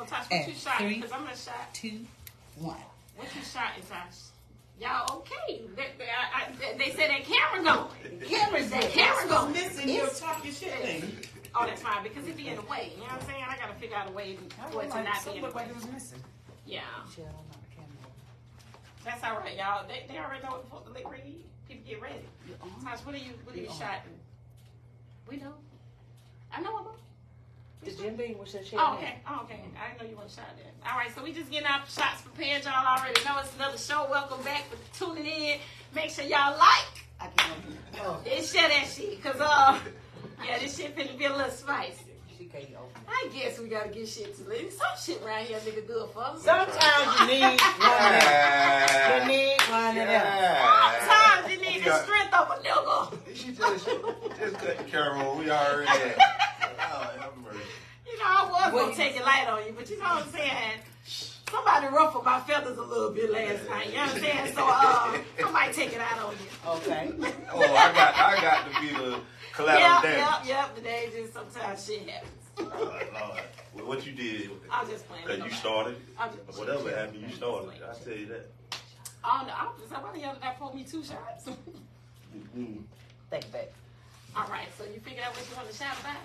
Tosh, what you shot? Because I'm going to shot. 2, 1. What you shot, Tosh? Y'all okay? They said that camera going. Camera's that camera going. Missing your talking shit thing. Oh, that's fine because it be in the way. You know what I'm saying? I gotta figure out a way for it to not be in the way. It was missing. Yeah. That's all right, y'all. They already know what the fuck to lick read. People get ready. Tosh, what are you shotting? We know. I know about. The Jim Beam was that shit. Oh, okay. Oh, okay. I didn't know you want to shot that. All right, so we just getting our shots prepared. Y'all already know it's another show. Welcome back for tuning in. Make sure y'all like. I can't. Oh. And share that shit, cause yeah, this shit finna be a little spicy. She can't open. I guess we gotta get shit to live. Some shit around here nigga good for us. Sometimes you need one of them. You need one of them. Sometimes you need the strength of a nigga. She just cut the camera on. We already had. You know, I was gonna take it light on you, but you know what I'm saying? Somebody ruffled my feathers a little bit last night. You know what I'm saying? So I might take it out on you. Okay. Oh, I got to be the collateral damage. Yep. Today just sometimes shit happens. Lord. Well, what you did? I'm just playing. Because you started. Whatever just happened, you started. I tell you that. I don't know. Why the hell did that pull me 2 shots? Think back. All right. So you figured out what you want to shout about?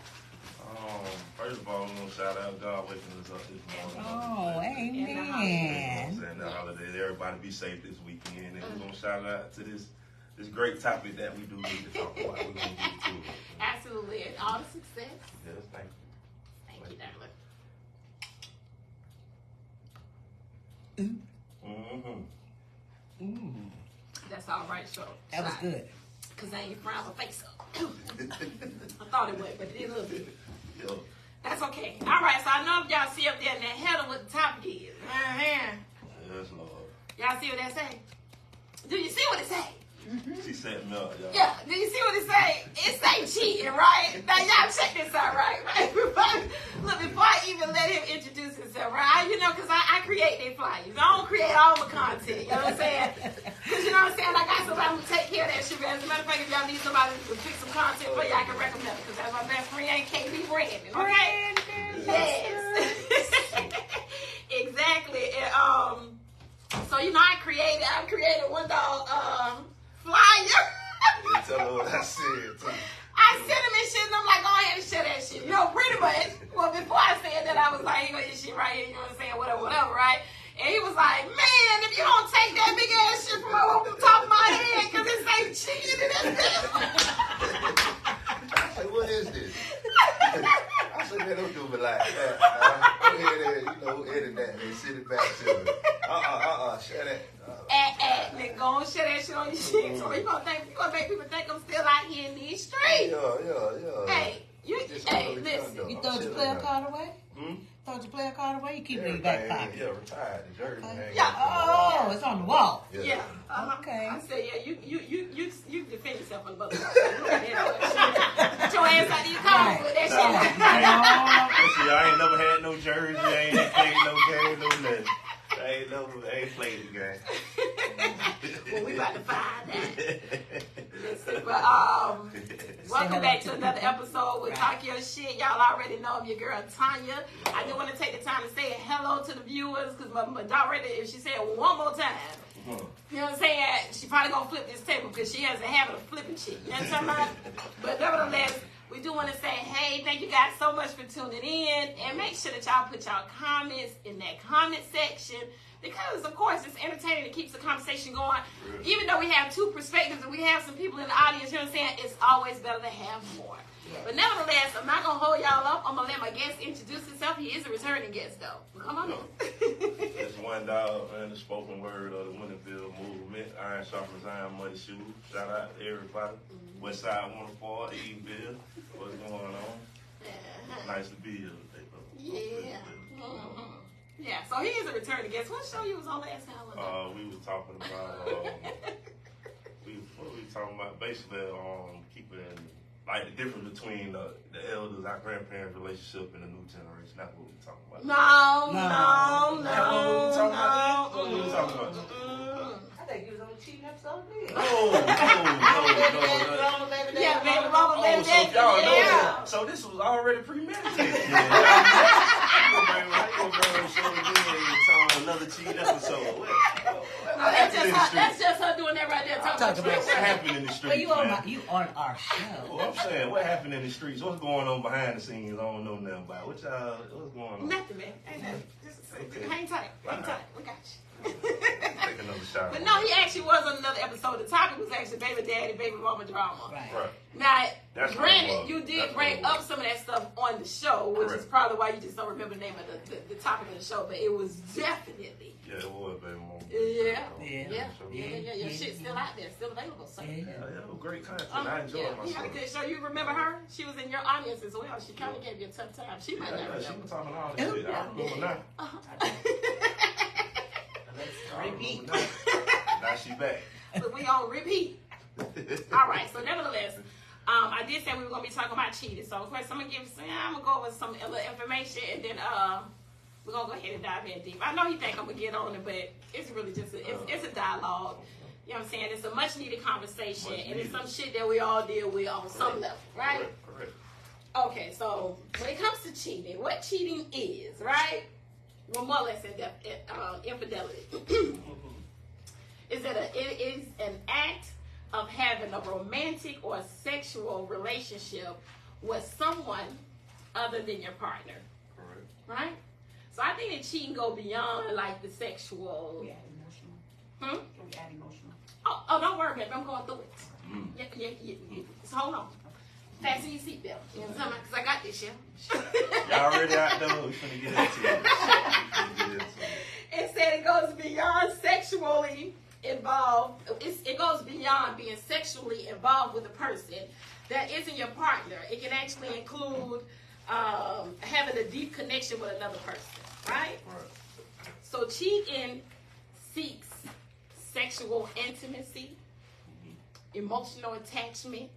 First of all, I'm going to shout out God waking us up this morning. Oh, amen. You know what I'm saying? The holiday. Everybody be safe this weekend. And we're going to shout out to this great topic that we do need to talk about. We're going to get to it. Absolutely. And all the success. Yes, thank you. Thank you, darling. Mm-hmm. That's all right, so. That was good. Because I ain't frying my face up. I thought it would, but it did a little bit. Yo. That's okay. All right, so I know if y'all see up there in that header what the topic is. Yes, Lord. Y'all see what that say? Do you see what it say? She set me up, y'all. Yeah, do you see what it say? It say cheating, right? Now y'all check this out, right? Look, before I even let him introduce himself, right? You know, because I create their flyers. I don't create all my content, you know what I'm saying? Because you know what I'm saying? I got somebody who take care of that shit. As a matter of fact, if y'all need somebody to fix some content for you, I can recommend it. Because that's my best friend, KB Brandon, okay? Yes. Exactly. And, so, you know, I created one dog, flyer. Tell her what I said, too. I sent him and shit, and I'm like, go ahead and share that shit. You know, pretty much. Well, before I said that, I was like, you know, this shit right here, you know what I'm saying, whatever, right? And he was like, man, if you don't take that big ass shit from over the top of my head, because this ain't cheating, and that's I said, what is this? I said, man, don't do me like that. Go ahead and, edit that and send it back to me. Shut it. Nigga, go and share that shit on your shit. So you gonna make people think I'm still out here in these streets. Yeah. Hey, listen. You throw your player card away? Throw your player card away? You keep it in your back pocket? Yeah, retired. The jersey, man. Yeah. It's on the wall. Yeah. Okay. I said, yeah, you defend yourself on both sides. Get your ass out of your car with that shit. See, I ain't never had no jersey. I ain't played no game, no nothing. I ain't played the game. Well, we about to find that. Listen, but welcome back to another episode with Talk Your Shit. Y'all already know I'm your girl Tanya. I do want to take the time to say hello to the viewers because my director, if she said one more time, you know what I'm saying, she probably gonna flip this table because she has a habit of flipping shit. You know what I'm talking about? But nevertheless, we do want to say, hey, thank you guys so much for tuning in. And make sure that y'all put y'all comments in that comment section. Because, of course, it's entertaining. It keeps the conversation going. Even though we have two perspectives and we have some people in the audience, you know what I'm saying? It's always better to have more. Yeah. But nevertheless, I'm not going to hold y'all up. I'm going to let my guest introduce himself. He is a returning guest, though. Come on in. It's one dog, man, the spoken word of the Winterville movement. Iron sharpens iron, muddy shoes. Shout out to everybody. West Side 104, Eatonville. What's going on? Nice to be here today, bro. Yeah. Yeah, so he is a returning guest. What show you was on last time? We were talking about, we were talking about basically keeping, like, the difference between the elders, our grandparents' relationship, and the new generation. That's what we were talking about. No. What were we talking about? I think you was on the cheating episode. No. Yeah, baby mama, baby So y'all know. yeah. So this was already premeditated. talk about What happened in the Well, streets, you on man? you on our show. Well, I'm saying, what happened in the streets? What's going on behind the scenes? I don't know nothing about. What's going on? Nothing, man. Ain't nothing. Just hang tight. Hang tight. We got you. Take another shot. But no, he actually was on another episode. The topic was actually baby daddy, baby mama drama. Right. Right. Now, That's what it granted, was. you did That's bring what it up some of that stuff on the show, which is Correct. probably why you just don't remember the name of the topic of the show. But it was definitely, Yeah, it was, baby mama. yeah. Your shit's still out there, still available. So. Yeah. Yeah, it was great content. I enjoyed You had a myself. good show. You remember her? She was in your audience as well. She kind of gave you a tough time. She might not Yeah, she remember. was talking all this shit. I remember now. I Repeat. remember now. Now she back. So we on repeat. All right. So nevertheless, I did say we were gonna be talking about cheating. So of course I'm gonna go over some other information, and then we're gonna go ahead and dive in deep. I know he think I'm gonna get on it, but it's really just it's a dialogue. You know what I'm saying? It's a much needed conversation, and it's some shit that we all deal with on some level, right? Correct. Okay, so when it comes to cheating, what cheating is, right? Well, more or less infidelity. Is that it is an act of having a romantic or sexual relationship with someone other than your partner, Correct. right? So I think that cheating go beyond like the sexual. We add emotional. Hmm? Can we add emotional? Oh, don't worry, baby. I'm going through it. Yeah. So hold on. Fasten your seatbelt. You know what I'm talking about? Because I got this, yeah. Y'all already out there? We finna get into it. It said it goes beyond sexually involved. It goes beyond being sexually involved with a person that isn't your partner. It can actually include having a deep connection with another person, right? Right. So cheating seeks sexual intimacy, emotional attachment,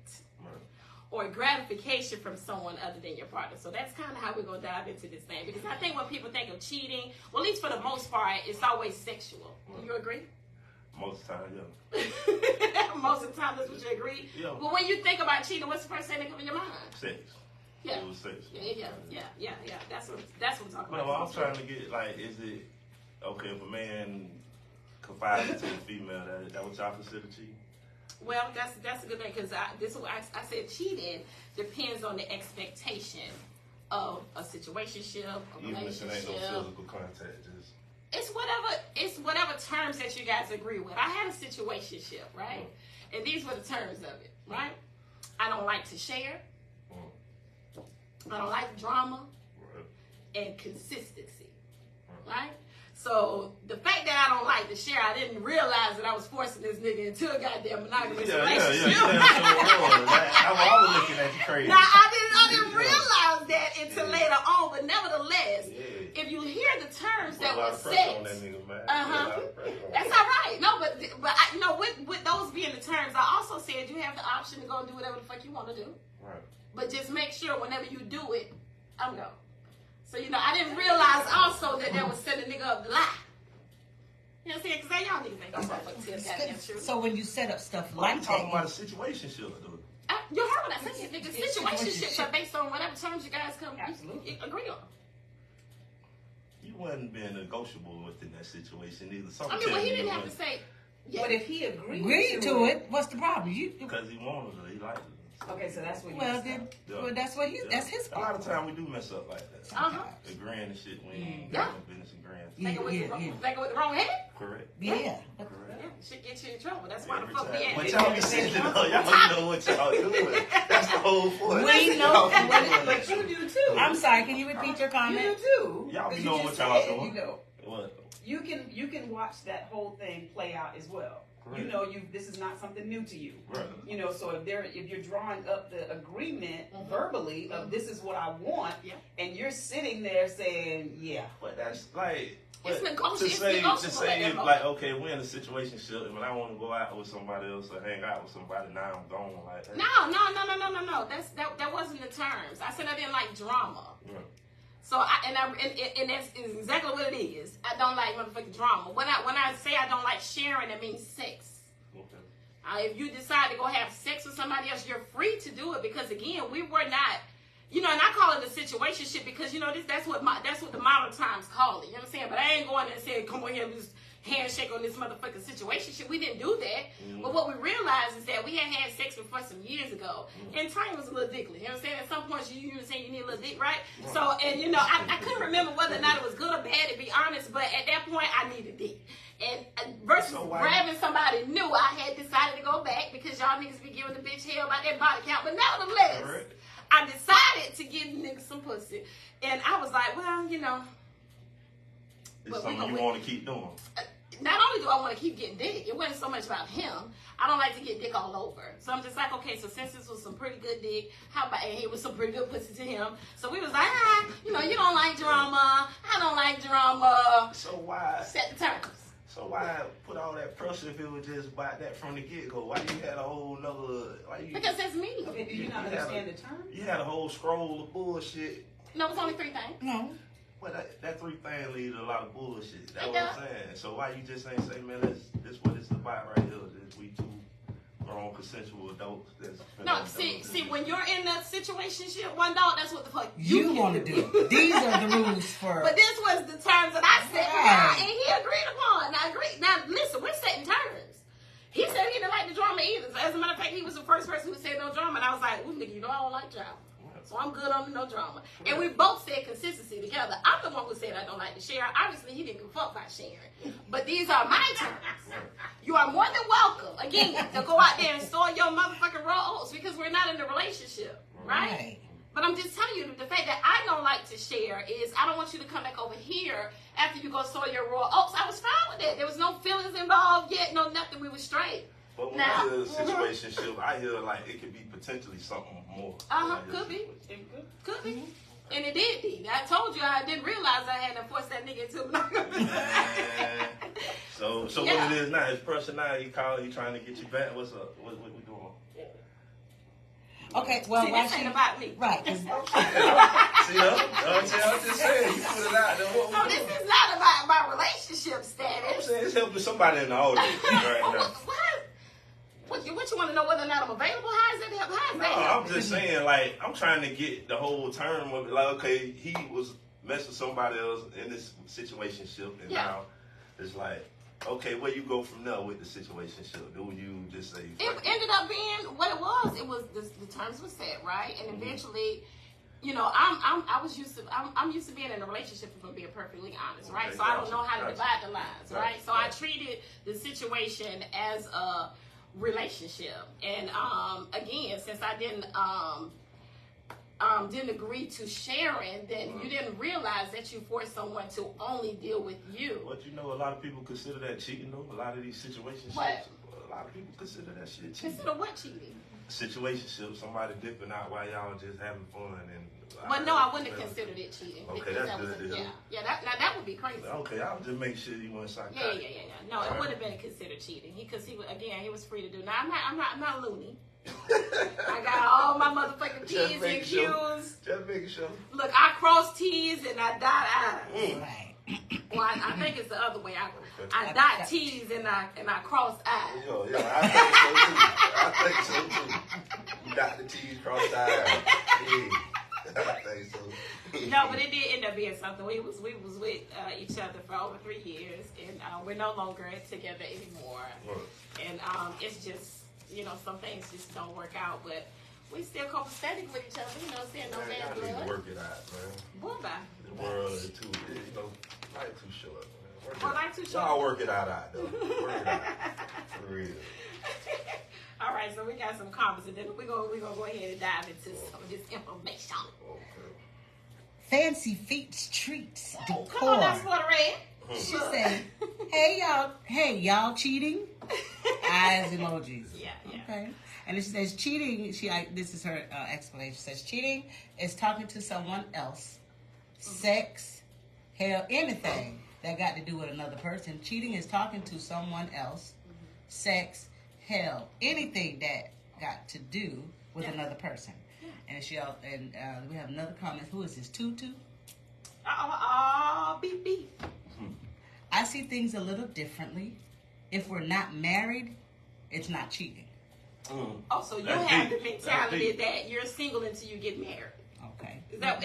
or gratification from someone other than your partner. So that's kind of how we're going to dive into this thing. Because I think when people think of cheating, well, at least for the most part, it's always sexual. Do you agree? Most of the time, yeah. Most of the time, that's what you agree. Yeah. But when you think about cheating, what's the first thing that comes in your mind? Sex. Yeah. It was sex. Yeah. That's what I'm talking But about. I'm trying to get, like, is it okay if a man confides to a female, that what y'all consider cheating? Well, that's a good thing, because I said cheating depends on the expectation of a situationship, a Even if it relationship. ain't no physical contact, just It's whatever terms that you guys agree with. I had a situationship, right? And these were the terms of it, right? I don't like to share. I don't like drama and consistency, right? So the fact that I don't like to share, I didn't realize that I was forcing this nigga into a goddamn monogamous relationship. I was looking at you crazy. Now I didn't realize that until later on, but nevertheless, if you hear the terms that were set, that's all right. No, but I, with those being the terms, I also said you have the option to go and do whatever the fuck you want to do. Right. But just make sure whenever you do it, I'm go. So, I didn't realize also that was setting a nigga up to lie. You know what I'm saying? Because y'all niggas ain't gonna motherfucking tell goddamn truth. So when you set up stuff I'm like talking about that, a situationship, though. You heard what I said, nigga. Situationships are based on whatever terms you guys you agree on. You wasn't being negotiable within that situation either. I mean, well, he didn't have to say. Yeah. But if he agree to it, what's the problem? Because he wanted it, he liked it. Okay, so that's what you Well, then, well, that's what that's his A lot fault. of times we do mess up like that. Agreeing and shit when you ain't got no business agreeing. Thinking with the wrong head? Correct. Yeah. Correct. Shit get you in trouble. That's why the Every fuck we time. at. But y'all be sitting though. Y'all know what y'all doing. That's the whole point. We know, But you do too. I'm sorry, can you repeat your You comment? do too. Y'all be 'Cause knowing you what just y'all said, doing. What? You can watch that whole thing play out as well. Correct. You know, this is not something new to you. Right. So if you're drawing up the agreement verbally of this is what I want, and you're sitting there saying, yeah. But that's like It's negotiable. to It's say negotiable. like, okay, we're in a situationship, and when I want to go out with somebody else or hang out with somebody, now I'm gone like that. No. That wasn't the terms. I said I didn't like drama. Right. So and that's exactly what it is. I don't like motherfucking drama. When I say I don't like sharing, it means sex. Okay. If you decide to go have sex with somebody else, you're free to do it, because again, we were not, and I call it a situationship because that's what the modern times call it. You know what I'm saying? But I ain't going there and saying, come on here, just handshake on this motherfucking situation. Shit, we didn't do that. But what we realized is that we had sex before some years ago, and Tanya was a little dickly. You know what I'm saying? At some point, you were saying you need a little dick, right? So, and you know, I couldn't remember whether or not it was good or bad, to be honest. But at that point, I needed dick. And versus grabbing somebody new, I had decided to go back because y'all niggas be giving the bitch hell about that body count. But nevertheless, I decided to give niggas some pussy, and I was like, well, you know. It's something you want to keep doing. Not only do I want to keep getting dick, it wasn't so much about him. I don't like to get dick all over. So I'm just like, okay, so since this was some pretty good dick, how about, and it was some pretty good pussy to him. So we was like, you know, you don't like drama. I don't like drama. So why? Set the terms. So why put all that pressure if it was just about that from the get-go? Why you had a whole nother... Because that's me. Okay, do you not understand the terms? You had a whole scroll of bullshit. No, it's only 3 things. No. Well, that 3 thing leads to a lot of bullshit. That's what I'm saying. So why you just ain't say, man, this what it's about right here. This we 2 grown consensual adults. No, see, when you're in a situationship, one dog, that's what the fuck You want to do. These are the rules for... But this was the terms that I set, and he agreed upon. I agree. Now, listen, we're setting terms. He said he didn't like the drama either. So as a matter of fact, he was the first person who said no drama, and I was like, ooh, nigga, you know I don't like drama. So I'm good on the no drama. And we both said consistency together. I'm the one who said I don't like to share. Obviously, he didn't give a fuck about sharing. But these are my terms. You are more than welcome, again, to go out there and store your motherfucking raw oats because we're not in a relationship, right? But I'm just telling you, the fact that I don't like to share is I don't want you to come back over here after you go sow your raw oats. I was fine with that. There was no feelings involved yet, no nothing. We were straight. But when I hear a situationship, I hear like it could be potentially something more. Could be. Could be. And it did be. I told you I didn't realize I had to force that nigga into So what it is now, his person now, he calling, he trying to get you back. What's up? What we doing? Okay, well, see, this ain't about me. Right. See, I'm just saying, you put it out there. So this is not about my relationship status. I'm saying it's helping somebody in the audience right now. What you want to know whether or not I'm available? How is that help? How is that help? I'm just saying, like, I'm trying to get the whole term of it. Like, okay, he was messing with somebody else in this situationship, and now it's like, okay, where you go from there with the situationship? Do you just say? It ended up being what it was. It was the terms were set, right, and eventually, you know, I'm used to being in a relationship, if I'm being perfectly honest, right? Okay, so I don't know how to divide the lines, right? So I treated the situation as a relationship, and again, since I didn't agree to sharing, then you didn't realize that you forced someone to only deal with you. But you know, a lot of people consider that cheating, though. A lot of these situationships, What? a lot of people consider that shit cheating. Consider what cheating? Situationship, somebody dipping out while y'all just having fun, and. Well, no, I wouldn't have considered it cheating. Okay, that's that was good. that would be crazy. Okay, I'll just make sure you weren't psychotic. Yeah. No, it would have been considered cheating. Because he was free to do. Now I'm not loony. I got all my motherfucking P's and Q's. Just making sure. Look, I cross T's and I dot I's. Right. Well, I think it's the other way. I dot T's and I cross I's. Yeah, I think so too. You dot the T's, cross the I's. Yeah. I think so. No, but it did end up being something. We was with each other for over 3 years, and we're no longer together anymore. Right. And it's just, you know, some things just don't work out, but we still copacetic with each other. You know, saying no bad blood. Need to work it out, man. Boy, bye. The world is too, you know, life too short, man. Well, life too short. Y'all work it out though. Work it out. For real. All right, so we got some comments, and then we're gonna go ahead and dive into some of this information. Okay. Fancy Feet Treats Decor. Come on, that's what I read. She said, hey y'all cheating? Eyes emojis. Yeah. Okay. And it says cheating, this is her explanation. It says cheating is talking to someone else. Sex, hell, anything that got to do with another person. Cheating is talking to someone else. Sex, hell, anything that got to do with another person. And we have another comment. Who is this? Tutu? Beep beep. I see things a little differently. If we're not married, it's not cheating. Oh, so you have the mentality that you're single until you get married. Okay. Is that?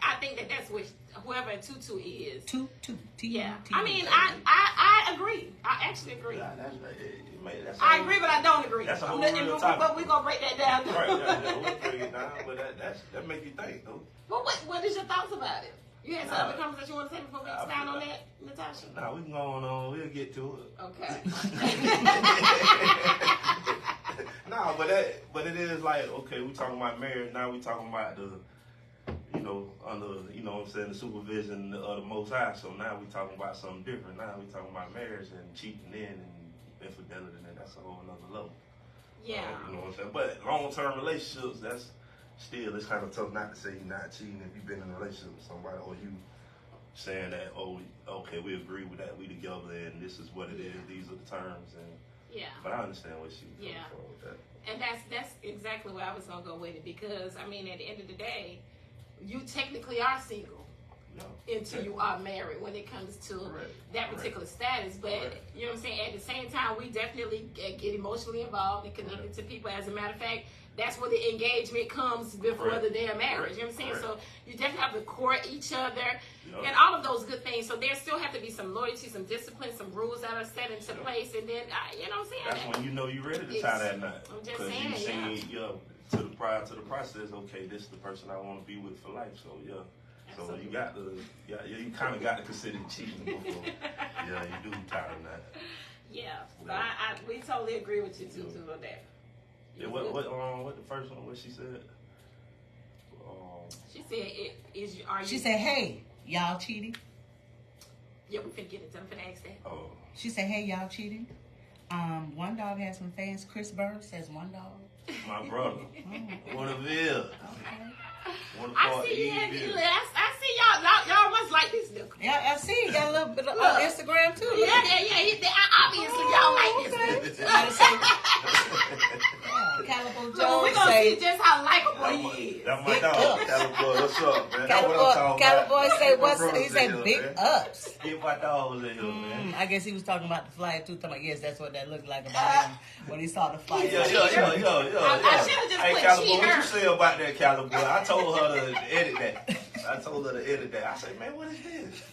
I think that's what whoever a tutu is. Tutu. Yeah. I mean, I agree. I actually agree. Yeah, that's I agree, but I don't agree. That's a whole real topic. But we're going to break that down. Right, yeah, we'll break it down, but that make you think, though. Well, what is your thoughts about it? You had some other comments that you want to say before we expound on that, Natasha? Nah, we can go on. We'll get to it. Okay. Nah, but it is like, okay, we talking about marriage. Now we talking about the, under, what I'm saying, the supervision of the Most High. So now we talking about something different. Now we talking about marriage and cheating in and infidelity, and that's a whole another level. Yeah. You know what I'm saying? But long-term relationships, that's still, it's kind of tough not to say you're not cheating if you've been in a relationship with somebody, or you saying that, oh, okay, we agree with that, we together, and this is what it is, these are the terms, and yeah. But I understand what she's coming from with that. And that's exactly where I was gonna go with it, because I mean, at the end of the day, you technically are single until you are married when it comes to that particular status. But you know what I'm saying? At the same time, we definitely get emotionally involved and connected to people. As a matter of fact, that's where the engagement comes before the damn marriage. You know what I'm saying? So you definitely have to court each other and all of those good things. So there still have to be some loyalty, some discipline, some rules that are set into place. And then, you know what I'm saying? That's when you know you're ready to tie that knot. I'm just saying, prior to the process, okay, this is the person I want to be with for life. So, Absolutely. So you kind of got to consider cheating before. You do tie the knot. Yeah, so we totally agree with you too on that. Yeah, what the first one? What she said? She said, "Are you?" She said, "Hey, y'all cheating?" Yeah, we finna get it. I'm finna ask that. Oh. She said, "Hey, y'all cheating?" One dog has some fans. Chris Bird says one dog. My brother. Waterville. I see y'all must like this nigga. Yeah, I see. You got a little bit on Instagram too. Yeah. Obviously, y'all like this nigga. Calipo So Jones we're gonna say, see just how likable he is. That's my dog. Calipo, what's up, man? That's what I'm talking Calipo say, about. he said big ups. Get my dogs in here, man. I guess he was talking about the flyer too. Talking about, yes, that's what that looked like about him when he saw the flyer. Yo. I should have just Hey, put Calipo, cheater. what you say about that, Calipo? I told her to edit that. I said, man, what is this?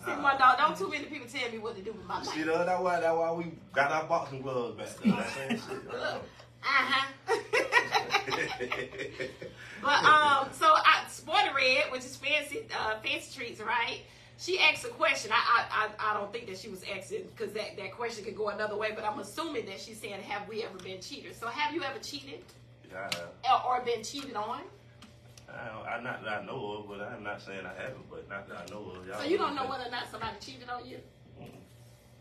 See, my dog, don't too many people tell me what to do with my life. See, that's why we got our boxing gloves back there. That same shit. So Sporty Red, which is fancy treats, right? She asked a question. I don't think that she was asking, because that question could go another way, but I'm assuming that she's saying, have we ever been cheated? So have you ever cheated? Yeah, I have. Or been cheated on? Not that I know of, but I'm not saying I haven't, but not that I know of. So you don't know whether or not somebody cheated on you?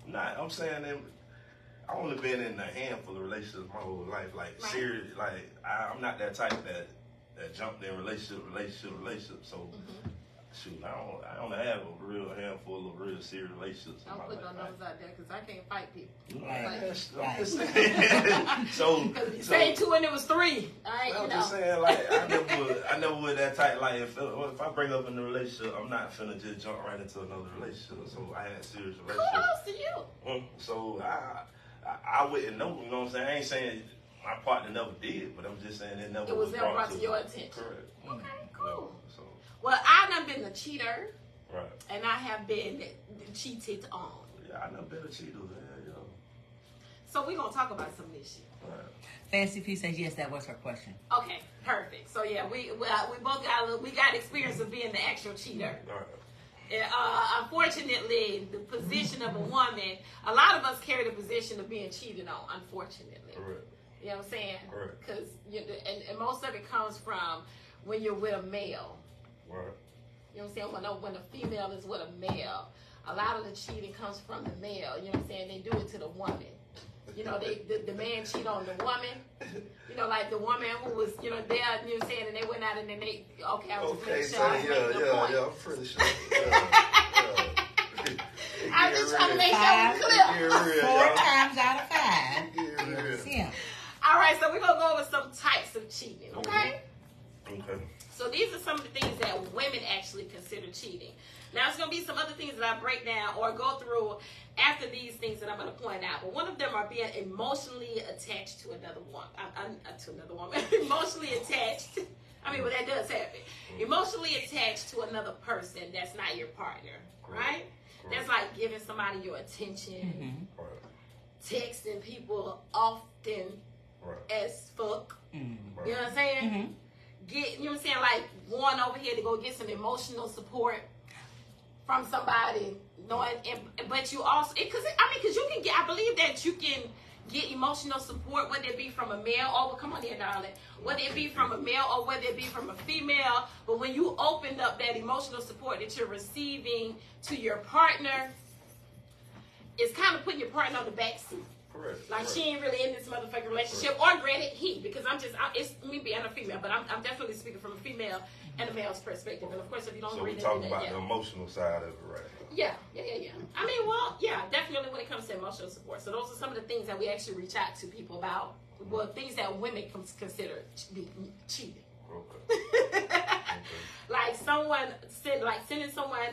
Nah, I'm saying I've only been in a handful of relationships my whole life. Like, serious, like, I'm not that type that jumped in relationship. So, shoot, I don't have a real handful of real serious relationships. I'm putting on those out there because I can't fight people. Right. So, say two and it was three. I'm just saying, like, I never would that type. Like, if I bring up in a relationship, I'm not finna just jump right into another relationship. So I had serious relationships. Kudos to you. So I wouldn't know. You know what I'm saying? I ain't saying my partner never did, but I'm just saying it was never brought to your attention. Correct. Okay, cool. So. Well, I've done been a cheater. Right. And I have been cheated on. Yeah, I never been a cheater. Yeah. So we're going to talk about some of this shit. Right. Fancy P says, yes, that was her question. Okay, perfect. So yeah, we both got experience of being the actual cheater. Right. Unfortunately, the position of a woman, a lot of us carry the position of being cheated on, unfortunately. Right. You know what I'm saying? Right. Because and most of it comes from when you're with a male. Right. You know what I'm saying? When a female is with a male, a lot of the cheating comes from the male. You know what I'm saying? They do it to the woman. You know, the man cheat on the woman. You know, like the woman who was, there, you know what I'm saying, and they went out and then they, I was just making sure I'm pretty sure. I was just trying to make sure it was clear. 4 times out of 5. Yeah. All right, so we're going to go over some types of cheating, okay? Okay. So these are some of the things that women actually consider cheating. Now, there's going to be some other things that I break down or go through after these things that I'm going to point out. But one of them are being emotionally attached to another woman. Emotionally attached. I mean, well, that does happen. Emotionally attached to another person that's not your partner, right? That's like giving somebody your attention, texting people often as fuck. You know what I'm saying? You know what I'm saying? Like going over here to go get some emotional support from somebody, knowing, but you also, because you can get, I believe that you can get emotional support, whether it be from a male, come on here, darling, whether it be from a male or whether it be from a female, but when you opened up that emotional support that you're receiving to your partner, it's kind of putting your partner on the back seat. Correct. Like she ain't really in this motherfucking relationship, or granted because it's me being a female, but I'm definitely speaking from a female and a male's perspective. And of course, if you don't So agree, we talking then about the emotional side of it, right? Yeah. I mean, well, yeah, definitely when it comes to emotional support. So those are some of the things that we actually reach out to people about. Well, things that women consider cheating. Okay. Like sending someone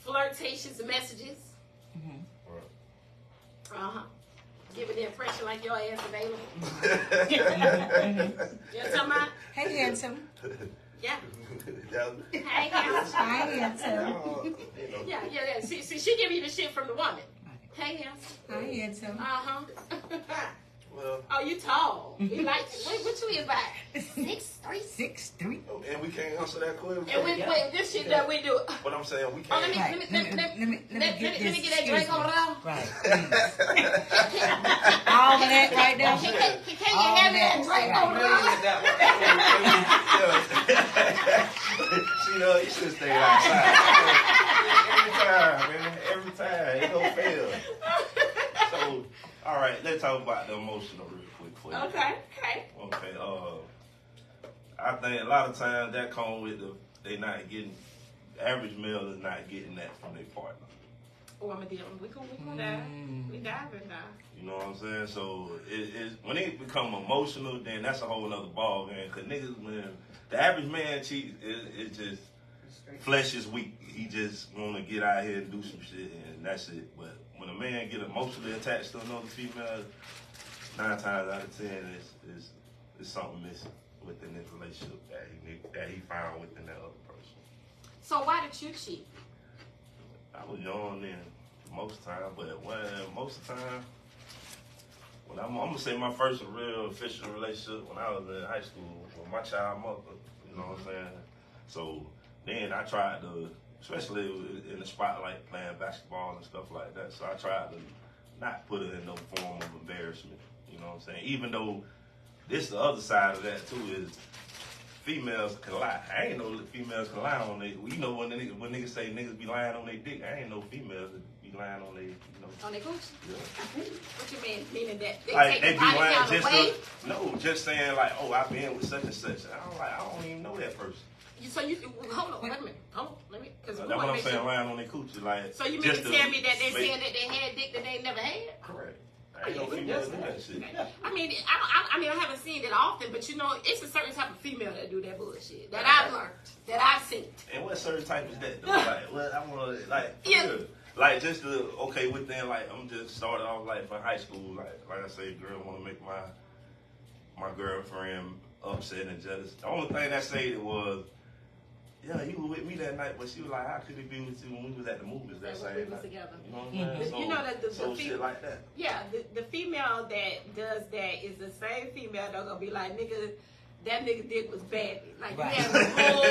flirtatious messages. Giving the impression like your ass available. You know what I'm talking about? Hey, handsome. Yeah. Hi, handsome. Yeah. See, she give you the shit from the woman. Hey, handsome. Hi, handsome. Well, Oh, you tall. We like it. What you about? 6'3"? 6'3". and we can't answer that question. And wait, this shit that we do. But I'm saying we Oh, can't. let me get that drink over there. Right, please. All of that right there. Can you have me that drink over there? See, you should stay outside. Every time. It don't fail. So, all right, let's talk about the emotional real quick for you. Okay. I think a lot of times that comes with the average male is not getting that from their partner. Oh, I'm gonna deal. We gonna dive. We diving now. You know what I'm saying? So when it become emotional, then that's a whole other ball game. Cause niggas, when the average man cheats, it just flesh is weak. He just want to get out here and do some shit, and that's it. But when a man get emotionally attached to another female, 9 times out of 10 is something missing within this relationship that he found within that other person. So why did you cheat? I was young then, most of the time, but most of the time, when I'm gonna say my first real official relationship when I was in high school with my child mother, you know what I'm saying? So then I tried to, especially in the spotlight playing basketball and stuff like that, so I tried to not put it in no form of embarrassment, you know what I'm saying? Even though this the other side of that too is females can lie. I ain't know that females can lie on they. You know when niggas say niggas be lying on their dick, I ain't know females that be lying on their. On their coochie? Yeah. What you mean? Meaning that they like, take the body count away? Just saying like, oh, I've been with such and such. I don't even know that person. Hold on, wait a minute. Let me. That's what I'm saying, lying on their coochie. Like, so you mean to tell me that they saying that they had dick that they never had? Correct. I ain't no females do that shit. I mean, I haven't seen it often, but you know, it's a certain type of female that do that bullshit that I've learned, that I've seen. And what certain type is that though? Like, well, I want to like just to within like I'm just started off like for high school, like I say, girl want to make my girlfriend upset and jealous. The only thing that said it was, yeah, you were with me that night, but she was like, how could it be with you when we was at the movies that same night? Together. You know what I'm saying? So, you know that the shit like that. Yeah, the female that does that is the same female that's gonna be like, nigga, that nigga dick was bad. Like, right. You have a whole,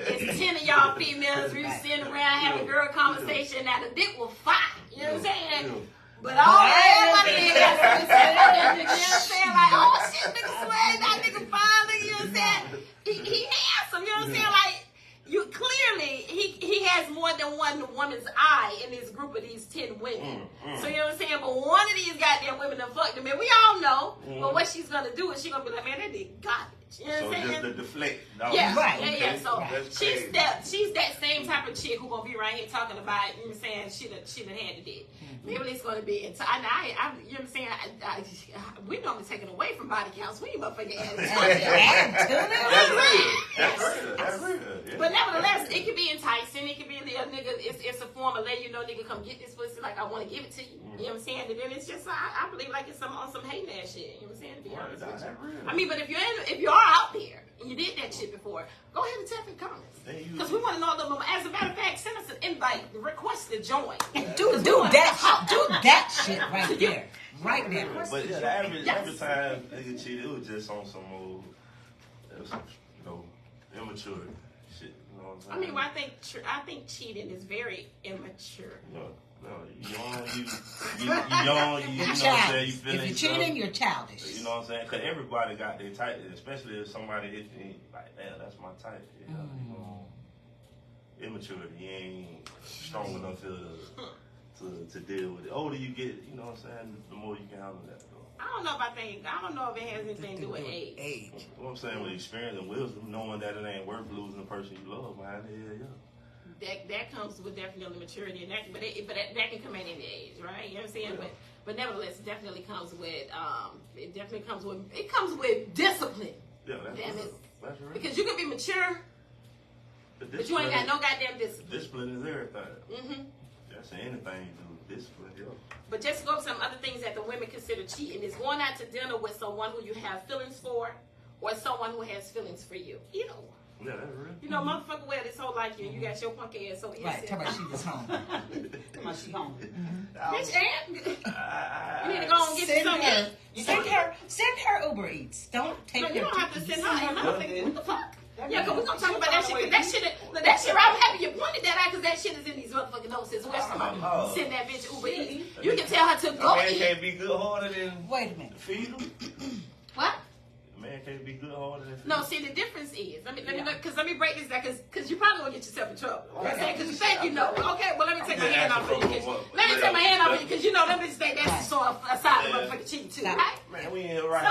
it's 10 of y'all females, we sitting around having a girl conversation, now the dick was fine. You know what I'm saying? Yeah. But all everybody ain't got something to say about that nigga. You know what I'm saying? Like, oh shit, nigga swear, that nigga fine, nigga, you know what I'm saying? He handsome, you know what I'm saying? Like, you clearly he has more than one woman's eye in this group of these 10 women. So you know what I'm saying? But one of these goddamn women done fucked him, and we all know. But what she's gonna do is she gonna be like, man, that nigga garbage. You know what I'm saying? So just the deflect. Yeah, right. Yeah. So she's she's that same type of chick who gonna be right here talking about, you know what I'm saying, she done had it. Maybe it's gonna be into I you know what I'm saying? We normally taking away from body counts. We ain't motherfucking That's real. Yeah. But nevertheless, it can be enticing. It can be a nigga. It's a form of letting you know, nigga, come get this pussy. Like I want to give it to you. You know what I'm saying? And then it's just I believe like it's on some hating ass shit. You know what I'm saying? To be honest with you. I mean, but if you're are out there and you did that shit before, go ahead and tap in the comments. Because we want to know a little more. As a matter of fact, send us an invite, request to join. Do that shit right there. Right there. But yeah, every time nigga cheated, it was just on some old, immature shit. You know what I'm saying? I mean, well, I think cheating is very immature. No, you young, you know what I'm saying, you feeling. If you're cheating, you're childish. You know what I'm saying? Because everybody got their type, especially if somebody hits me like, damn, that's my type. Yeah, you know, immaturity, you ain't strong enough to deal with it. The older you get, you know what I'm saying, the more you can handle that. I don't know if it has anything to do with age. What I'm saying with experience and wisdom, knowing that it ain't worth losing the person you love, man, yeah. That comes with definitely maturity, and that can come at any age, right? You know what I'm saying? Yeah. But nevertheless, it definitely comes with discipline. Yeah, that's right. Because you can be mature, but you ain't got no goddamn discipline. Discipline is everything. Mm-hmm. That's anything you do. Discipline, yeah. But just to go over some other things that the women consider cheating is going out to dinner with someone who you have feelings for, or someone who has feelings for you. Either one. Yeah, that's real. You know, motherfucker, well, this whole like you got your punk ass over here. Right, tell her she was home. Come on, she home. Bitch, and you need to go and get something. Send her Uber Eats. Don't take her. You don't have to send her. What the fuck? Yeah, because we're going to talk about that shit. That shit, I'm happy you pointed that out because that shit is in these motherfucking notes as well. Somebody send that bitch Uber Eats. You can tell her to go man eat. Can't be good harder than Wait a minute. Feed him. What? Man can't be good harder than feed No, see, the difference is, let me break this down because you probably going to get yourself in trouble. Because you think you know. Okay, well, let me take my hand off of you. Let me take my hand off of you because you know, them bitches think that's sort of a side of motherfucking cheating too, right? Man, we ain't right.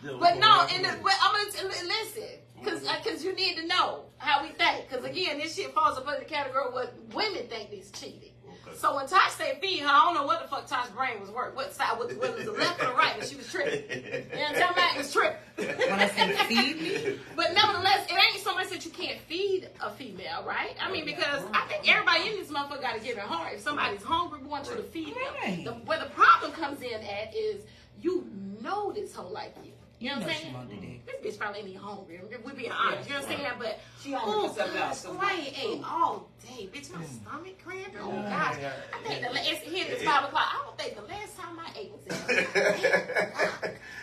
But no, I'm going to listen. Because you need to know how we think. Because again, this shit falls up under the category of what women think is cheating. Okay. So when Tosh said feed her, I don't know what the fuck Tosh's brain was working. What side, whether it was the left or the right, but she was tripping. You know what I'm talking about? It was tripping. When I say feed me. But nevertheless, it ain't so much that you can't feed a female, right? I mean, because I think everybody in this motherfucker got to give it hard. If somebody's hungry, we want you to feed them. Where the problem comes in at is you know this hoe like you. You know what I'm saying? This bitch probably ain't even hungry. We being honest. You know what I'm saying? But she hungry for something else. I ain't ate all day. Bitch, my stomach cramping. Oh, gosh. I think it's 5 o'clock. I don't think the last time I ate was at 8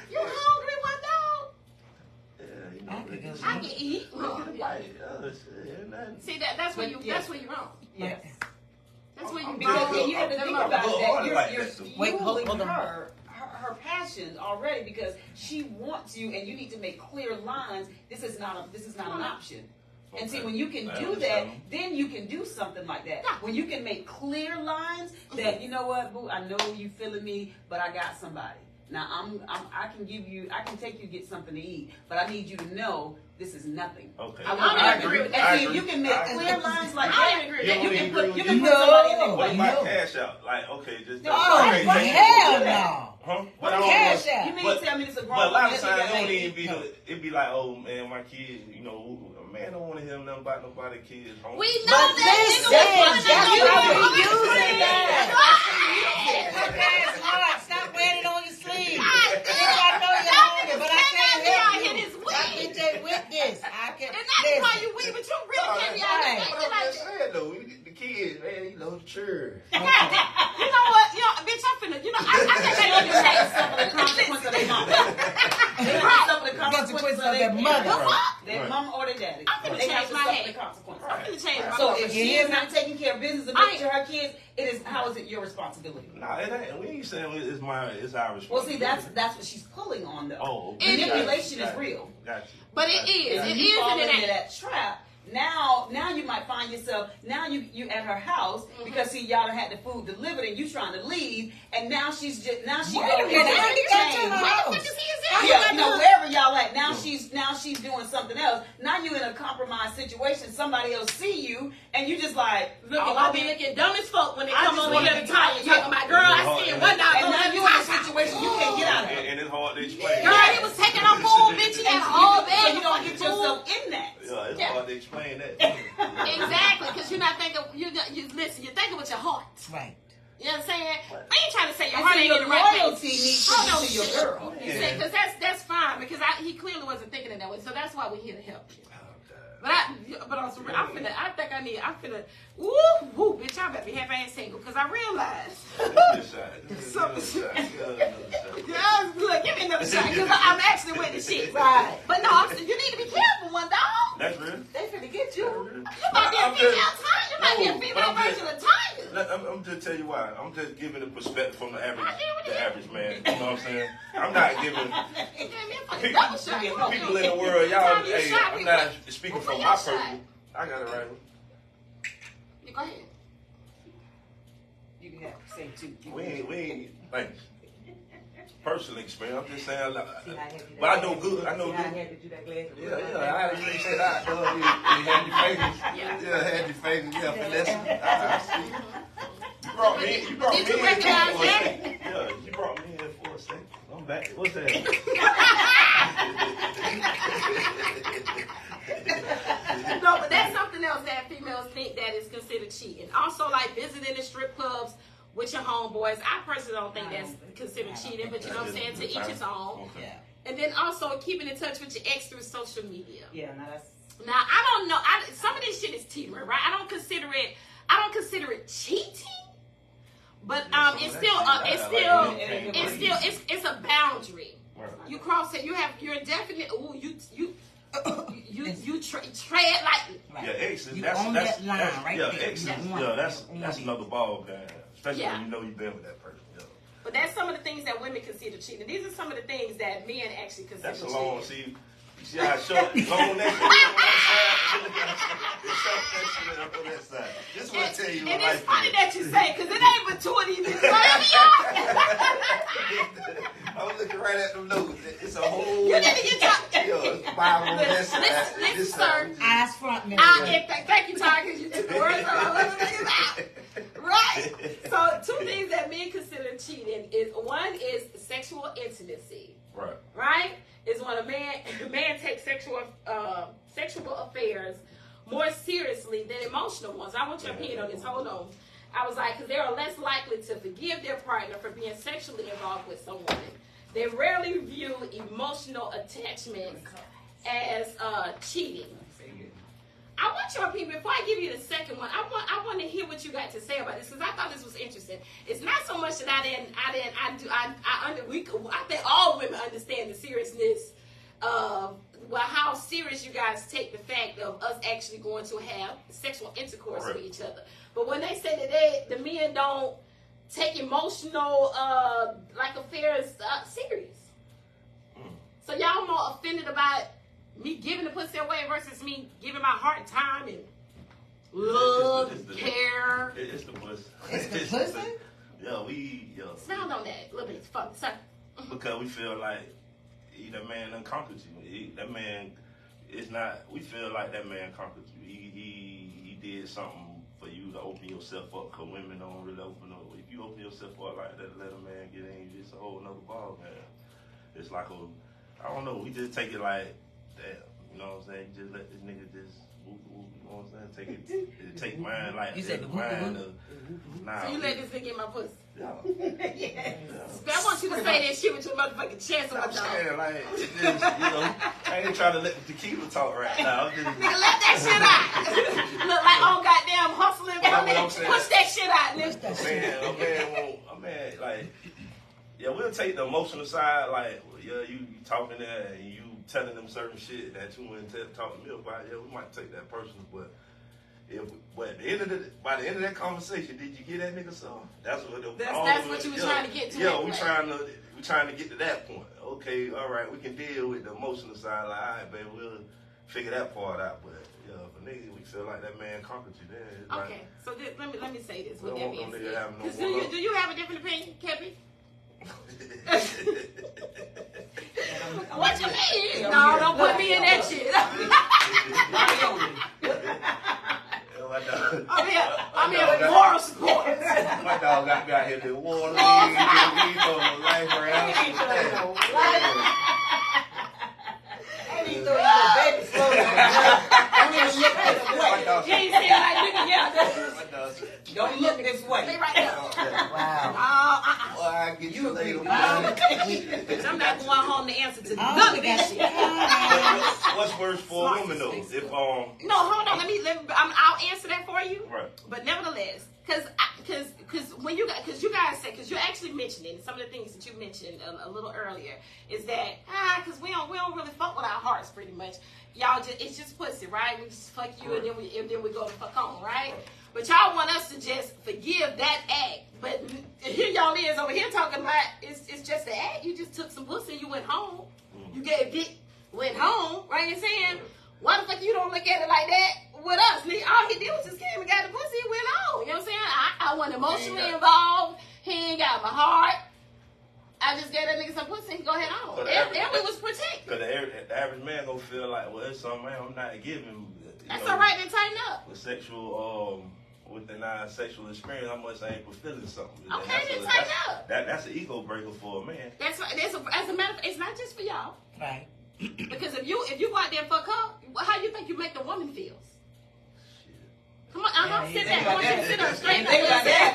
You hungry, one dog? Yeah, I can eat. See, that's where you're wrong. Yes. That's where you're wrong. Because you have to think about that. You're hold fueling her passions already because she wants you, and you need to make clear lines. This is not an option. And see, when you can do that, then you can do something like that. When you can make clear lines that, you know what, boo, I know you feeling me, but I got somebody. Now I can take you to get something to eat, but I need you to know this is nothing. Okay. I agree with that. And see, if you can make clear lines like that, then you can put somebody in their What place. about cash out? Like, okay, just hell no. Huh? What cash out? You mean to tell me this is a grown But a lot of woman times that it don't even be it be like, oh man, my kid, you know, a man don't want to hear nothing about nobody kids. We know that. Stop wearing it on your sleeve. I know you're hungry, but I can't help you. I can with this. I can. And that's why you weak, but you really can't be out there. But I'm just saying though, the kids, man, you know, sure. You know what? Bitch, I'm finna. I think they understand some of the consequences of their mom. They want some of the consequences of their mother. Their mom or their daddy. I'm finna change my head. I'm finna change my So if she is not taking care of business and making sure her kids, how is it your responsibility? No, it ain't. We ain't saying it's our responsibility. Well, see, that's what she's pulling on though. Oh, manipulation is real. Gotcha. But it is. If you fall into that trap, now you might find yourself, now you at her house because see y'all done had the food delivered and you trying to leave, and now she goes wherever y'all at. Now she's doing something else. Now you in a compromised situation. Somebody else see you and you just like I'll be looking dumb as fuck when they come over here to tell you talking about girl. I see $1. And now you in a situation you can't get out of it. And it's hard to explain. Girl, he was taking on food, bitch. He had a whole bag. So you don't get yourself in that. Yeah, it's hard to explain that. Exactly, because you're not thinking. You listen. You're thinking with your heart. Right. You know what I'm saying? I ain't trying to say your And heart so ain't your in the right loyalty place. needs to Hold be on, to your shit. girl. You see, because that's fine because he clearly wasn't thinking it that way. So that's why we're here to help you. Oh, But on some, I'm finna, woo, bitch, I better be happy I ain't single because I realized. Yes, look, give me another shot because I'm actually with the shit. Right. But no, you need to be careful, one dog. That's real. They finna get you. You might be a female Tanya. You might be a female version of Tanya. I'm just tell you why. I'm just giving a perspective from the average man. You know what I'm saying? I'm not giving people in the world. Y'all, hey, I'm not speaking from my person. I got it right. You go ahead. You can have say two. We ain't thanks. Personal experience. I'm just saying, but I know good. I know good. Yeah. I didn't say that. You had your fingers. Yeah, had your fingers. Yeah, finesse. You brought me in. Did you recognize that? Yeah, you brought me in for a second. I'm back. What's that? No, but that's something else that females think that is considered cheating. Also, like visiting the strip clubs with your homeboys. I personally don't think that's considered cheating, but you know what I'm saying? To each his own. Yeah. And then also keeping in touch with your ex through social media. Yeah, no, that's. Now I don't know. Some of this shit is teetering, right? I don't consider it cheating, but it's a boundary. You cross it. You're definitely. Ooh, you tread lightly. Right. Yeah, exes. You That's own that line right yeah, there. exes. You Yeah, that's another ball game. Especially Yeah. when you know you've been with that person. Yeah. But that's some of the things that women consider cheating. These are some of the things that men actually consider That's a cheating. long. See how short, long that shit on one side. It's short that shit on that side. This what I tell you. And it's funny that you say, because it ain't but two of these bitches. I was looking right at them notes. It's a whole. You need to get your. Yo, it's Bible on that side. Listen, This sir. side. Eyes front, man. Thank you, Ty, because you took the words out of my niggas out. Right? So, two things that men consider cheating is one is sexual intimacy. Right. Right? Is when a man takes sexual affairs more seriously than emotional ones. I want your opinion on this. Hold on. I was like, because they are less likely to forgive their partner for being sexually involved with someone. They rarely view emotional attachment as cheating. I want your opinion before I give you the second one. I want to hear what you got to say about this because I thought this was interesting. It's not so much that I think all women understand the seriousness of how serious you guys take the fact of us actually going to have sexual intercourse with each other. But when they say that the men don't take emotional affairs serious, so y'all more offended about me giving the pussy away versus me giving my heart, time, and love, care. It's the pussy. It's the pussy? Expound on that a little bit. Fuck, sir. Because we feel like that man done conquered you. That man is not. We feel like that man conquered you. He did something for you to open yourself up. Cause women don't really open up. If you open yourself up like that, let a man get in. It's a whole nother ball game. It's like I don't know. We just take it like. Damn, you know what I'm saying? You just let this nigga just, you know what I'm saying? Take mine like You said the mine. So you let this nigga get my pussy? Yeah. I want you to say that shit with your motherfucking chest on my I'm dog. saying, like, it's just, I ain't trying to let the tequila talk right now. I'm just, Nigga, let that shit out. Look like on goddamn hustling. Push that shit out, nigga. a man, like, yeah, we'll take the emotional side, like, yeah, you talking there and you telling them certain shit that you wouldn't talk to me about. Yeah, we might take that personal, but by the end of that conversation, did you get that nigga some? That's what you was trying to get to. Yeah, we trying to get to that point. Okay, all right, we can deal with the emotional side. Like, all right, baby, we'll figure that part out. But yeah, for niggas, we feel like that man conquered you. Then okay, so let me say this. With we that don't being want said, do you have a different opinion, Kepi? What you mean? No, don't put me in that shit. I'm here with moral support. My dog got me out here with water. He throwing life around. I need to throw you a baby slow. You ain't saying like nigga, yeah. Don't look this way. Stay right there. Wow. Well, I get you later. Bitch, I'm not going home to answer to none Oh, of we this got shit. What's worse for a woman though? If No, hold on. I'll answer that for you. Right. But nevertheless, because when you actually mentioned it, some of the things that you mentioned a little earlier is that because we don't really fuck with our hearts pretty much. Y'all it's just pussy, right? We just fuck you and then we go to fuck on, right? But y'all want us to just forgive that act. But here y'all is over here talking about it's just an act. You just took some pussy and you went home. You gave dick, went home, right? You saying, why the fuck you don't look at it like that with us? Nigga, all he did was just came and got the pussy and went on. You know what I'm saying? I wasn't emotionally involved. He ain't got my heart. I just gave that nigga some pussy and go ahead on. And we was protected. Because the average man gonna feel like, well, it's something I'm not giving. That's all right, then tighten up. With sexual, with the non-sexual experience, how much I ain't fulfilling something. Okay, then tighten up. That's an ego breaker for a man. As a matter of fact, it's not just for y'all. Right. Because if you go out there and fuck her, how you think you make the woman feel? Come on, sit there. I want you to sit up straight. Think about that.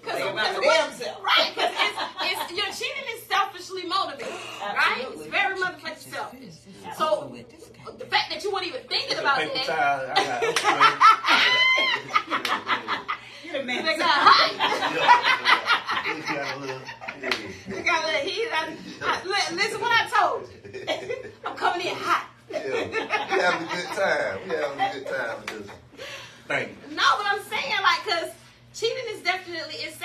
Think about the way himself. Right, because your cheating is selfishly motivated, right? Absolutely. It's very motherfucking selfish. So the fact that you weren't even thinking about Paper that. towel, You're the man. They got hot. Yeah. They got a little heat. Listen what I told you. I'm coming in hot. Yeah. We having a good time. We having a good time with this. Thank you. No, but I'm saying because cheating is definitely it's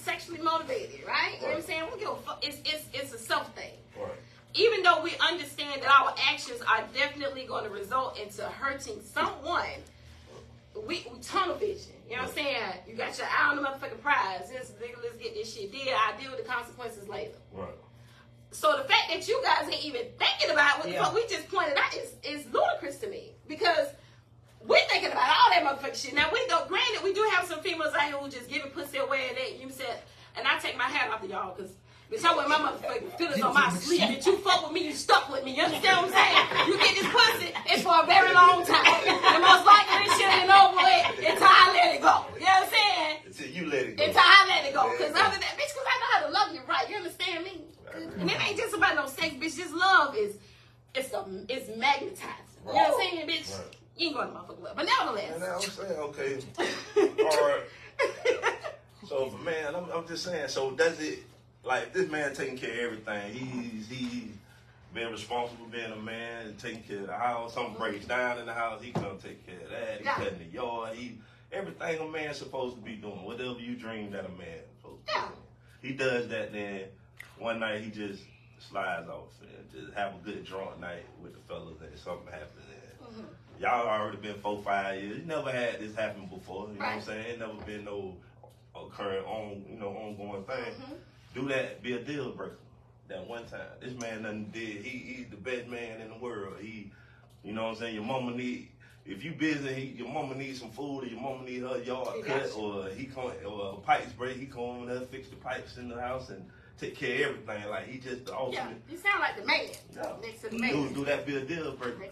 sexually motivated, right? You know what I'm saying? We give a fuck. It's a self thing. Right. Even though we understand that our actions are definitely going to result into hurting someone, we tunnel vision. You know what I'm saying? You got your eye on the motherfucking prize. Let's get this shit. I deal with the consequences later. Right. So the fact that you guys ain't even thinking about what the fuck we just pointed out is ludicrous to me. Because we're thinking about all that motherfucking shit. Now, granted, we do have some females out here who just giving pussy away and that, you said, and I take my hat off to y'all because bitch, I wear my motherfucking feelings on my sleeve. Bitch, you fuck with me, you stuck with me. You understand what I'm saying? You get this pussy, it's for a very long time. And most likely this shit ain't over with until I let it go. You know what I'm saying? Until you let it go. Until I let it go. Because other than that, bitch, because I know how to love you right. You understand me? And it ain't just about no sex, bitch. Just love is magnetizing. You know what I'm saying, bitch? Right. You ain't going to motherfucking love. But nevertheless. And I'm saying, okay. All right. So, man, I'm just saying, so does it, like, this man taking care of everything, he's being responsible, being a man, taking care of the house, something breaks down in the house, he come take care of that, he cutting the yard, everything a man's supposed to be doing, whatever you dream that a man is supposed to be doing. He does that, then one night he just slides off and just have a good drunk night with the fellas and something happens. Y'all already been 4-5 years. You never had this happen before. You know what I'm saying? Ain't never been no current ongoing thing. Do that, be a deal breaker. That one time. This man done did. He's the best man in the world. You know what I'm saying? Your mama if you busy, your mama needs some food, or your mama need her yard cut, or or pipes break, he come over there, fix the pipes in the house and take care of everything. Like he just the ultimate. Yeah, you sound like the man. Next to the man. Do that be a deal breaker?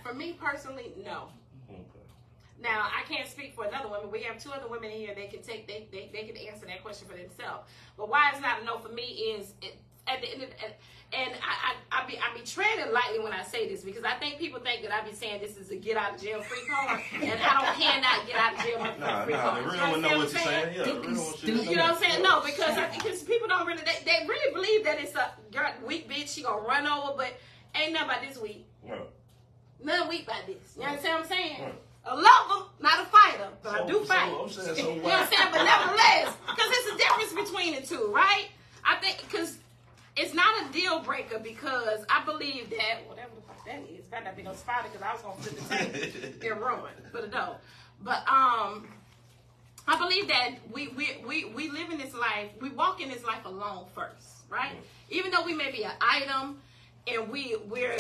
For me personally, no. Okay. Now I can't speak for another woman. We have 2 other women here. They can answer that question for themselves. But why it's not a no for me is at the end of and I be treading lightly when I say this because I think people think that I be saying this is a get out of jail free card and I don't cannot get out of jail free card. The real one know what you're saying. Yeah, the real one should know. You know what I'm saying? No, because people don't really they really believe that it's a girl weak bitch. She gonna run over, but ain't nothing about this week. No. Nothing weak about this. You understand what I'm saying? Right. A lover, not a fighter, but I do fight. I'm saying, you know what I'm saying? But nevertheless, because there's a difference between the two, right? I think because it's not a deal breaker because I believe that whatever the fuck that is, better not be no spider because I was gonna flip the table and ruin, but no. But I believe that we live in this life, we walk in this life alone first, right? Even though we may be an item. And we're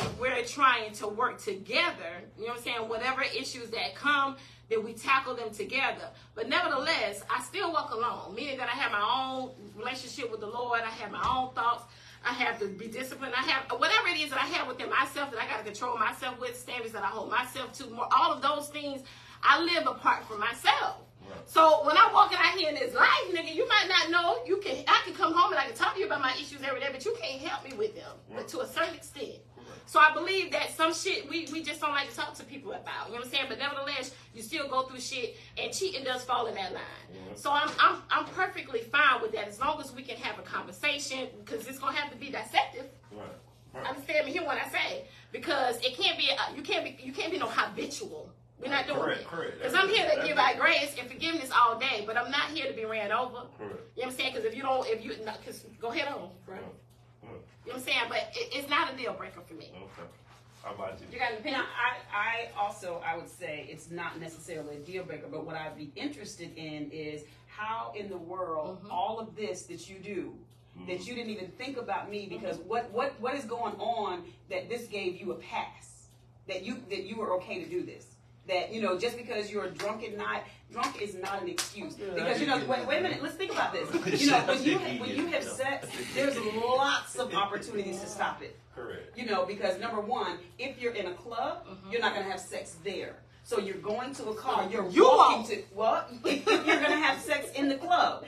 trying to work together, you know what I'm saying? Whatever issues that come, that we tackle them together. But nevertheless, I still walk alone, meaning that I have my own relationship with the Lord. I have my own thoughts. I have to be disciplined. I have whatever it is that I have within myself that I got to control myself with, standards that I hold myself to. More, all of those things, I live apart from myself. Right. So when I'm walking out here in this life, nigga, you might not know. I can come home and I can talk to you about my issues every day, but you can't help me with them, but to a certain extent. So I believe that some shit we just don't like to talk to people about. You know what I'm saying? But nevertheless, you still go through shit, and cheating does fall in that line. Mm-hmm. So I'm perfectly fine with that as long as we can have a conversation, because it's gonna have to be dissective. Right. Understand me here what I say, because it can't be you can't be no habitual. We're not doing it. Because I'm here to give out grace and forgiveness all day, but I'm not here to be ran over. Correct. You know what I'm saying? Because go ahead on, right? You know what I'm saying? But it's not a deal breaker for me. Okay. How about you? You got an opinion? I would say it's not necessarily a deal breaker, but what I'd be interested in is how in the world all of this that you do, that you didn't even think about me, because what is going on that this gave you a pass, that you were okay to do this? That, just because you're drunk is not an excuse. Because, wait a minute, let's think about this. When you have sex, there's lots of opportunities to stop it. Correct. Because number one, if you're in a club, you're not going to have sex there. So you're going to a car, you're going to have sex in the club.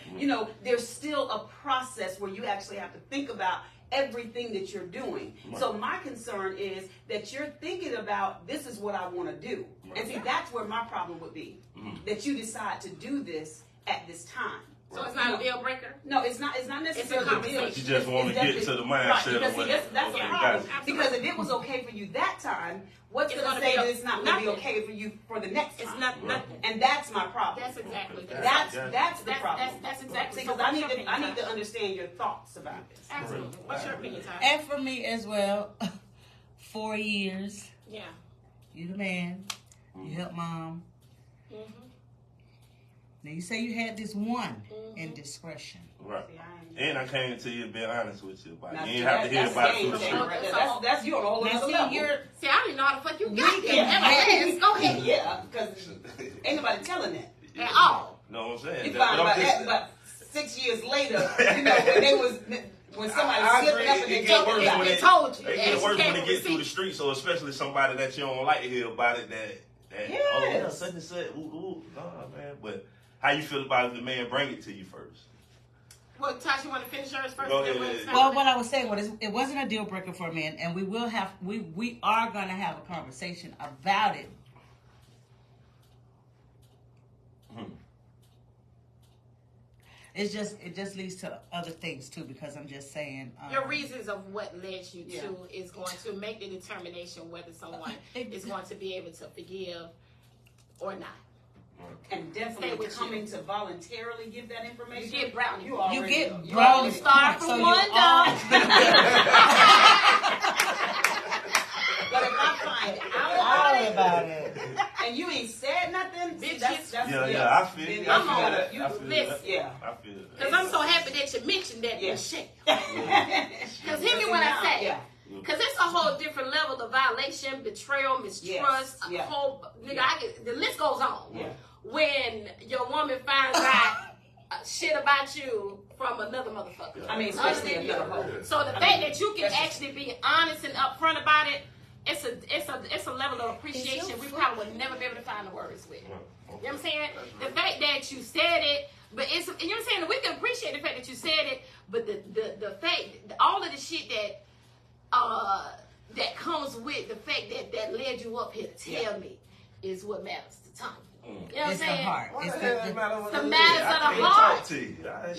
There's still a process where you actually have to think about everything that you're doing. Right. So my concern is that you're thinking about, this is what I want to do. Right. And see, that's where my problem would be. That you decide to do this at this time. So it's not a deal breaker? No, it's not necessarily a deal. You just want to get to the mindset of what that's the problem. Because if it was okay for you that time, what's going to say that it's not going to be okay for you for the next time? It's nothing. And that's my problem. That's exactly that's the problem. That's exactly. Because I need to understand your thoughts about this. Absolutely. What's your opinion, Ty? And for me as well, 4 years. Yeah. You the man. You help mom. Now you say you had this one indiscretion. Right. And I came to you and be honest with you about it. You ain't have to hear about it. That's you on a whole other level. See, I don't even know how the fuck you got there. Go ahead. Yeah, because ain't nobody telling that. At all. Know what I'm saying? You find about 6 years later, when somebody slipped up and they told you. It get worse when they get through the street, so especially somebody that you don't like to hear about it, such and such, nah, man. But how you feel about if the man bring it to you first? Well, Tasha, you want to finish yours first? Go ahead. Well, what I was saying was it wasn't a deal breaker for men, and we are going to have a conversation about it. It just leads to other things too, because I'm just saying. Your reasons of what led you to is going to make the determination whether someone is going to be able to forgive or not. And definitely coming to voluntarily give that information. You get brownie. You get brownie. Start from one down. But if I find out about it, and you ain't said nothing, bitch, I feel it. I feel it. Because I'm so happy that you mentioned that shit. Because hear me when I say. Because it's a whole different level of violation, betrayal, mistrust, whole nigga. The list goes on. Yeah. When your woman finds out shit about you from another motherfucker. I mean, especially another hoe. So the fact that you can actually be honest and upfront about it, it's a level of appreciation we probably would never be able to find the words with. You know what I'm saying? The fact that you said it, but it's, you know what I'm saying? We can appreciate the fact that you said it, but the fact, all of the shit that comes with the fact that led you up here to tell me is what matters to Tommy. You know what I'm saying? The heart. It's the matters of the heart.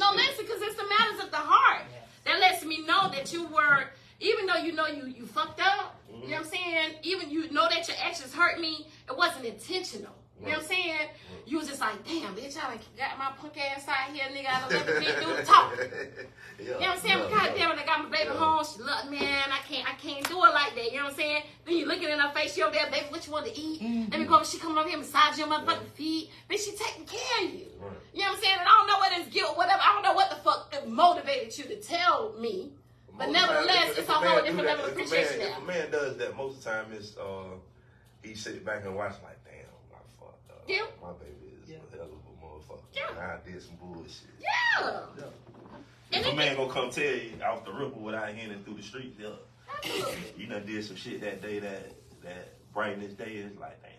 No, listen, because it's the matters of the heart. That lets me know that you were, even though you fucked up, you know what I'm saying? Even you know that your actions hurt me, it wasn't intentional. You know what I'm saying? You was just like, damn, bitch, I done got my punk ass out here, nigga. I done let the bitch do the talk. You know what I'm saying? But God damn it, I got my baby home. She look, man, I can't do it like that. You know what I'm saying? Then you looking in her face, she over there, baby, what you want to eat? Let me go, she coming over here, massage your motherfucking feet. Bitch, she taking care of you. You know what I'm saying? And I don't know what is guilt, whatever. I don't know what the fuck motivated you to tell me. But nevertheless, it's a whole different level of appreciation now. If a man does that, most of the time it's, he sit back and watch like, damn, my fuck. My baby is a hell of a motherfucker. Yeah. I did some bullshit. Yeah. If a man gonna come tell you off the ripple without hearing through the street, yeah, Absolutely. you done did some shit that day that brightness day is like, damn,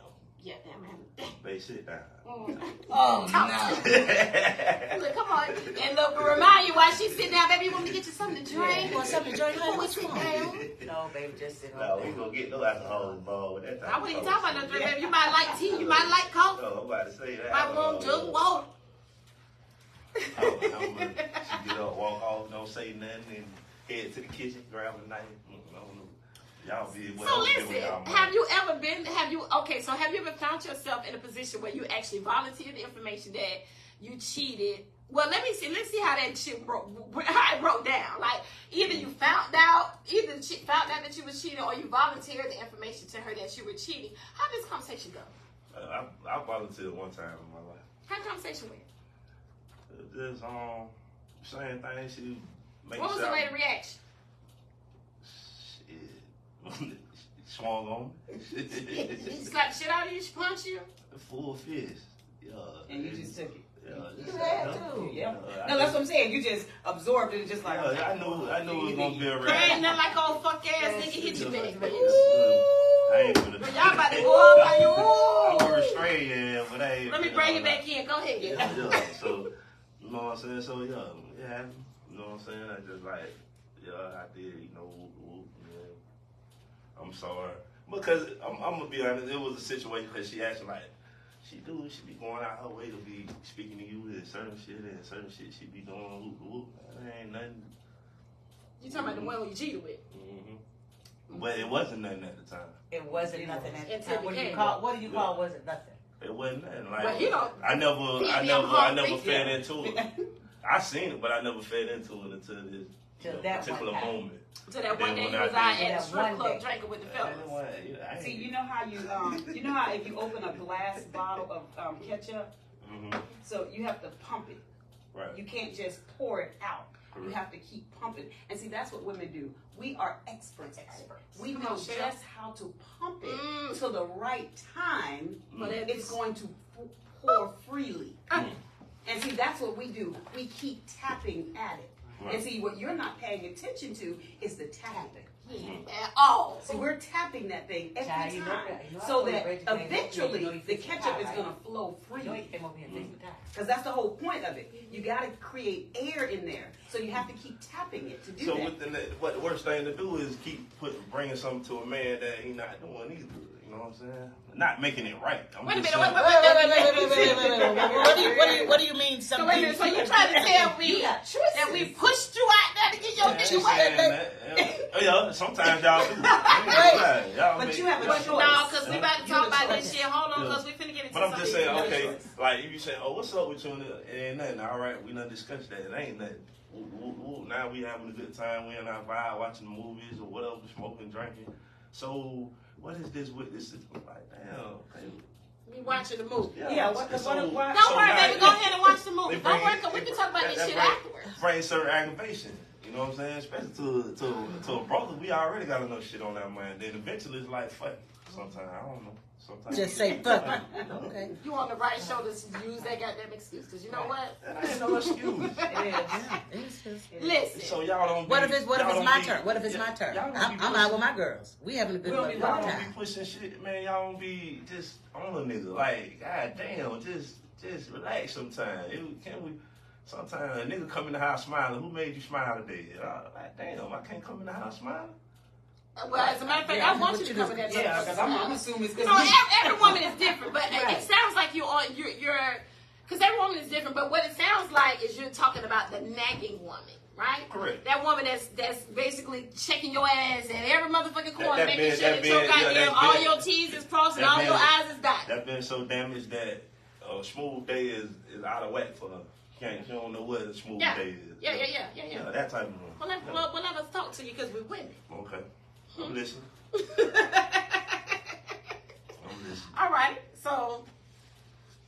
Yeah, damn man. babe, sit down. Oh, Talk no. Look, come on. And look, remind you while she sit down, baby, you want me to get you something to drink? Want something to drink? Oh, what you down? No, baby, just sit No, on we gonna get no alcohol involved with that I type wouldn't of even talk about no drink, baby. You might like tea, you might like coffee. No, I'm about to say that. My room just water. She get up, walk off, don't say nothing, and head to the kitchen, grab a knife. I don't know. Y'all be So whatever. listen, have you ever found yourself in a position where you actually volunteered the information that you cheated? Well, let's see how that shit how it broke down. Like, either you found out that you was cheating, or you volunteered the information to her that you were cheating. How did this conversation go? I volunteered one time in my life. How the conversation went? Just same thing. She make What was the rate of reaction? Shit. Swung on me. She slapped the shit out of you? She punched you? Full fist. Yeah. And you just took it. Yeah. You had to. Yeah. No, that's what I'm saying. You just absorbed it, just like. Yeah, I knew it was gonna be a There ain't reaction. nothing like old fuck ass nigga hit you back, bitch. I ain't gonna. But y'all about to go up by you. I'm gonna restrain you, but I ain't. Let me bring you back in. Go ahead. Yeah. So, you know what I'm saying? So, yeah, it happened. You know what I'm saying? I just like, yeah, I did, you know, yeah. I'm sorry. Because I'm gonna be honest, it was a situation because she actually like, she be going out her way to be speaking to you and certain shit she be doing, That ain't nothing. You talking about the one who you cheated with? Mm-hmm. But it wasn't nothing at the time. It wasn't nothing at the Until time. it What do you became. call wasn't nothing? It wasn't nothing. Like, Well, you know, I never hungry. fed into it. I seen it, but I never fed into it until this Till that particular one time. moment. So that one Then day you when was I out did at that the strip one club day. drinking with the fellas. See, you know how if you open a glass bottle of ketchup, Mm-hmm. so you have to pump it. Right. You can't just pour it out. Correct. You have to keep pumping. And see, that's what women do. We are experts. We Come know on, Cheryl. just how to pump it to the right time, but Mm. it's going to pour freely. And see, that's what we do. We keep tapping at it. Right. And see, what you're not paying attention to is the tapping. At all. So we're tapping that thing every Child, you know time, that- you know so I that already read your eventually thing. You know the you fix ketchup the is tie, going right? to flow You know freely. you came over here and fixed the tie. Because that's the whole point of it. You got to create air in there, so you have to keep tapping it to do So that. what the worst thing to do is keep bringing something to a man that he not doing either. You know what I'm saying? Not making it right. Wait a minute, just wait. What do you mean? So wait a minute, so you trying to tell me that we pushed you out there to get your nigga saying right? that. Yeah, sometimes y'all do. I ain't gonna lie. Y'all But make- you have a y'all- choice. No, because we about to talk You're the about this choice. shit. Hold on, Yeah. because we finna get into But I'm just saying, something. okay, like if you say, oh, what's up with you? And it ain't nothing. All right, we done discussed that. It ain't nothing. Now we having a good time. We in our vibe, watching movies or whatever, smoking, drinking. So what is this with this? I'm like, damn. baby. We watching the movie. Yeah, what- Don't worry, now baby. Go ahead and watch the movie. it Don't worry, bring- 'cause we can talk about that- this that shit bring- afterwards. Bring certain aggravation. You know what I'm saying? Especially to a brother, we already got enough shit on our mind. Then eventually it's like, fuck. Sometimes I don't know. Sometimes Just say fuck. Okay. You on the right shoulder to use that goddamn excuse, because you know what? That ain't no excuse. Listen. So y'all don't. What be- if it's y'all don't my be- turn? What if it's yeah, my turn? y'all don't be I'm pushing- out with my girls. We having a good We don't be good Y'all don't time. be pushing shit, man. Y'all don't be just on a nigga. Like, god damn, just relax sometimes. Can we? Sometimes a nigga come in the house smiling. Who made you smile today? Like, damn, I can't come in the house smiling. Well, as a matter of fact, I want you to come in that Yeah, because I'm assuming it's You because know, every woman is different, but Right. it sounds like you're because every woman is different. But what it sounds like is you're talking about the nagging woman, right? Correct. That woman that's basically checking your ass at every motherfucking corner, That making been- sure that that your been- yeah, goddamn that's all been- your T's is crossed and that all your been- I's is dotted. That been so damaged that a smooth day is out of whack for her. She don't know what a smooth Yeah. day is. Yeah. That type of one. Well, let us talk to you because we're women. Okay. I'm listening. I'm listening. All right, so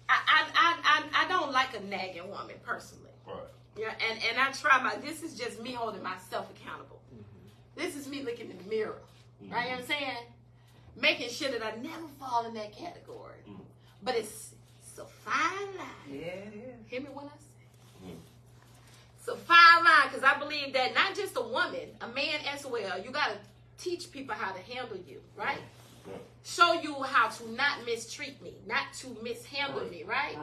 I don't like a nagging woman personally. Right. Yeah, and I try this is just me holding myself accountable. This is me looking in the mirror. Right? You know what I'm saying? Making sure that I never fall in that category. But it's a fine line. Yeah, it is. Hear me when I say it's a fine bottom line, because I believe that not just a woman, a man as well, you got to teach people how to handle you, right? Show you how to not mistreat me, not to mishandle me, right?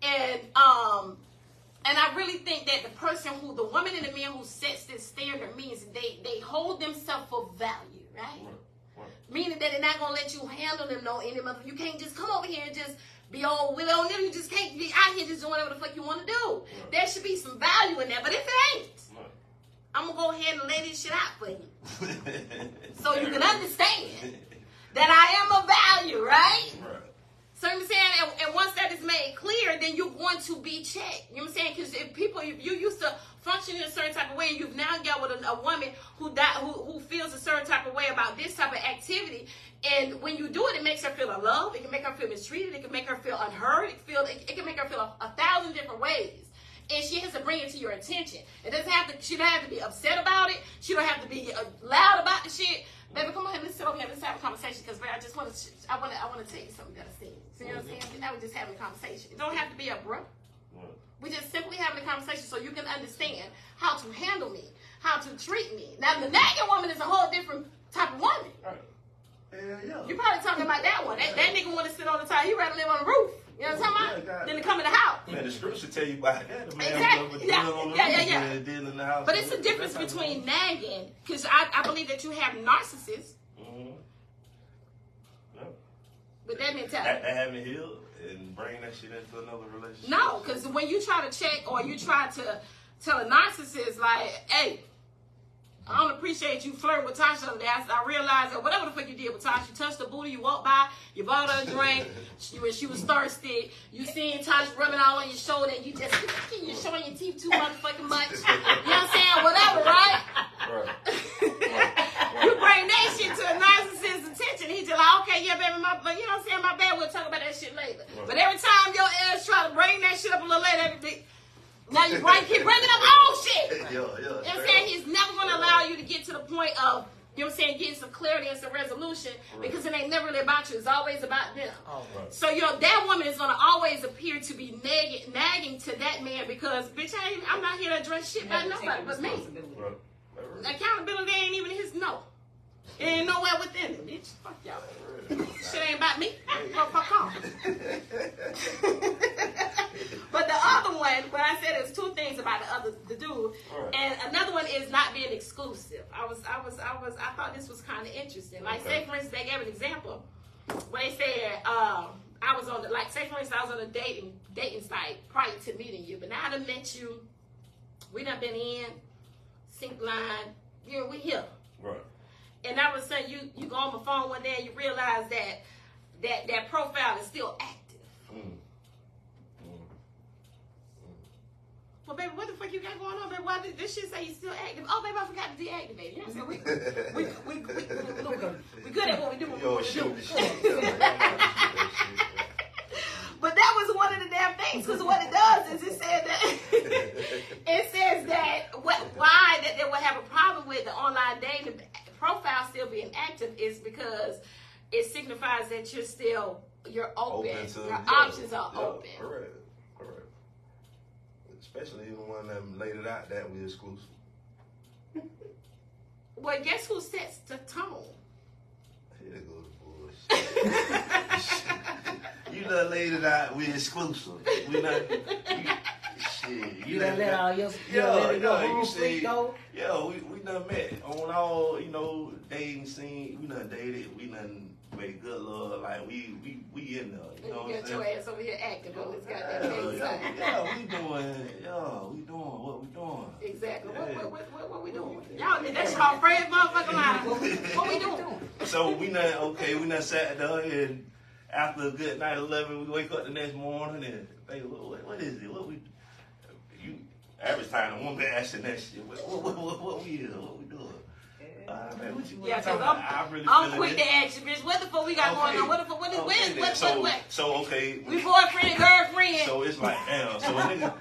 And I really think that the woman and the man who sets this standard means they hold themselves for value, right? Meaning that they're not gonna let you handle them anymore. You can't just come over here and just be all with on them. You just can't be out here just doing whatever the fuck you want to do. There should be some value in that, but if it ain't, I'm gonna go ahead and lay this shit out for you, so you can understand that I am of value, right? So you know what I'm saying, and once that is made clear, then you're going to be checked. You know what I'm saying? Because if you used to function in a certain type of way, and you've now got with a woman who feels a certain type of way about this type of activity, and when you do it, it makes her feel unloved. It can make her feel mistreated. It can make her feel unheard. It can make her feel 1,000 different ways. And she has to bring it to your attention. She don't have to be upset about it. She don't have to be loud about the shit. Baby, come on here, let's sit over here, let's have a conversation, because I want to tell you something that I seen. So you know what I'm saying? Now we're just having a conversation. It don't have to be abrupt. We're just simply having a conversation so you can understand how to handle me, how to treat me. Now the nagging woman is a whole different type of woman. You're probably talking about that one. That nigga want to sit on the top. He rather live on the roof. You know what I'm talking about? Than to come in the house. Man, the scripture tell you about that. The man exactly. Yeah. Deal in the house. But it's a difference between nagging, because I believe that you have narcissists. But that mentality. That haven't healed and bring that shit into another relationship. No, because when you try to check or you try to tell a narcissist, like, hey, I don't appreciate you flirting with Tasha over there. I realized that whatever the fuck you did with Tasha, you touched the booty, you walked by, you bought her a drink, when she was thirsty, you seen Tasha rubbing all on your shoulder, and you're showing your teeth too motherfucking much. You know what I'm saying? Whatever, right? You bring that shit to a narcissist's attention, he's just like, okay, yeah, baby, you know what I'm saying? My bad, we'll talk about that shit later. But every time your ass try to bring that shit up a little later, now you keep bringing up old shit. You know what I'm saying? He's never going to allow you to get to the point of, you know what I'm saying, getting some clarity and some resolution, because it ain't never really about you. It's always about them. So, that woman is going to always appear to be nagging to that man, because, bitch, I'm not here to address shit by nobody but me. Accountability ain't even his no. It ain't nowhere within him, bitch. Fuck y'all. Shit ain't about me. Fuck off. But the other one, when I said there's two things about the dude, and another one is not being exclusive. I thought this was kind of interesting. Like, say for instance, they gave an example where they said, I was on a dating site prior to meeting you, but now I done met you. We done been in sync line. We here. Right. And all of a sudden, you go on my phone one day and you realize that profile is still active. Well, baby, what the fuck you got going on, baby? Why did this shit say you still active? Oh, baby, I forgot to deactivate it. You know what I'm saying? We good at what we do. But that was one of the damn things, because what it does is it says that why that they would have a problem with the online dating profile still being active is because it signifies that you're open. Your options are open. Correct. Especially the one that laid it out that we're exclusive. Well, guess who sets the tone? Here goes bullshit. You done laid it out, we're exclusive. We not. You done let all your we done met on all, dating scene. We done dated. We done made good love. Like we in there. You know what I'm saying? Your ass over here active on this goddamn we doing what we doing. Exactly. Yeah. What we doing? Y'all, that's y'all afraid motherfucking line. What we doing? So we not sat there, and after a good night 11, we wake up the next morning and think, what is it? What we? You average time the woman asking that shit. What we doing? Yeah, because I'm quick to ask you, bitch. What the fuck we got going on? What? So, okay. We boyfriend and girlfriend. So it's like, damn. So a nigga.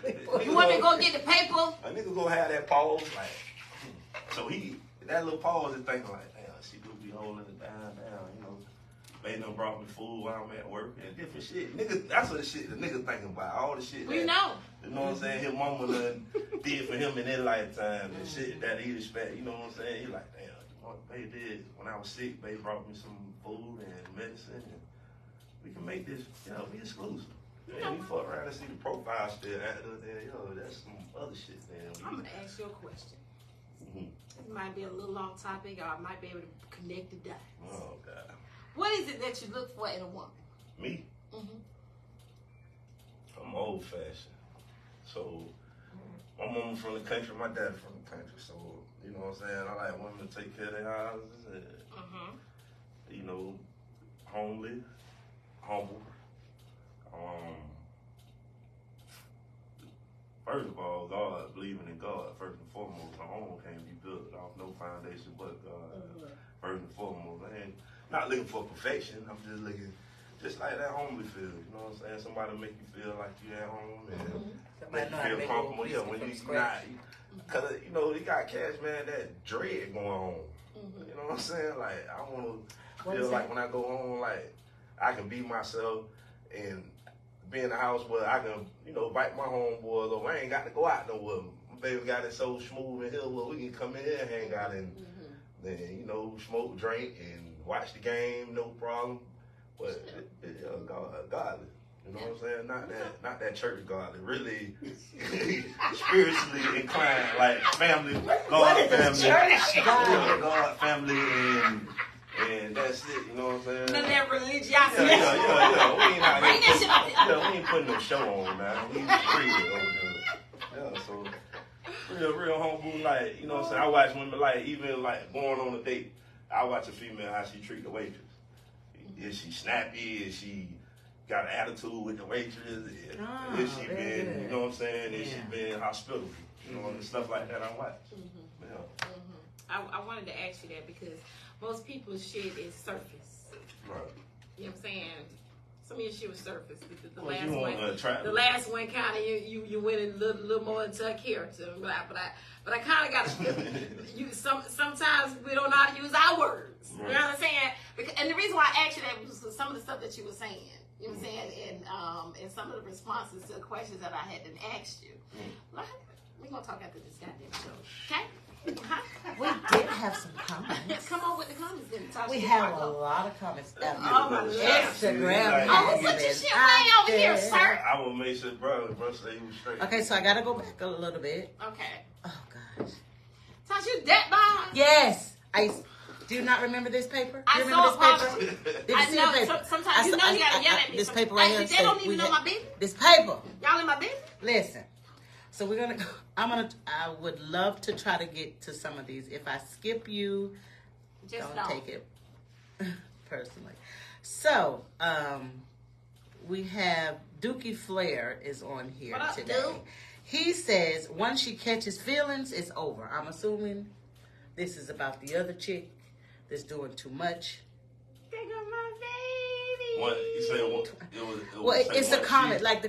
You want me to go get the paper? A nigga gonna have that pause, like. So that little pause is thinking like, damn, she do be holding it down, They done brought me food while I'm at work and different shit. Nigga, that's what the shit the nigga thinking about. All the shit We that, know. you know what I'm saying? His mama done did for him in their lifetime and shit that he respect. You know what I'm saying? He like, damn, what they did when I was sick, they brought me some food and medicine. And we can make this, be exclusive. And you fuck around and see the profile still active, then that's some other shit. Then I'm gonna ask you a question. Mhm. It might be a little off topic, or I might be able to connect the dots. Oh God, What is it that you look for in a woman? me. Mm-hmm. I'm old fashioned. So my mama from the country, my dad from the country. So you know what I'm saying. I like women to take care of their houses and homely, humble. First of all, God, believing in God, first and foremost. A home can't be built off no foundation but God. First and foremost. I ain't not looking for perfection. I'm just looking, just like that homely feel. You know what I'm saying? Somebody make you feel like you at home and make you feel comfortable. Yeah, when you not, because you got cats, man, that dread going on. You know what I'm saying? Like I want to feel like when I go home, like I can be myself and be in the house where I can, invite my homeboys over. I ain't got to go out nowhere. My baby got it so smooth in here where we can come in here and hang out and then, smoke, drink, and watch the game, no problem. But godly. You know what I'm saying? Not that church godly. Really spiritually inclined, like family, God family. God family and that's it, you know what I'm saying? None of that religiosity. Yeah. We ain't out Bring that shit up there. we ain't putting no show on, man. We free over here. Yeah, so real humble, like, you know what I'm saying? I watch women, like, even like going on a date, I watch a female how she treat the waitress. Is she snappy? Is she got an attitude with the waitress? Is she been, good. you know what I'm saying? Is she been hospitable? You know, and stuff like that I watch. Yeah. I wanted to ask you that because most people's shit is surface. Right. You know what I'm saying? Some of your shit was surface. The Well, last you one, want to the last one kind of you went a little more into a character. But I kind of got you. Sometimes we don't know how to use our words. Right. You know what I'm saying? And the reason why I asked you that was some of the stuff that you were saying. You know what I'm saying? And some of the responses to the questions that I had asked you. Like, we're gonna talk after this goddamn show, okay? We did have some comments. Come on with the comments then. Tasha. We have a lot of comments. Oh, my Lord. Instagram. Oh, put your shit way over here, sir. I will make sure, bro say he was straight. Okay, so I gotta go back a little bit. Okay. Oh gosh. Tasha, you that behind? Yes. Do you not remember this paper? Do I you remember saw this it, paper? Did you I see know. the paper? Sometimes you know you gotta yell at me. This paper right here. They don't even know my business. This paper. Y'all in my business? Listen. So we're gonna go. I would love to try to get to some of these. If I skip you, Just don't take it personally. So, we have Dookie Flair is on here What up, today. dude? He says once she catches feelings, it's over. I'm assuming this is about the other chick that's doing too much. There go my baby. What you said? It's a comment. Like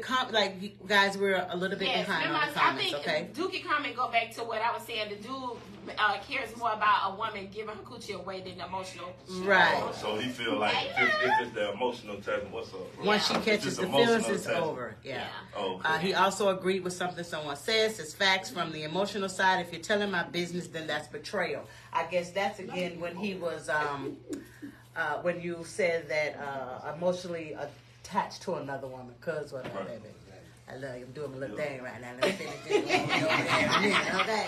guys, we're a little bit Yes, behind remember, on the comments. I Okay. think Dookie comment go back to what I was saying. The dude cares more about a woman giving her coochie away than emotional. Right. So he feel like if it's the emotional touch, what's up? Bro? Once she Yeah. catches Just the feelings, emotional it's touch. over. Yeah. Oh, okay. He also agreed with something someone says. It's facts from the emotional side. If you're telling my business, then that's betrayal. I guess that's again when he was, when you said that emotionally attached to another woman. Cause what, Right. baby? I love you. I'm doing my little thing right now. Let me finish this. Okay.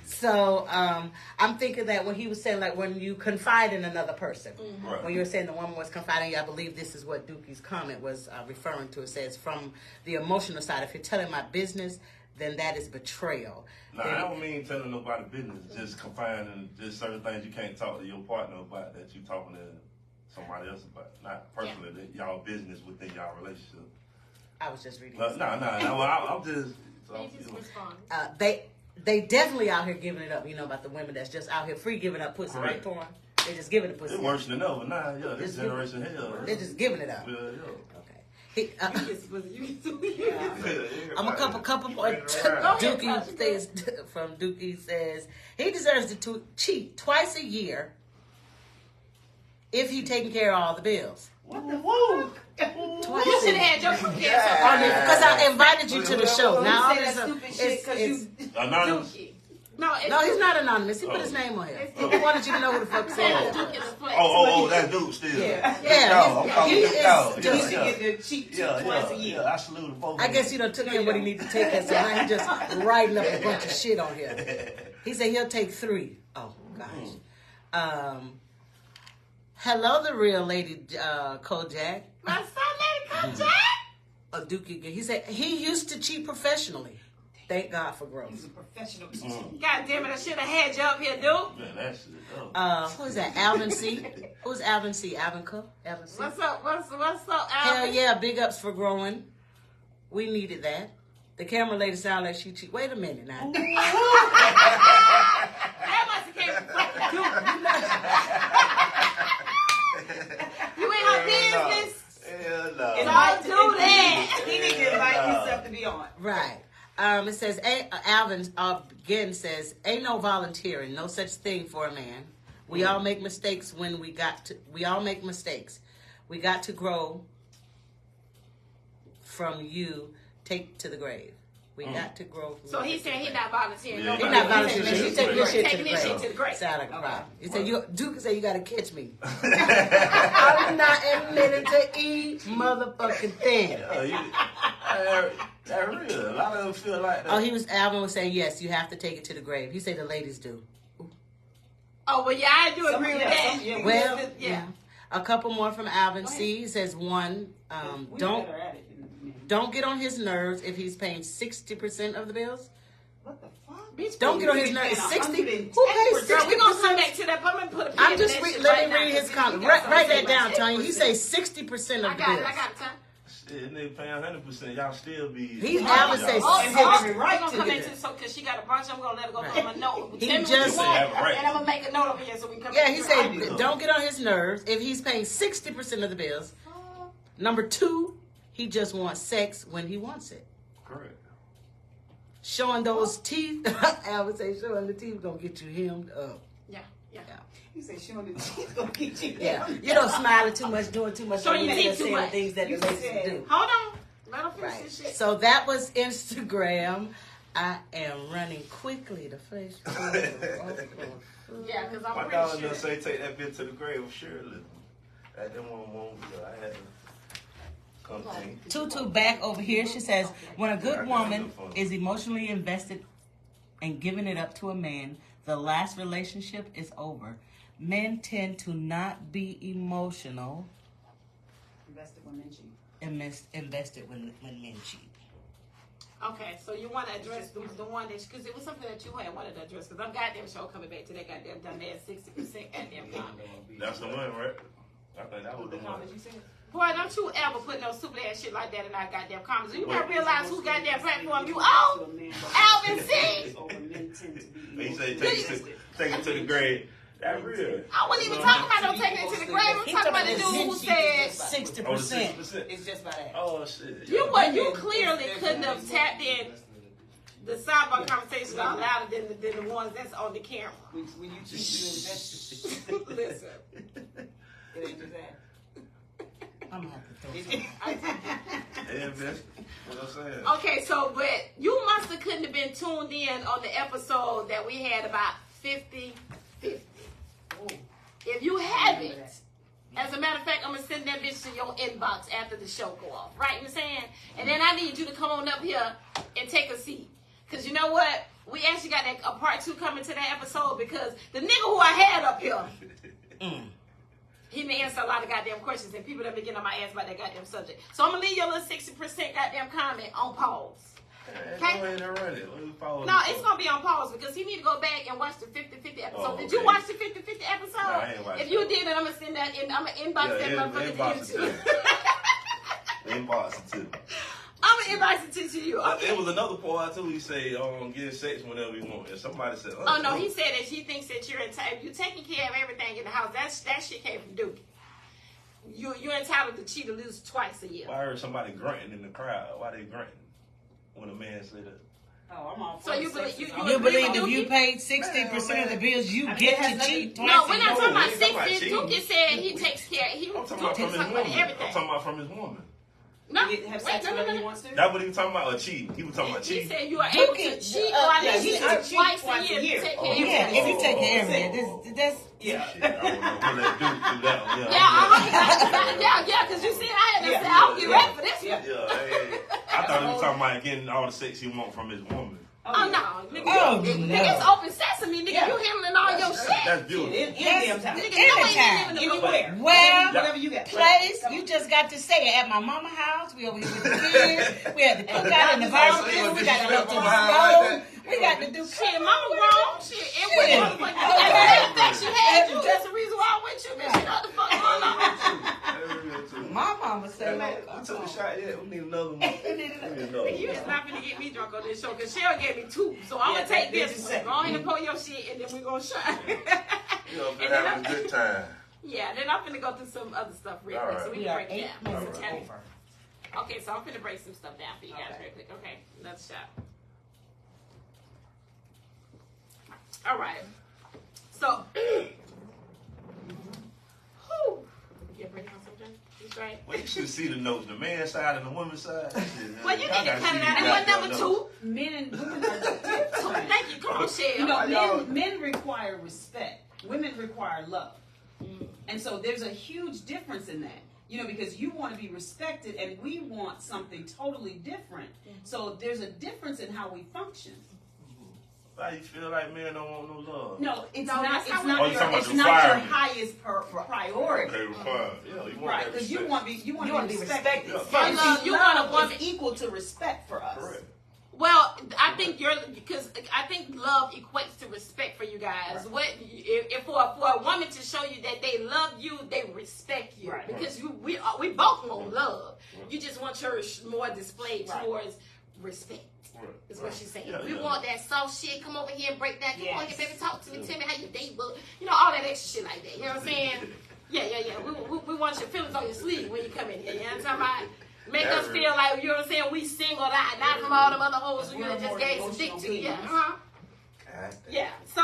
So I'm thinking that when he was saying, like, when you confide in another person, Right. when you were saying the woman was confiding in you, I believe this is what Dookie's comment was referring to. It says, from the emotional side, if you're telling my business, then that is betrayal. Nah, I don't mean telling nobody business. Just confining just certain things you can't talk to your partner about that you talking to somebody else about. Not personally, that y'all business within y'all relationship. I was just reading. No, I'm just. You just respond. They definitely out here giving it up. You know about the women that's just out here free giving up pussy, right, Torn? They just giving the pussy. It's worse than ever. Nah, yeah, this generation hell. They're just giving it up. Yeah. Okay. I'm a couple more. Right. Dookie says from Dookie says he deserves to cheat twice a year. if he taking care of all the bills. What the fuck? You should have had your prepared Because I invited you to the show. Now all You say this that stupid shit 'cause you. Anonymous. Dookie. No, it's no, he's not anonymous. He put his name on here. He wanted you to know who the fuck said it. Duke is a flex. Oh, that dude still. Yeah, No, I'm calling he him dog. is You just. should get the cheap twice a year. Yeah, I salute them both. I guess you done took him what he needed to take, and so now he just writing up a bunch of shit on here. He said he'll take 3. Oh gosh. Hello, the real lady, Kojak. My son, Lady Kojak. Dookie. He said he used to cheat professionally. Thank God for growth. He's a professional. God damn it, I should have had you up here, dude. Man, that shit. Who is that? Alvin C. Who's Alvin C? Alvin Cook? Alvin C. What's up? What's up, Hell Alvin? yeah, big ups for growing. We needed that. The camera lady sound like she cheat. Wait a minute now. That must have came from You ain't her business. Hell no. Don't do that. He needs to invite himself to be on. Right. It says, Alvin again says, ain't no volunteering, no such thing for a man. We all make mistakes we all make mistakes. We got to grow from you, take to the grave. We got to grow from So you. he said he's not volunteering. Yeah, He's not volunteering. He's He's taking his shit to Taking the his shit grave. to the grave. Sound like a problem. He said, Duke said, you got to catch me. I'm not admitted to eat motherfucking thing. That real. A lot of them feel like that. Oh, Alvin was saying, yes, you have to take it to the grave. He said the ladies do. Oh, well, yeah, I do agree with that. Well, yeah. A couple more from Alvin C. He says, one, don't get on his nerves if he's paying 60% of the bills. What the fuck? Bitch, Don't get on his nerves. 60? Who pays 60%? Girl, we're going to come back to that, but I'm going to put a pin I'm in just that shit let me right read now, his 'cause comment. you got Write something that down, to say. Tony. He says 60% of I the got it, bills. I got time. Shit, they paying 100%. Y'all still be. He's Alvin says Oh, And oh, have every we're right going to to come do back to that. this, because she got a bunch. I'm going to let her go Right. on my note. He Tell me what just- you want, Have a right. and I'm going to make a note over here so we can come Yeah, back he to said it. don't get on his nerves if he's paying 60% of the bills. Number 2, he just wants sex when he wants it. Correct. Showing those teeth, Alvin say showing the teeth gonna get you hemmed up. Yeah. You say showing the teeth gonna get you. Yeah, you don't smiling too much, doing too much, Showing you your ain't teeth too saying the much. things that You the ladies said- do. Hold on. Let her finish Right. this shit. So that was Instagram. I am running quickly to finish. Yeah, because I'm My pretty dog sure. just say take that bitch to the grave. Surely. At them one moment, I had to come clean. Tutu back over here. She says, when a good woman is emotionally invested and giving it up to a man, the last relationship is over. Men tend to not be emotional Invested women cheat. invested when men cheat. Okay, so you want to address the one that, because it was something that you had wanted to address, because I'm goddamn sure coming back to that goddamn done that 60% goddamn comment. That's the one, right? I think that was the one. You said? Boy, don't you ever put no stupid ass shit like that in our goddamn comments. You better realize who goddamn platform you own. Alvin C. He say take it to the grave. That real. I wasn't even talking about no taking it to the grave. I'm talking about the dude who said, 60%. Oh, 6%. It's just by that. Oh shit. you clearly couldn't have tapped in the sidebar conversation out louder than the ones that's on the camera. When you cheat, you invest. Listen. It ain't just that. I'm gonna have to throw some. They invest. What I'm saying. Okay, so, but you must have couldn't have been tuned in on the episode that we had about 50-50. If you haven't, as a matter of fact, I'm going to send that bitch to your inbox after the show go off. Right? You know what I'm saying? And then I need you to come on up here and take a seat. Because you know what? We actually got a part 2 coming to that episode because the nigga who I had up here, he didn't answer a lot of goddamn questions and people that been getting on my ass about that goddamn subject. So I'm going to leave your little 60% goddamn comment on pause. Okay. Go ahead and run it. No, it's going to be on pause because he need to go back and watch the 50-50 episode. Oh, Did you okay. watch the 50-50 episode? No, I ain't watched If you that. did, then I'm going to send that in. I'm going to inbox that motherfucker inbox to you. it Inbox it too. I'm going to inbox it to you. Okay. It was another part too. He said, get sex whenever you want. And somebody said, Oh, no, he said that he thinks that you're entitled. If you're taking care of everything in the house, that shit came from Duke. You're entitled to cheat at least twice a year. Well, I heard somebody grunting in the crowd. Why they grunting when a man said that? Oh, I'm all for So you sex believe is you all You right. believe if Dookie? you paid 60% of the bills, you I mean, get it has to nothing- cheat twice? No, we're not a talking year? about we ain't talking about 60. cheating. Dookie said he takes care. He I'm talking Dookie about takes from his up woman. I'm everything. talking about from his woman. No, You get to have wait, sex no, no, whenever no, he no. wants to. That's what he was talking about, or cheating. He was talking about He cheating. said you are able to Dookie, cheat yeah, or at yeah, least he cheat said cheat twice twice a a year year. to take Oh, care of Yeah, everything. if you take care of Oh. it, that's Yeah. Shit, I don't know. We'll let Duke do that one. Yeah, because you see, I had to say, I'll get ready for this one. Yeah. Yeah, hey. I thought he was talking about getting all the sex he want from his woman. Oh, no, nigga, Oh, nigga, no. it's open sesame, nigga. Yeah. You handling all your shit. That's Shit, beautiful. in damn time. Nigga, Anytime. no way you living Anywhere. Well, Whatever you got. place, Come you on. just got to say it. At my mama house, we over here with the kids. We had the cookout in the And barbecue. We got to go to the stove. We got to do Shit, mama grown. Shit, it was Shit. motherfucking. That's the fact she had you. That's the reason why I went you, bitch. You know what the fuck going on? My mama said, We took the shot yet. We need another one. We need another one. You is not gonna get me drunk on this show because Cheryl gave me 2. So I'm Yeah, gonna take this this is one. second. Go ahead and pour your shit and then we're gonna shine. You know, been having a good time. Yeah, then I'm finna go through some other stuff real quick. So we we can are break 8 it down. minutes Okay. over. Okay, so I'm finna break some stuff down for you guys Okay. real quick. Okay, another shot. All right. So, whew. You bring out something? You straight? Well, you should see the notes. The man's side and the woman's side. Well, you need to cut it out. That was number 2. Men and women are different. Thank you. Come on, Cheryl. You know, Y'all- men require respect. Women require love. And so there's a huge difference in that. You know, because you want to be respected and we want something totally different. So there's a difference in how we function. Why you feel like men don't want no love? No, it's No, not. that's It's how we- not. Oh, you talking about It's the not your requirement. highest priority. Okay, required. Yeah, you want Right, that because you respect. want to be respected. Yeah. I And love- see, you love want a woman- is equal to respect for us. Correct. Well, I think love equates to respect for you guys. Right. What if for a woman to show you that they love you, they respect you Right. because we both want love. You just want yours more displayed Right. towards respect. Right. Is what she's saying. Yeah, We yeah. want that soft shit. Come over here and break that. Come on Yes. here, baby. Talk to me. Tell me how you date. But you know all that extra shit like that. You know what I'm saying? Yeah. We want your feelings on your sleeve when you come in here. You know what I'm talking about? Make Yeah, us really. feel like, you know what I'm saying, we single out, not from all them other hoes who you We're just more gave some dick emotional to. Yeah. beings. God damn. Yeah. So,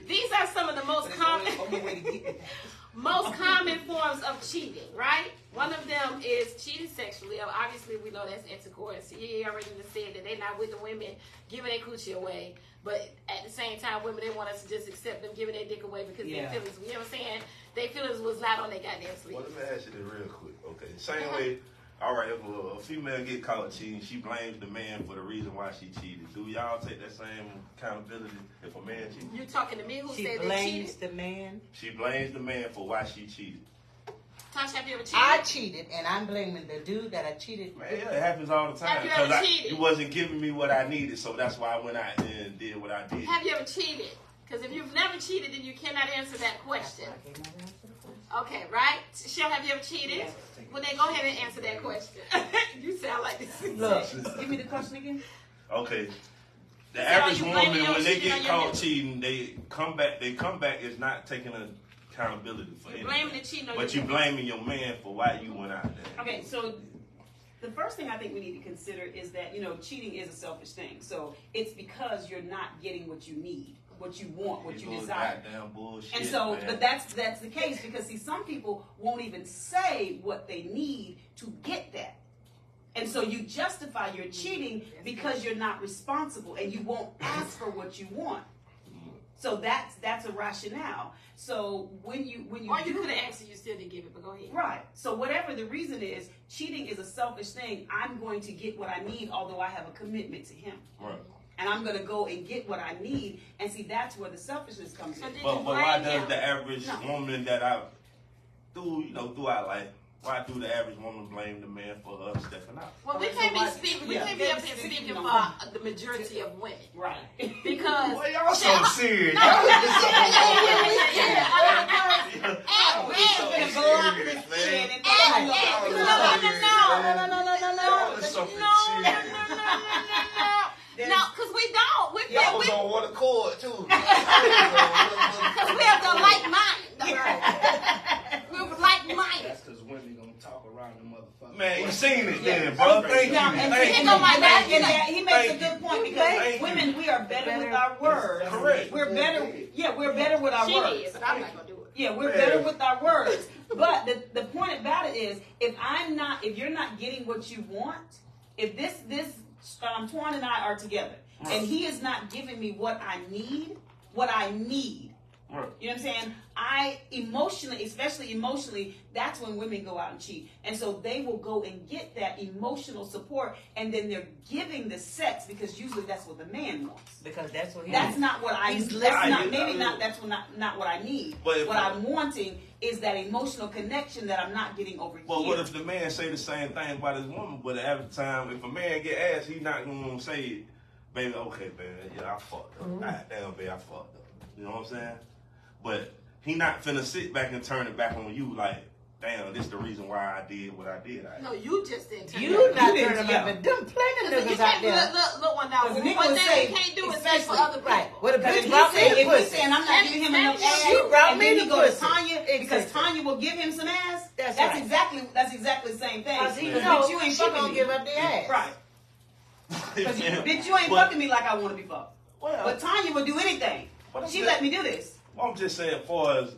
these are some of the most Only way to get it. most common forms of cheating, right? One of them is cheating sexually. Obviously, we know that's intercourse. He already just said that they're not with the women giving their coochie away. But at the same time, women, they want us to just accept them giving their dick away because Yeah. their feelings, you know what I'm saying? Their feelings was not on their goddamn sleeve. Well, let me ask you this real quick. Okay, same way. All right, if a female get caught cheating, she blames the man for the reason why she cheated. Do y'all take that same accountability if a man cheats? You talking to me who She said they blames cheated? the man. She blames the man for why she cheated. Tasha, have you ever cheated? I cheated, and I'm blaming the dude that I cheated Man, with. yeah, it happens all the time. Have you ever 'Cause cheated? you wasn't giving me what I needed, so that's why I went out there and did what I did. Have you ever cheated? Because if you've never cheated, then you cannot answer that question. Okay, right? Cheryl, have you ever cheated? Yes. Well, then go ahead and answer that question. You sound like this. Look, Give me the question again. Okay. The So average are you blaming woman, your when they cheating get on your caught nigga? cheating, they come back is not taking accountability for You're anything. blaming the cheating on But your you nigga. blaming your man for why you went out there. Okay, so the first thing I think we need to consider is that, you know, cheating is a selfish thing. So it's because you're not getting what you need, what you want, what you doing desire. goddamn bullshit, And so, man. but that's the case because see, some people won't even say what they need to get that. And so you justify your cheating because you're not responsible and you won't ask for what you want. So that's a rationale. So when you Or you do could that, have answered, you still didn't give it, but go ahead. right. So whatever the reason is, cheating is a selfish thing. I'm going to get what I need, although I have a commitment to him. Right. And I'm going to go and get what I need. And see, that's where the selfishness comes So in. did But you why blame does him? the average No. woman that I throughout life, why do the average woman blame the man for her stepping out? Well, we Okay, so can't be why- speaking. We yeah, can't be they're up here speaking speaking on- for the majority of women Right. because. Boy, y'all so Yeah, serious. No, Y'all yeah, so yeah. serious, man. No, because we don't. We Y'all feel was we on one accord too. because we have the like mind. We're like minded. That's because women gonna talk around them motherfucker. Man, you seen it then, bro. Thank Now, you. and Thank he you. go like that. he makes a Thank good you. point because Thank you. women, we are better with our words. Correct. We're better. Yeah, we're better with our She words. is, but I'm not gonna do it. Yeah, we're better with our words. But the point about it is, if you're not getting what you want, if this Twan and I are together, and he is not giving me what I need. Right. You know what I'm saying? I emotionally, especially emotionally, that's when women go out and cheat. And so they will go and get that emotional support, and then they're giving the sex because usually that's what the man wants. Because that's what That's not what I. He's That's not listening. maybe not. That's not what I need. But What I'm wanting is that emotional connection that I'm not getting over Well, here. what if the man say the same thing about his woman, but every time if a man get asked, he not gonna say, baby, okay, baby, yeah, I fucked up. God damn, baby, I fucked up. You know what I'm saying? But he not finna sit back and turn it back on you like, damn, this the reason why I did what I did. No, you just didn't turn You it not didn't, turning yeah. up, but them plenty You niggas out can't there. look one now. Because the One nigga would thing say, you can't do is speak for especially- other people. Right. What Because if if he brought me the he's pussy? saying I'm not giving him enough ass, She brought and me then the he go to pussy. Tanya because Exactly. Tanya will give him some ass. That's That's right. exactly the same thing. Because he Because knows bitch, you ain't she fucking gonna me. give up the ass. Right. Because bitch, you ain't But- fucking me like I want to be fucked. Well, But Tanya will do anything. But I'm She just- let me do this. I'm just saying, far as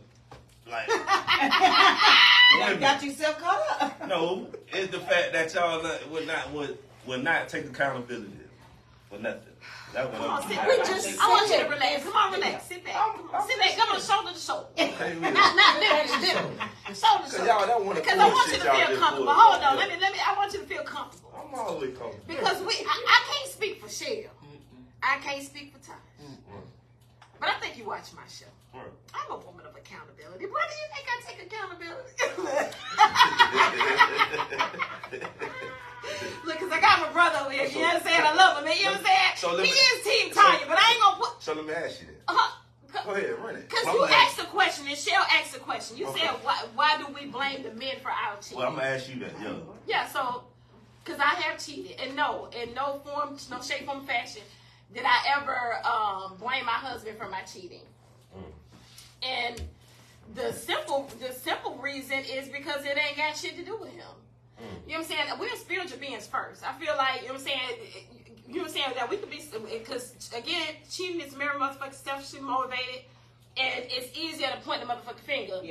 like, You got yourself caught up. no, it's the fact that y'all would not take accountability for nothing. That's what Come on, I'm sit. saying. I want you to relax. Come on, relax. Sit back. Sit back. Come on, shoulder to shoulder. Okay, with it. Not literally, literally. Shoulder to Cause y'all don't shoulder. want to Because I want you to y'all feel just comfortable. pull it Hold on. off. Let me. I want you to feel comfortable. I'm always comfortable. Because I can't speak for Shell. I can't speak for Ty. But I think you watch my show. Right. I'm a woman of accountability. Brother, you think I take accountability? Look, because I got my brother over here. You know what I'm saying? I love him. You know what I'm saying? So let He me- is Team Tanya, but I ain't going to put... So let me ask you this. Go Because ahead, run it. you asked a question, and Shell asked a question. You Okay. said, why do we blame the men for our cheating? Well, I'm gonna ask you that, yo. Yeah, so, because I have cheated. And no, in no form, no shape, form, fashion, did I ever blame my husband for my cheating. And the simple reason is because it ain't got shit to do with him. You know what I'm saying? We're spiritual beings first. I feel like, you know what I'm saying, that we could be, because again, cheating is very motherfucking selfishly motivated, and it's easier to point the motherfucking finger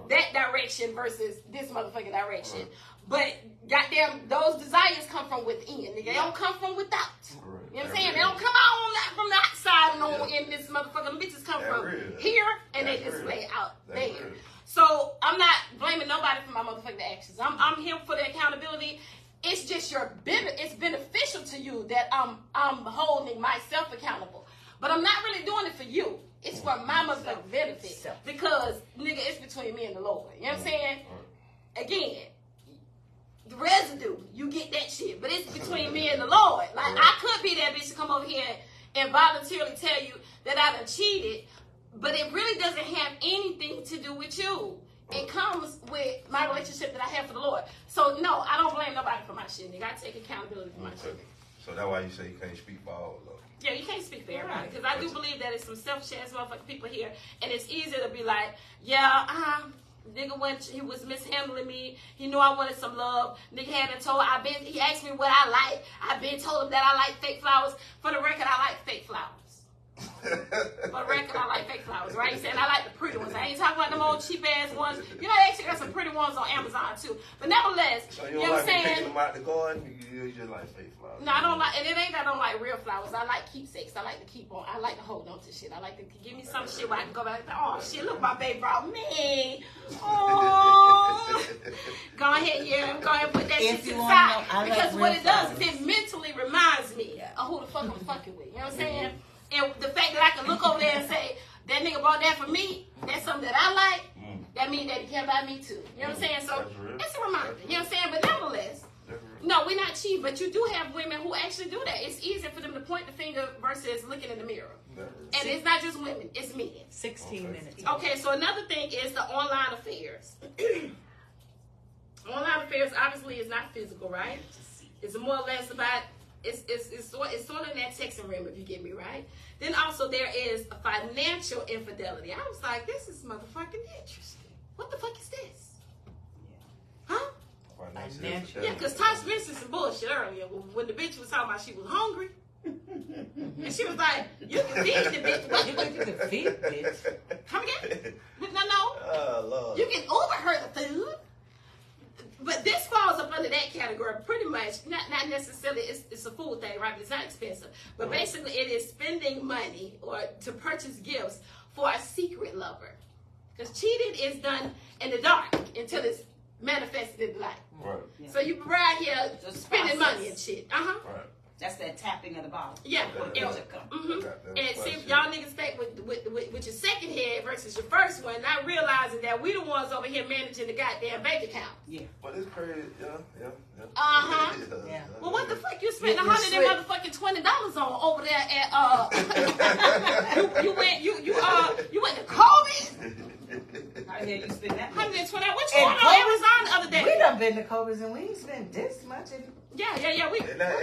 that direction versus this motherfucking direction. But goddamn, those desires come from within. They don't come from without. You know what I'm saying? They don't come out from the outside and on in this motherfucker. Them bitches come from here and they display out there. So I'm not blaming nobody for my motherfucking actions. I'm here for the accountability. It's just it's beneficial to you that I'm holding myself accountable. But I'm not really doing it for you. It's for my motherfucking benefit. Because nigga, it's between me and the Lord. You know what I'm saying? Again, the residue, you get that shit. But it's between me and the Lord. Like, I could be that bitch to come over here and voluntarily tell you that I done cheated, but it really doesn't have anything to do with you. It comes with my relationship that I have for the Lord. So, no, I don't blame nobody for my shit, nigga. I take accountability for my shit. So that's why you say you can't speak for all of them. Yeah, you can't speak for everybody. Because I do believe that it's some selfish-ass motherfucking people here, and it's easier to be like, yeah, nigga he was mishandling me. He knew I wanted some love. Nigga hadn't told. He asked me what I like. I've been told him that I like fake flowers. For the record, I like fake flowers. For the record, I like fake flowers, right? He's saying I like the pretty ones. I ain't talking about them old cheap ass ones. You know, they actually got some pretty ones on Amazon too. But nevertheless, So you you know don't what I'm like picking saying? them out the garden? You just like fake flowers? No, I don't like, and it ain't that I don't like real flowers. I like keepsakes. I like to keep on. I like to hold on to shit. I like to give me some shit where I can go back and oh shit, look my baby brought me. Oh, go ahead, yeah, go ahead and put that If shit to you the wanna side. know, I like Because real what it does flowers. is it mentally reminds me of who the fuck I'm fucking with. You know what I'm saying? And the fact that I can look over there and say, that nigga bought that for me, that's something that I like, that means that he can buy me too. You know what I'm saying? So it's a reminder. You know what I'm saying? But nevertheless, no, we're not cheating, but you do have women who actually do that. It's easier for them to point the finger versus looking in the mirror. And it's not just women, it's men. 16 minutes. Okay, so another thing is the online affairs. Online affairs obviously is not physical, right? It's more or less about it's sort of in that texting realm, if you get me right. Then also there is a financial infidelity. I was like, this is motherfucking interesting. What the fuck is this? Huh? Financial. Yeah, because Tosh mentioned some bullshit earlier when the bitch was talking about she was hungry. And she was like, you can feed the bitch. What? You can feed bitch. Come again? No. Oh, Lord. You can Uber her the food. But this falls up under that category pretty much. Not necessarily, it's a food thing, right? It's not expensive. But basically it is spending money or to purchase gifts for a secret lover. Because cheating is done in the dark until it's manifested in the light. Right. Yeah. So you right here Just spending process. money and shit. Uh-huh. Right. That's that tapping of the bottle. Yeah. Where the picture come. And see, if y'all niggas stay with your second head versus your first one, not realizing that we the ones over here managing the goddamn bank account. Yeah. But it's crazy. Yeah. Uh-huh. Yeah. Well, what the fuck you spent You $100 and motherfucking $20 on over there at you went to Kobe's? How the hell you spend that money? $120. What you And want on Kobe's? Amazon the other day? We done been to Kobe's and we ain't spent this much. Yeah. We And that,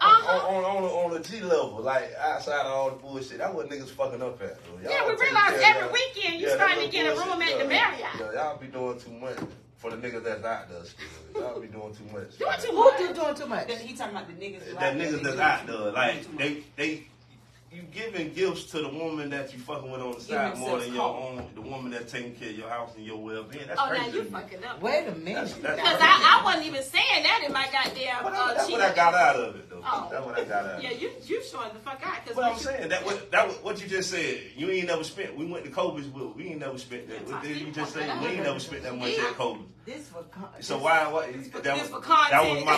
on the G level, like outside of all the bullshit, that what niggas fucking up at. Though. yeah, we Y'all realized taking care every of- weekend you Yeah, starting that to get a little room at bullshit, the Marriott. Yeah, y'all be doing too much for the niggas that's out there still. Y'all be doing too much. Doing too Who much. do doing too much? He talking about the niggas. That niggas that's out there, like they you giving gifts to the woman that you fucking with on the side more than your own, the woman that's taking care of your house and your well-being. That's Oh, crazy. now you fucking up. Wait a minute. That's Because I wasn't even saying that in my goddamn that's cheat. what I got out of it, though. Oh. That's what I got out of Yeah, it. you showing the fuck out. But I'm saying that what you just said. You ain't never spent. We went to Kobe's, but we ain't never spent that. What did you just say? We ain't never spent that much at Kobe's. This for So why? This for That was content. my.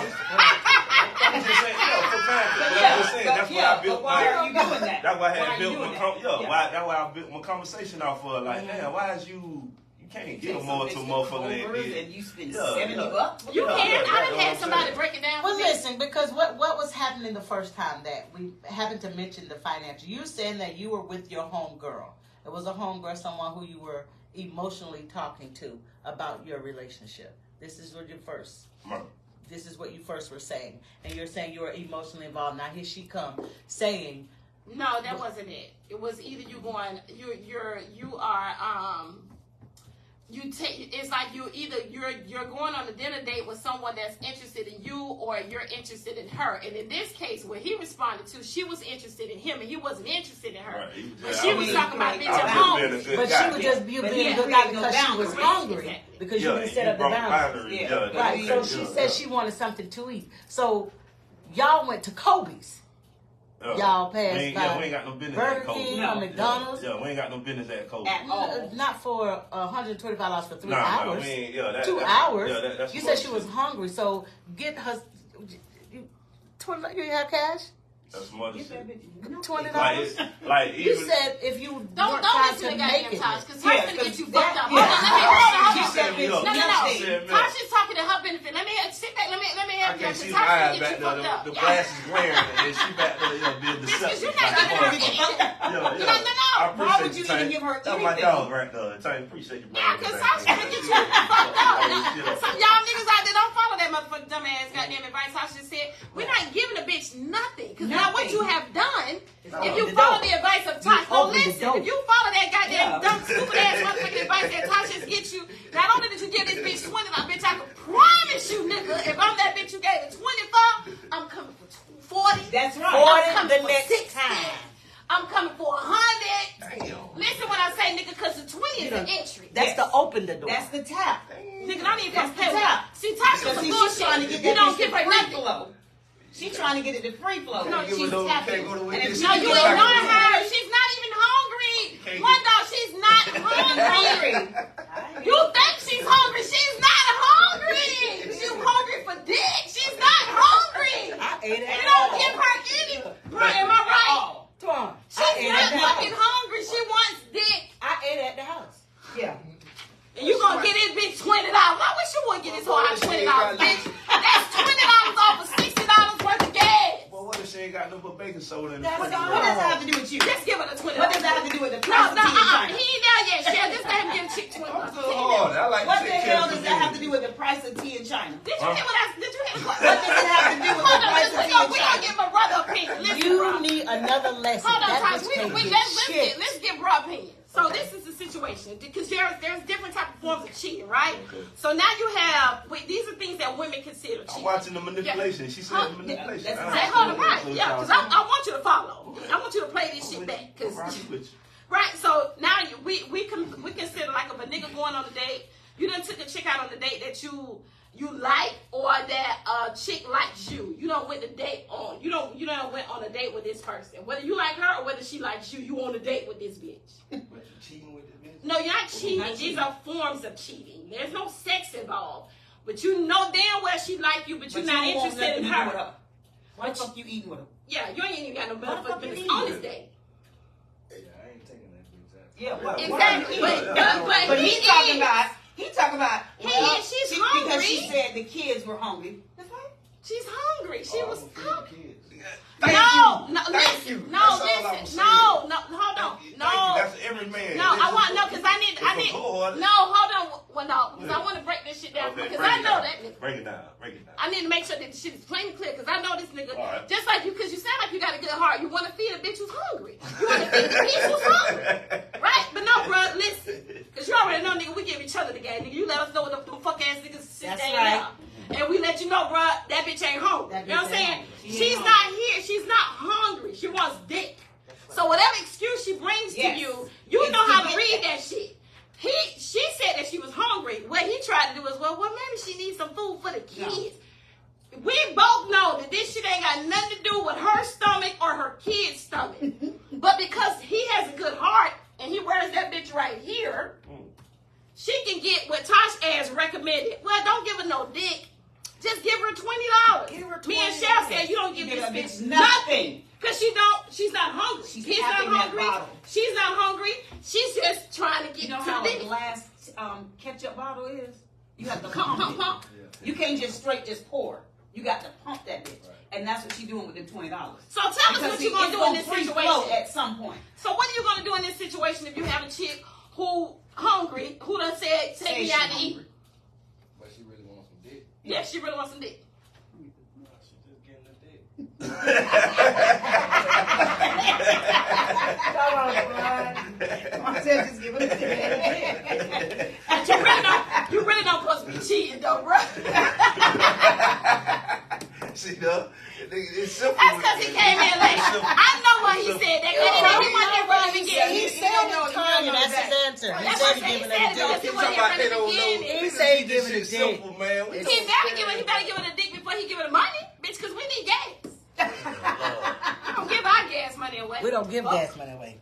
I'm just saying, for content. But I'm just saying that's what I built. Why are you doing that? That's why I Why had are you built doing my that? that's why I built my conversation off of. Like, damn, why is you can't give more to a motherfucker than and you spend Yeah, $70. You Yeah, can. yeah, I done that's had what I'm somebody saying. break it down. Well, for me. listen, because what was happening the first time that we happened to mention the financial? You saying that you were with your home girl. It was a home girl, someone who you were emotionally talking to about your relationship. This is what This is what you first were saying, and you're saying you were emotionally involved. Now here she come saying, No, that wasn't it. It was either you going, it's like you're going on a dinner date with someone that's interested in you or you're interested in her. And in this case, what he responded to, she was interested in him and he wasn't interested in her. Right. But she was talking about bitch at I home. was being a but good she was guy. just being But a yeah, good guy creating because no she was boundaries. hungry Exactly. because you didn't set you up the broke boundaries. Yeah. Right. So she said she wanted something to eat. So y'all went to Kobe's. Y'all passed we by ain't got no business Burger at Kobe's. King No. or McDonald's. Yeah, we ain't got no business at Kobe's. At all. Not for $125 for 3 Nah, hours. we ain't, yeah, 2 hours. Yeah, that's You said she bullshit. was hungry, so get her. $20. You have cash? That's some other Get that shit. bitch. No. $20. Like You even said if you Don't weren't trying listen to to make goddamn it. Tosh, because Yeah, Tosh gonna get you that- fucked up. yeah. Hold She on. said, bitch, No. She said, Tosh is talking to her benefit. Let me sit back. Let me I help you. can't Because see Tosh my eyes gonna back get you there. fucked up. The Yeah. glass is glaring, and she back there, being Because deceptive. you're not giving her anything. Yeah. No. I appreciate Why would you Tank. even give her That's my anything? dog right there. Tank, appreciate you. Yeah, because Tosh gonna get you fucked up. Some y'all niggas out there don't follow that motherfucking dumbass goddamn advice. Tosh just said, we're not giving a bitch nothing. Because now what you have done, if you follow the advice of Tosh, no, opened the listen, door. if you follow that goddamn Yeah. dumb, stupid ass motherfucking advice that Tosh just get you, not only did you give this bitch $20, bitch, I can promise you, nigga, if I'm that bitch you gave it 24, I'm coming for 40. That's right. 40 I'm coming the for next 60. time. I'm coming for 100. Damn. Listen when I say nigga, because the 20 You is an done- entry. That's Yes. to open the door. That's the tap. Nigga, don't even come That's the play with tap. her. See, Tasha's Because a see, bullshit. she's trying to get You that don't bitch give the her free nothing. flow. She's trying to get it the free flow. No, Even she's though we tapping. can't go to And Wendy's, if No, she you get ain't back ignoring on her. She's not even hungry. Can't One get- dog, she's not hungry. You think she's hungry. She's not hungry. She's hungry for dick. She's not hungry. I ate it. You don't give her any. Bro, am I right? Twan, I She's ate not at the fucking house. hungry. She wants dick. I ate at the house. Yeah. And you gonna get this bitch $20. I wish you would get this whole out $20, bitch. That's $20 off of $60 worth of gas. Well, what if she ain't got no but baking soda in the That's What fridge? all. does that have to do with you? Just give her the $20. What does that have to do with the No, price of tea in China? he ain't there yet. Shell, just let him give a chick $20. I'm good hard. I like What to the take care hell of does the that have to community. do with the price of tea in China? Did you hear what I? Did you hear what? What does it have to do with Hold the on, price of we tea gonna in China? get my brother opinion. Listen, You bro. need another lesson. Hold on, That Tosh. bitch can't get Let's shit. get bro opinion. So this is the situation. situation because there's different type of forms of cheating, right? Okay. So now you have these are things that women consider cheating. I'm watching the manipulation. She said manipulation. That's Say, hold on, right? Yeah, because I want you to follow. Okay. I want you to play this shit back, I'm cause rocking with you. right. So now we consider like if a nigga going on a date, you done took a chick out on the date that you like or that a chick likes you. You don't went the date on. You don't went on a date with this person. Whether you like her or whether she likes you, you on a date with this bitch. But you cheating with this bitch? No, you're not cheating. These are forms of cheating. There's no sex involved. But you know damn well she like you, but you're not interested in her. Why the fuck you eating with her? Yeah, you ain't even got no motherfucking business eating on with this date. Yeah, I ain't taking that bitch out. Yeah, what? Exactly. But But he's he talking is. about. He talking about. He is. She's hungry. Because she said the kids were hungry. That's right. She's hungry. She was hungry. Thank No, you. no, Thank listen, you. no, That's all I'm listen, saying. no, hold on, Thank you. no, That's every man. no, I want no, because I need, Lord. no, hold on, well, no, because I want to break this shit down, Okay, because break I it know down. that nigga. Break it down. Break it down. I need to make sure that the shit is plain and clear, because I know this nigga, All right. just like you, because you sound like you got a good heart, you want to feed a bitch who's hungry, you want to feed the bitch who's hungry, right? But no, bro, listen, because you already know, nigga, we give each other the game, nigga, you let us know what the fuck ass niggas sit That's there right. now. And we let you know, bro, that bitch ain't hungry. That You know bitch what I'm saying? ain't hungry. She She's ain't not here. She's not hungry. She wants dick. So whatever excuse she brings to Yes. you It's know how to to get read that shit. She said that she was hungry. What he tried to do is, well, maybe she needs some food for the kids. We both know that this shit ain't got nothing to do with her stomach or her kid's stomach. But because he has a good heart and he wears that bitch right here, she can get what Tosh has recommended. Well, don't give her no dick. Just give her $20. Give her Me and $20. Cheryl said you don't give Give this that bitch bitch nothing. Because she's not hungry. She's He's not tapping that hungry. bottle. She's not hungry. She's just trying to get You know to how the a dick. glass ketchup bottle is? You have to Pump, pump pump, it. pump. You can't just straight just pour. You got to pump that bitch. And that's what she's doing with them $20. So tell us what you're going to do in this situation. At some point. So what are you going to do in this situation if you have a chick who hungry, who done said, take Say me she out to hungry. eat? But she really wants some dick. Yeah, she really wants some dick. No, she just getting the dick. Come on, bro. I said just give it a dick. But you really don't supposed to be cheating though, bro. See, though, it's simple. That's because he came in late. I know why he said that. Because he didn't want that brother to get He it. said it, Tanya. That's his answer. He That's said what he he giving said. it a Because dick. he wasn't ready to begin it. He said he giving it a dick. Simple, man. We He better give it a dick before he give it money, bitch, because we need gas. We don't give our gas money away. We don't give gas money away.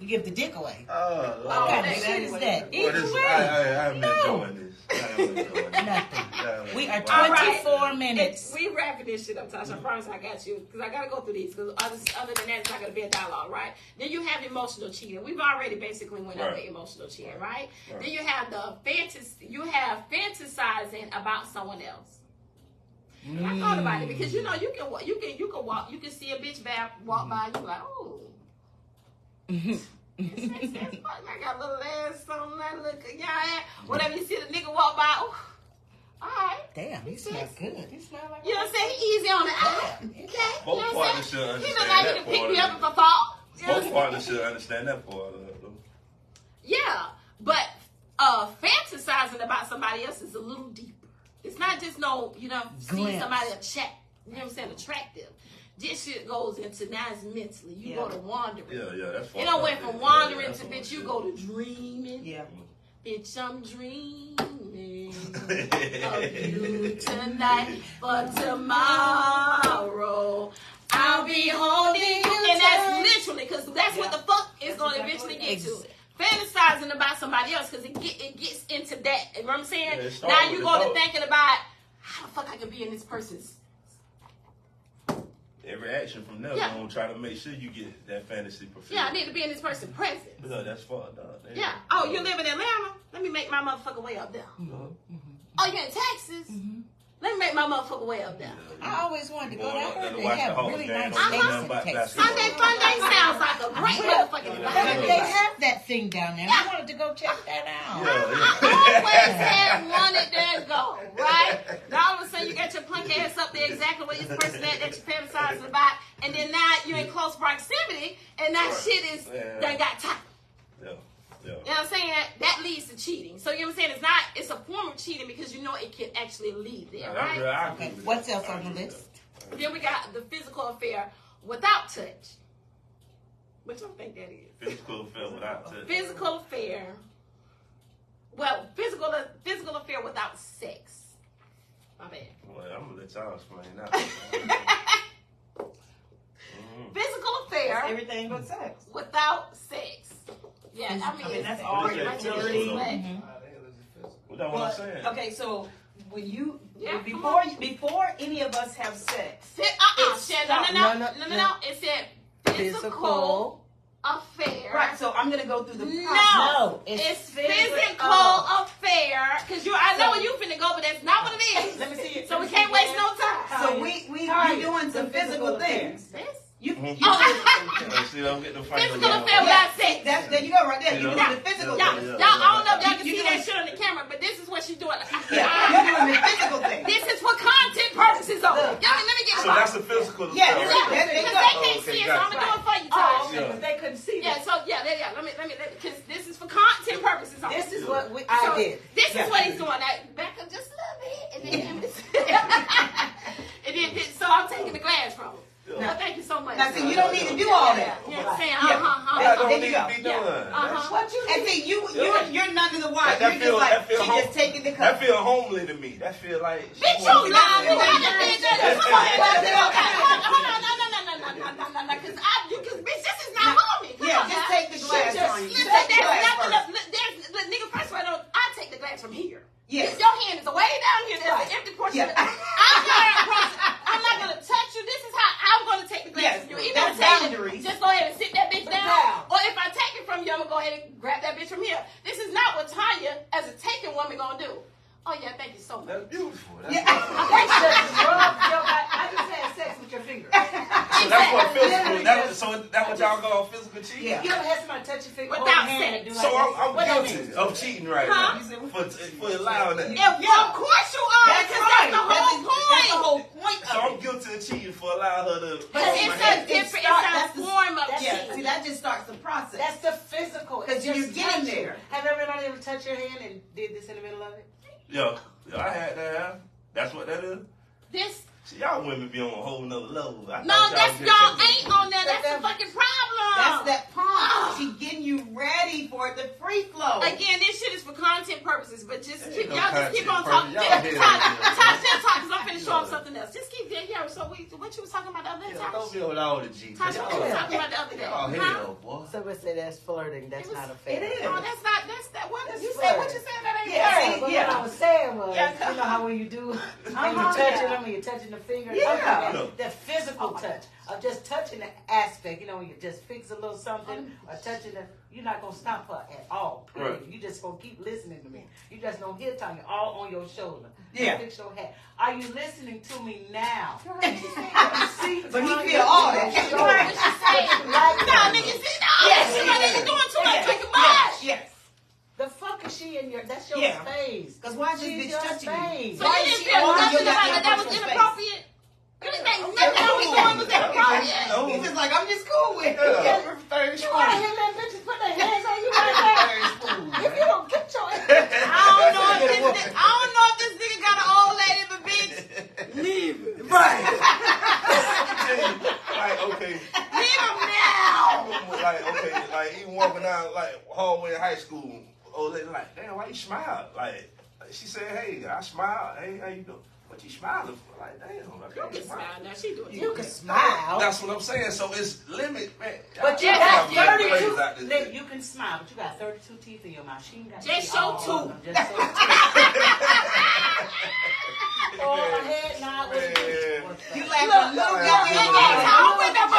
We give the dick away. Oh, What kind of that shit is that? Well, Either this, way. I'm No. enjoying this. I'm enjoying this. Nothing. We are All right. 24 minutes. We wrapping this shit up, Tasha. I promise I got you. Because I got to go through these. Because other than that, it's not going to be a dialogue, right? Then you have emotional cheating. We've already basically went over Right. emotional cheating, right? Right. Then you have the fantasizing about someone else. And I thought about it because you know you can walk, you can see a bitch walk by and you like, oh. I got a little ass, something that look, yeah, whatever you see the nigga walk by, oh, all right. Damn, he smells good. He smells like You know what I'm saying? He easy on the eye. Okay. Both you know what I'm partners saying? should He understand look like he that can pick part me of up it. if I fall. You know what I'm Both saying? partners should understand that part of it. though. Yeah, but fantasizing about somebody else is a little deeper. It's not just see Glimpse. somebody you know what I'm saying, attractive. This shit goes into now it's mentally. You go to wandering. Yeah, that's You know, went fucked up. from wandering that's to fucked bitch, you up. go to dreaming. Yeah. Bitch, I'm dreaming of you tonight, but tomorrow I'll be holding you. And that's literally, because that's what the fuck is going to eventually get to. Fantasizing about somebody else, because it gets into that. You know what I'm saying? Yeah, it starts now with you the go to thought. thinking about how the fuck I could be in this person's. Every action from there, Yeah. gonna try to make sure you get that fantasy fulfilled. Yeah, I need to be in this person's presence. No, that's fucked up. Yeah. Oh, you live in Atlanta? Let me make my motherfucking way up there. Oh, you in Texas? Let me make my motherfucking way up there. I always wanted to go. I heard they Watch the have Hawks really game. nice Don't steaks know nothing in about Texas. basketball. Sunday Funday sounds like a great motherfucking But event. they have that thing down there. I wanted to go check that out. I always had wanted that go, right? Now all of a sudden you got your punk ass up there exactly what this person that you're fantasizing about, and then now you're in close proximity, and that shit is done got tight. Yeah. You know what I'm saying? That leads to cheating. So you know what I'm saying? It's a form of cheating because you know it can actually lead there, right? Okay. What's else on the list? Then we got the physical affair without touch. What do you think that is? Physical affair without touch. Physical affair. Well, physical affair without sex. My bad. Well, I'm gonna let y'all explain that. Physical affair Everything but sex. without sex. Yeah, I mean that's all you're pretty much dirty. Well, that's what I'm saying. Okay, so when you Yeah, before any of us have sex, No. It said physical affair. right? So I'm gonna go through the process. No, it's it's physical. physical affair. Cause I know where you finna go, but that's not what it is. Let me see it. So we can't waste no time. So you're doing some physical things. This? You See, don't get the fight. Physical affair without sex. there you go right there. You're doing the physical Y'all, things. I don't know if y'all can You see doing- that shit on the camera, but this is what she's doing. Yeah, you're doing the physical things. This is for content purposes only. Y'all, let me get So that's a physical. Yeah, affair. that's- because they can't see it, so I'm gonna do it for you, Oh, Taj. okay, but they couldn't see Yeah, that. so let me, because this is for content purposes only. This is what So, I did. This is what he's doing. Back up just a little bit, and then so I'm taking the glass from him. Well, thank you so much. Now, see, you don't need to do all that. You know what I'm saying? Yeah. That don't There need you go. to be done. And see, you're none of the wise. That You're just like, feel she home- just taking the That cup. feel homely to me. That feel like. Bitch, you lying. You lying, bitch. Come on, hold on, no, because bitch, this is not homie. Come Yeah, on, just now. take the glass on you. Listen, Just take the there's glass nothing first. look, nigga, first of all, I take the glass from here. Yes. If your hand is way down here, there's an empty portion. Yeah. I'm not gonna touch you. This is how I'm gonna take the glass Yes, from you. Even that's if I tell you, boundaries. just go ahead and sit that bitch down. down. Or if I take it from you, I'm gonna go ahead and grab that bitch from here. This is not what Tanya, as a taking woman, gonna do. Oh yeah, thank you so much. That's beautiful. That's Yeah. I just had sex with your finger. So that's what physical. So that's what y'all call physical cheating. Yeah. You ever had somebody touch your finger? Without hold your hand sex. and do So like I'm What that guilty of cheating right Huh? now for allowing that. Of course you are, That's because right. that's the whole point. That's the whole point So of I'm it. guilty of cheating for allowing her to. Because it's a different, it's a form of Yeah, cheating. see, that just starts the process. That's the physical. 'Cause It's you're just getting touching. there. Have everybody ever touched your hand and did this in the middle of it? Yo, I had that. That's what that is. This See, y'all women be on a whole nother level. I no, thought that's just y'all taking- ain't on there. That's the fucking problem. That's that pump. She getting you ready for the free flow. Again, this shit is for content purposes, but just Ain't keep no y'all just keep on content talking. purpose. Y'all head Todd, still talk because I'm finna show them something else. Just keep yeah. So what you was talking about the other day, Yeah, don't Tosh? be on all the G. Tosh, what you was talking about the other day? Y'all Huh? hell, boy. Somebody say that's flirting. That's It was- not a fair. it is. No, that's not. That's that. What That's you flirting. said? What you said? That ain't Yeah, fair. see, But yeah. what I was saying was, Yeah. you know how when you do, when Uh-huh, you're touching yeah. them, and you're touching the finger, Yeah. okay, that physical touch of just touching the aspect, you know, when you just fix a little something or touching the, you're not gonna stop her at all. Period. Right. You just gonna keep listening to me. You just don't hear Tanya all on your shoulder. Yeah. Fix your hat. Are you listening to me now? See, But he Tanya, feel all that. What she said? No, nigga, see, no. Yes, She might be doing too much. Yes, Drinking yes, much. yes. The fuck is she in your? That's your Yeah. space. 'Cause why is this She's bitch your touching you? space. So Why you is didn't she feel on nothing your about goddamn that was personal space? inappropriate? You didn't think nothing I was doing was inappropriate? He's just like, I'm just cool with it. You want to hear that bitches put their hands on you like that? If you don't get your ass. I don't know if this nigga got an old lady, but bitch, leave him. Right. Like, okay. Leave him now. Like, okay, like even walking down like hallway in high school, old lady like, damn, why you smile? Like she said, hey, I smile. Hey, how you doing? What you smiling for? Like, damn, I You can't can smile. smile now. She doing You it. can smile. That's what I'm saying. So it's limit, man. But you Y'all got have me 32. crazy out this Look, bitch. you can smile, but you got 32 teeth in your mouth. She ain't got Just teeth show all two. of them. Just show two. Go ahead now. Man. You Look, like a little look, goddamn I would never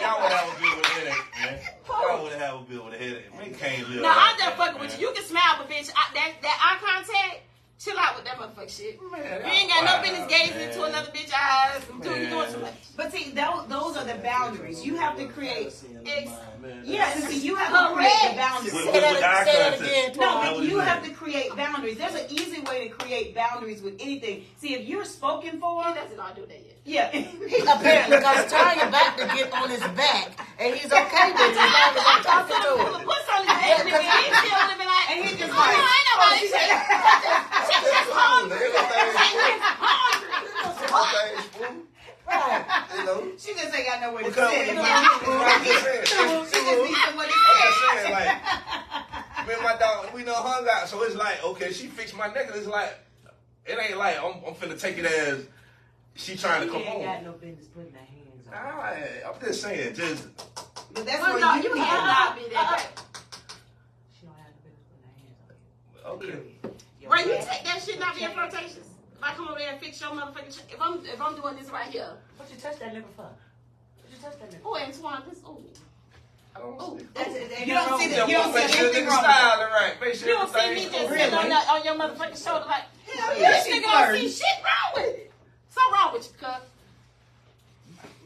Y'all would have a bill with a headache, man. Y'all would have a bill with a headache. Man, can't live. No, like I'm just that, fucking man. with you. You can smile, but bitch, that eye contact, chill out with that motherfucking shit. Man, You ain't got no wow, business gazing man. into another bitch eyes. You doing too much. But see, those are the boundaries. You have to create. Man, Yeah, and see, you have to create the boundaries. With Say that eye again. contact. No, That but was you it. have to create boundaries. There's an easy way to create boundaries with anything. See, if you're spoken for, He doesn't know I do that yet. yeah. Apparently, because Tanya about to get on his back, and he's okay with it as long as I'm talking to him. Put some on his bed, nigga. He still would have been like, And he just oh, no, ain't nobody. She just hungry. She just hungry. Right. You know? She just ain't got nowhere to Because sit. I'm just saying. She just needs somewhere to I'm sit. just saying, like, me and my dog, we done hung out, so it's like, okay, she fixed my nigga. It's like, it ain't like I'm finna take it as she trying to come home. ain't got no business putting her hands on. I'm just saying, just But that's Well, where no, you you can cannot be that bad. She don't have no business putting her hands on. okay. Period. Ray, you take that shit not being flirtatious. If I come over there and fix your motherfucking shit, if I'm doing this right here, What you touch that nigga for? What you touch that nigga oh, Antoine, this, oh, I don't oh, see. That's it. And You you don't don't see see the, you don't Make see sure anything nigga wrong with that. styling right. Make sure you don't see me everything just cool. sitting Really? on your motherfucking shoulder like, Hell yeah, this she nigga don't flirting. see shit wrong with it. Something wrong with you,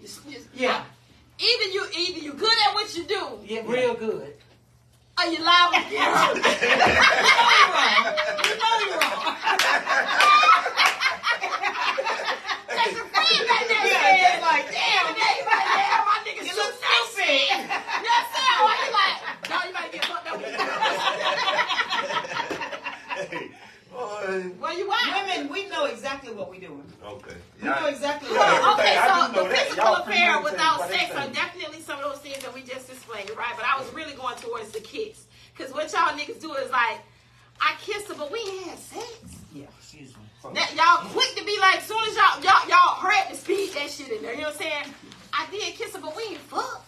cuz. Yeah. Either you good at what you do, Yeah, real good. or you lie when you get hurt. You know you're wrong. Cause your friend back there Yeah, said, just like, damn, you like, damn, my nigga You so look nice. stupid. You know what I'm saying? Why you like, no, you might get fucked up with you. Hey, boy. Where you at? Women, we know exactly what we're doing. Okay. We know exactly Yeah. what we're doing. Okay, I so do know the that. physical Y'all affair premeditated without by sex that are thing. definitely some of those things that we just explained, right? But I was really going towards the kiss. Because what y'all niggas do is like, I kissed her, but we ain't had sex. Yeah, excuse me. That, y'all quick to be like, soon as y'all hurry to speed that shit in there. You know what I'm saying? I did kiss her, but we ain't fuck.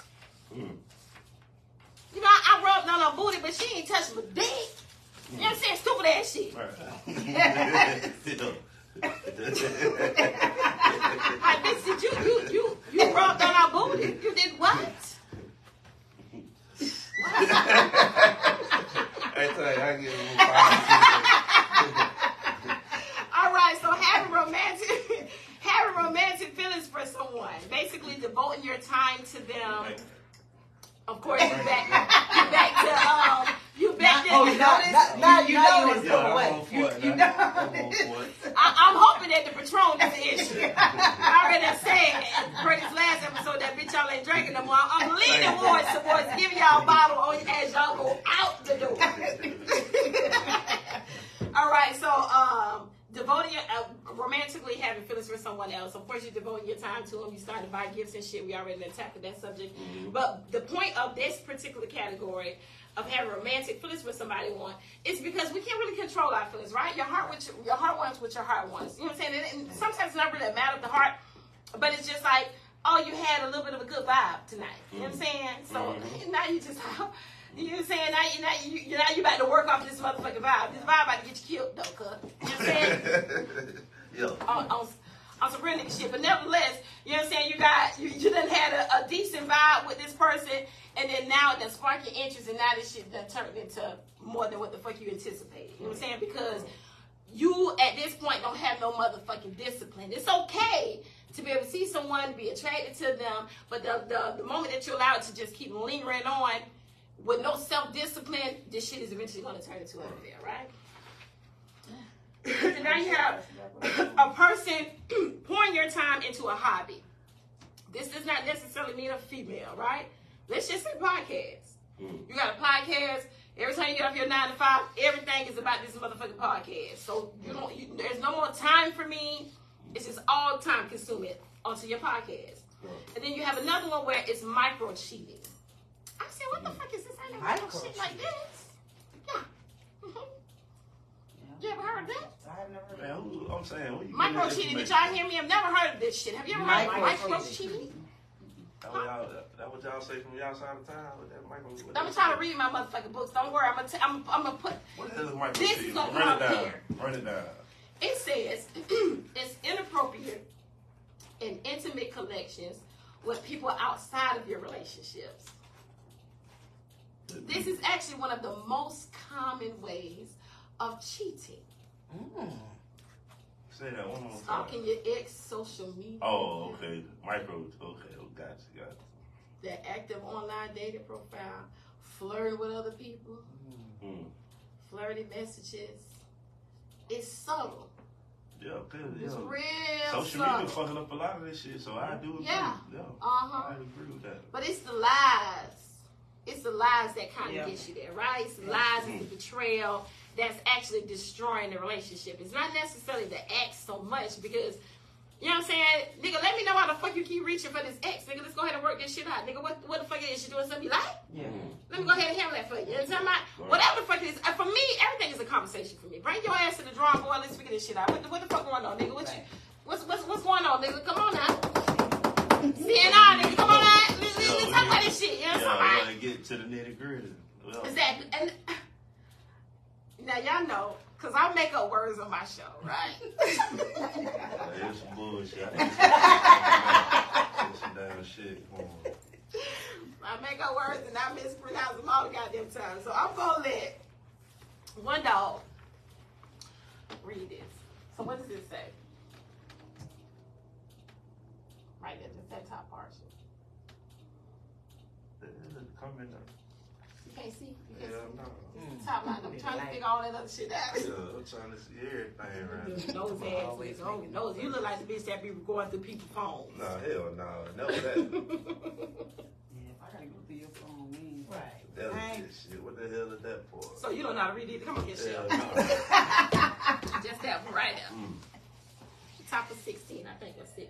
You know, I rubbed on her booty, but she ain't touched my dick. You know what I'm saying? Stupid ass shit. Like, bitch, did you rubbed on our booty? You did what? I tell you, I get All right, so having romantic feelings for someone, basically devoting your time to them. Of course, you back to Oh, you notice? Now you notice. Yeah, I'm Wait, on for it you now. know. I'm on for it. I'm hoping that the Patron is the issue. I already done said for this last episode that bitch y'all ain't drinking no more. I'm leaning towards giving y'all a bottle on as y'all go out the door. All right, so devoting your romantically having feelings for someone else. Of course, you're devoting your time to them. You start to buy gifts and shit. We already tackled that subject. But the point of this particular category of having romantic feelings for somebody is because we can't really control our feelings, right? Your heart wants what your heart wants. You know what I'm saying? And sometimes it's not really a matter of the heart, but it's just like, oh, you had a little bit of a good vibe tonight. You know what I'm saying? So now you just, you know what I'm saying? Now you about to work off this motherfucking vibe. This vibe about to get you killed, though, cuz. You know what I'm saying? Yeah. On some real nigga shit. But nevertheless, you know what I'm saying? You done had a decent vibe with this person, and then now it done spark your interest, and now this shit done turned into more than what the fuck you anticipated. You know what I'm saying? Because you, at this point, don't have no motherfucking discipline. It's okay to be able to see someone, be attracted to them, but the moment that you allow it to just keep lingering on with no self-discipline, this shit is eventually going to turn into an affair, right? And now you have a person pouring your time into a hobby. This does not necessarily mean a female, right? Let's just say podcast. You got a podcast. Every time you get off your 9 to 5, everything is about this motherfucking podcast. So there's no more time for me. It's just all time consuming onto your podcast. And then you have another one where it's micro cheating. I said, what the fuck is this? I never heard no shit like this. Yeah. You ever heard of that? I have never heard Man, I'm saying, who you Micro getting this cheating. Did information y'all hear me? I've never heard of this shit. Have you ever heard of micro cheating? That what y'all say from y'all side of town with that micro? I'm trying to read my motherfucking books. Don't worry. I'm gonna put. What the hell is micro This is cheating? gonna come Run up it down. here. Run it down. It says it's inappropriate in intimate connections with people outside of your relationships. This is actually one of the most common ways of cheating. Say that one more time. Stalking your ex social media. Oh, okay. Micro. Okay. Oh, gotcha. Their active online dating profile. Flirting with other people. Flirty messages. It's subtle. Yeah, good. It's Yeah. real Social subtle. media fucking up a lot of this shit, so I do agree. Yeah. Yeah. Uh-huh. I agree with that. But it's the lies it's the lies that kind of gets you there, right? It's the lies and the betrayal that's actually destroying the relationship. It's not necessarily the ex so much because, you know what I'm saying? Nigga, let me know how the fuck you keep reaching for this ex. Nigga, let's go ahead and work this shit out. Nigga, what the fuck is she doing something you like? Yeah. Let me go ahead and handle that for you. You know what I'm talking about? Whatever the fuck it is. For me, everything is a conversation for me. Bring your ass to the drawing board. Let's figure this shit out. What the fuck going on, nigga? What's going on, nigga? Come on now. CNR, nigga. Come on now. Let's talk about this shit. You know what I'm Yeah, saying? get to the nitty gritty. Well, Exactly. And now y'all know, because I make up words on my show, right? it's some bullshit. It's some damn shit. Come on. I make up words and I mispronounce them all the goddamn time. So I'm going to let one dog read this. So what does it say? Right there, just that top portion. Comment on. You can't see? Yeah, no. Top line. I'm trying to figure all that other shit out. Yeah, I'm trying to see everything right. Nose ass, nose. You look like the bitch that be going through people's phones. No, hell no. Never that. Yeah, if I gotta go through your phone, man. Right. That was shit. What the hell is that for? So you don't know how to read it. Come on, get shit. Hell Just no. that one right there. Top of 16, I think, or 6.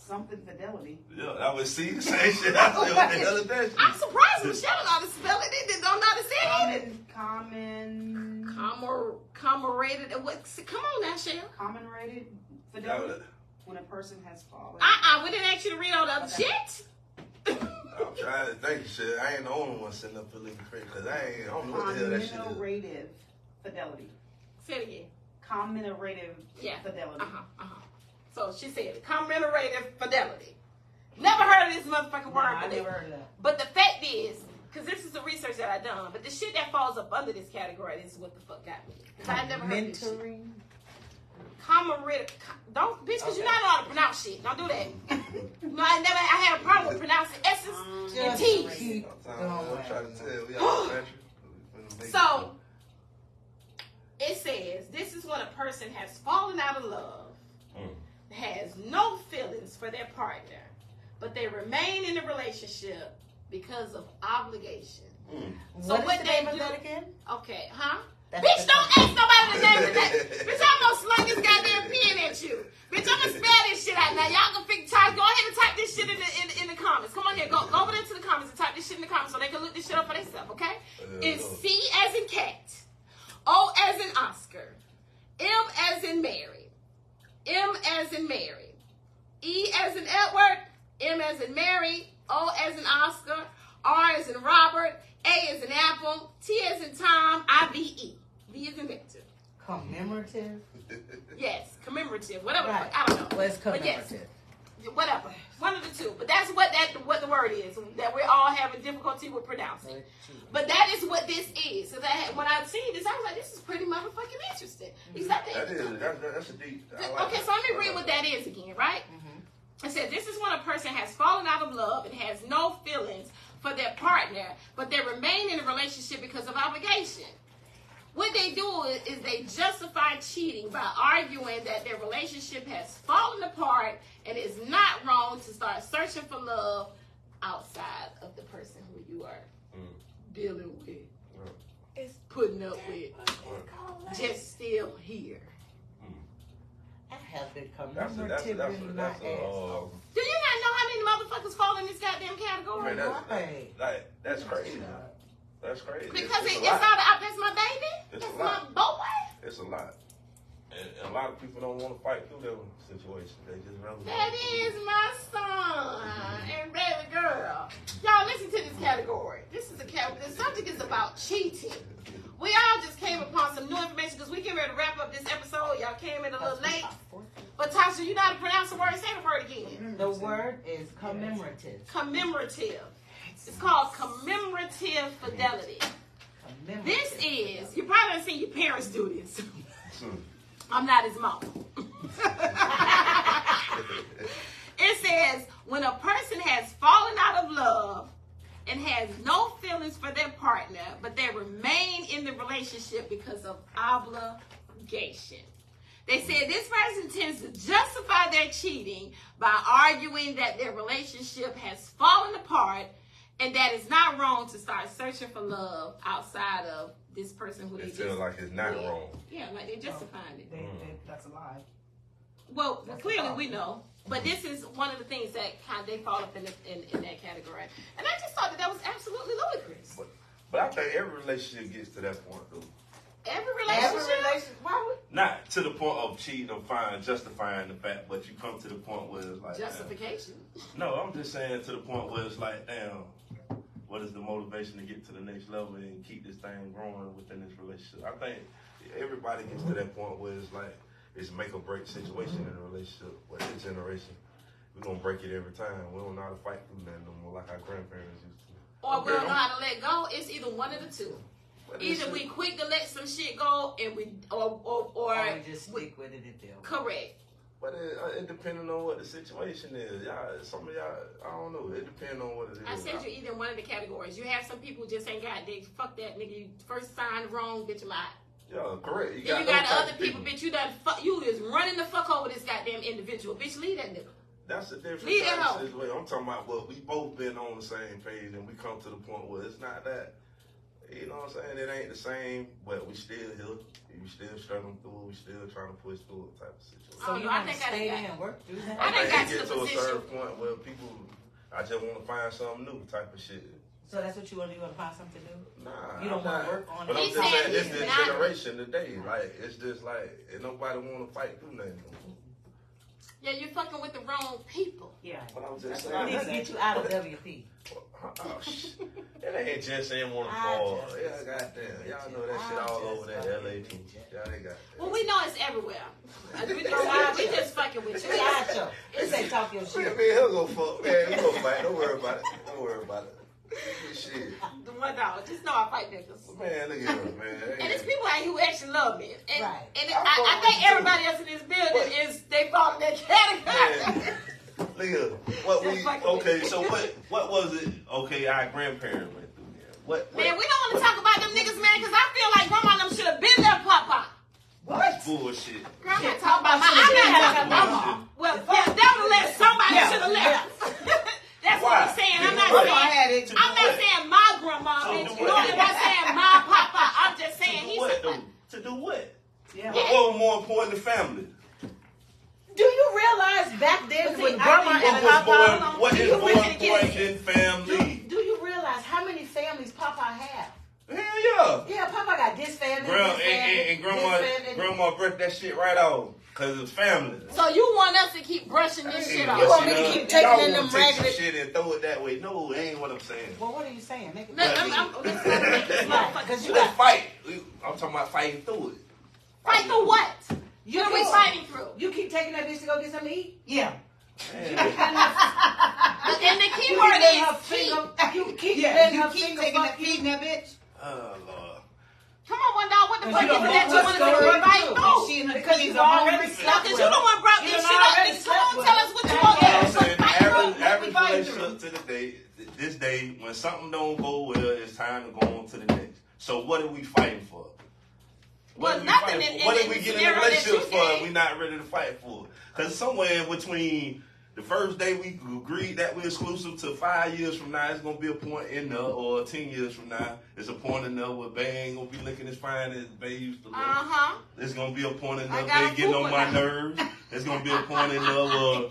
Something fidelity. Yeah, I would see the same shit. I said, what the hell is that shit? I'm surprised Michelle don't know how to spell it. They don't know how to say it. Common. Commemorated. Come on now, Shell. Commemorated fidelity. When a person has fallen. We didn't ask you to read all the other shit. I'm trying to think of shit. I ain't the only one sitting up here looking crazy because I don't know what the hell that shit is. Commemorative fidelity. Say it again. Commemorative fidelity. So she said commemorative fidelity. Never heard of this motherfucking word. I never heard of that. But the fact is, because this is the research that I done, but the shit that falls up under this category is what the fuck got me. Because I never heard of this shit. Mentoring. Commemorative. Don't, bitch, because you not know how to pronounce shit. Don't do that. No, I had a problem with pronouncing S's and T's. Keep I'm trying to tell you. So, it says, this is when a person has fallen out of love, has no feelings for their partner, but they remain in the relationship because of obligation. So what they do? That again? Okay, huh? That's Bitch, don't ask nobody the name of that. Bitch, I'm gonna slung this goddamn pen at you. Bitch, I'm gonna spell this shit out. Now y'all can go ahead and type this shit in the comments. Come on here, go over there to the comments and type this shit in the comments so they can look this shit up for themselves, okay? It's C as in cat, O as in Oscar, M as in Mary, M as in Mary, E as in Edward, M as in Mary, O as in Oscar, R as in Robert, A as in Apple, T as in Tom, I-V-E. V as in Victor. Commemorative. Yes, commemorative, whatever. Right. I don't know. Well, it's But yes, commemorative. whatever. One of the two. But that's what the word is that we're all having difficulty with pronouncing. But that is what this is. So that when I seen this, I was like, this is pretty motherfucking interesting. Exactly. That's a deep. Okay, so let me read what that is again, right? It said, this is when a person has fallen out of love and has no feelings for their partner, but they remain in a relationship because of obligation. What they do is they justify cheating by arguing that their relationship has fallen apart and it's not wrong to start searching for love outside of the person who you are dealing with. It's putting up with. Just still here. I have been commemorative in my ass. Do you not know how many motherfuckers fall in this goddamn category? Right. That's crazy. That's crazy. Because it's it's all the, that's my baby. It's That's a my lot. boy. It's a lot. And a lot of people don't want to fight through that situation. They just rather. That is my son and baby girl. Y'all listen to this category. This is the subject is about cheating. We all just came upon some new information because we getting ready to wrap up this episode. Y'all came in a little late. But Tasha, you know how to pronounce the word? Say the word again. The word is commemorative. Commemorative. It's called commemorative fidelity. This is, you probably haven't seen your parents do this. I'm not his mom. It says, when a person has fallen out of love and has no feelings for their partner, but they remain in the relationship because of obligation. They said this person tends to justify their cheating by arguing that their relationship has fallen apart and that it's not wrong to start searching for love outside of this person who They they feel just... like it's not wrong. Yeah, like they're justifying it. That's a lie. Well, clearly we know. But this is one of the things that kind of they fall up in that category. And I just thought that was absolutely ludicrous. But I think every relationship gets to that point, though. Every relationship? Why would? Not to the point of cheating or justifying the fact, but you come to the point where it's like... Justification. No, I'm just saying to the point where it's like, damn, what is the motivation to get to the next level and keep this thing growing within this relationship? I think everybody gets to that point where it's like, it's a make or break situation in a relationship. With this generation, we're going to break it every time. We don't know how to fight through that no more like our grandparents used to. Or we don't know how to let go. It's either one of the two. But Either we quick to let some shit go and we or we just stick with it until. Correct. But it depending on what the situation is. Y'all, some of y'all, I don't know. It depends on what it is. I said you're either in one of the categories. You have some people who just ain't got they fuck that nigga. You first signed wrong, bitch, I'm out. Yeah, correct. Then you got other people, bitch, you done fuck, you is running the fuck over this goddamn individual. Bitch, leave that nigga. That's a different Leave that type of hoe. situation. I'm talking about what we both been on the same page and we come to the point where it's not that. You know what I'm saying? It ain't the same, but we still here. We still struggling through it. We still trying to push through it type of situation. So Oh, you no, I want to think I stay done there and work through that? I done think got it to get the to a position. certain point where people, I just want to find something new type of shit. So that's what you want to do? You want to find something to do? Nah, You don't I'm want to not. work on But it? I'm He just said saying, it's he's this not. generation today. Like, it's just like, ain't nobody want to fight through nothing. Yeah, you're fucking with the wrong people. Yeah. But I'm We just saying. need to get you out of WP. Oh, shit. It ain't just saying want to I fall. just Yeah, goddamn. Y'all know that shit all over that LA too. Y'all ain't got that. Well, we know it's everywhere. We just fucking with you. Sideshow. It say talk your Man, shit. he'll go fuck. Man, we gonna fight. Don't worry about it. Don't worry about it. Shit. The one dog. Just know I fight niggas. Man, look at him, man. And there's people out here who actually love me. And, Right. and I I fuck think with you, everybody else in this building is, they fall in that category. Man, look at him. What Just we, fucking okay, with so what was it? Okay, our grandparents went through there. What? Man, we don't want to talk about them niggas, man, because I feel like grandma and them should have been there, Papa. What? Bullshit. Girl, I'm not talking about my, I'm not talking about mama. Well, yeah, nevertheless, somebody Yeah. should have left. That's Why? what I'm saying. I'm not Why? saying, I'm not saying my grandma, So bitch. do Nor what? am I saying my papa. I'm just saying To he's do what, a though? To do what? Yeah. What was more important than family? Do you realize back then See, with I grandma think and that papa? What Do is you more really get important it? than family? Do you realize how many families Papa have? Hell yeah. Yeah, Papa got this family, Grandma, this family, and grandma, this family. grandma brushed that shit right off because it's family. So you want us to keep brushing this shit off? You want me to keep taking Y'all in wanna them take some raggedy- shit and throw it that way? No, that ain't what I'm saying. Well, what are you saying? Make it No, let's not make this motherfucker Because you Let's got fight. I'm talking about fighting through it. fight through what? you What are we keep- fighting through? You keep taking that bitch to go get something to eat? Yeah. And the key word is keep. You keep Yeah, letting you her keep finger taking fuck that you. feeding that bitch. Oh, Lord. Come on, one dog. What the Because fuck you is don't it that know you what's want us to going fight on. through? She and her Because kids you've are already hungry. slept Because with you her. don't want to brought You this done shit up. already Niggas, come slept on, with tell her. us what you That's want. all. I'm saying Fight through. average fighting relationship to the day, this day, when something don't go well, it's time to go on to the next. So what are we fighting for? Well, are we nothing fighting in- for? What in did we the get in a scenario that you relationship for? gave. We not ready to fight for. Because somewhere in between the first day we agreed that we're exclusive to 5 years from now, it's gonna be a point in there, or 10 years from now, it's a point in there where Bay ain't gonna be looking as fine as Bay used to look. Uh-huh. There's gonna be a point in I there, got a Bay getting on fupa my now. nerves. There's gonna be a point in there where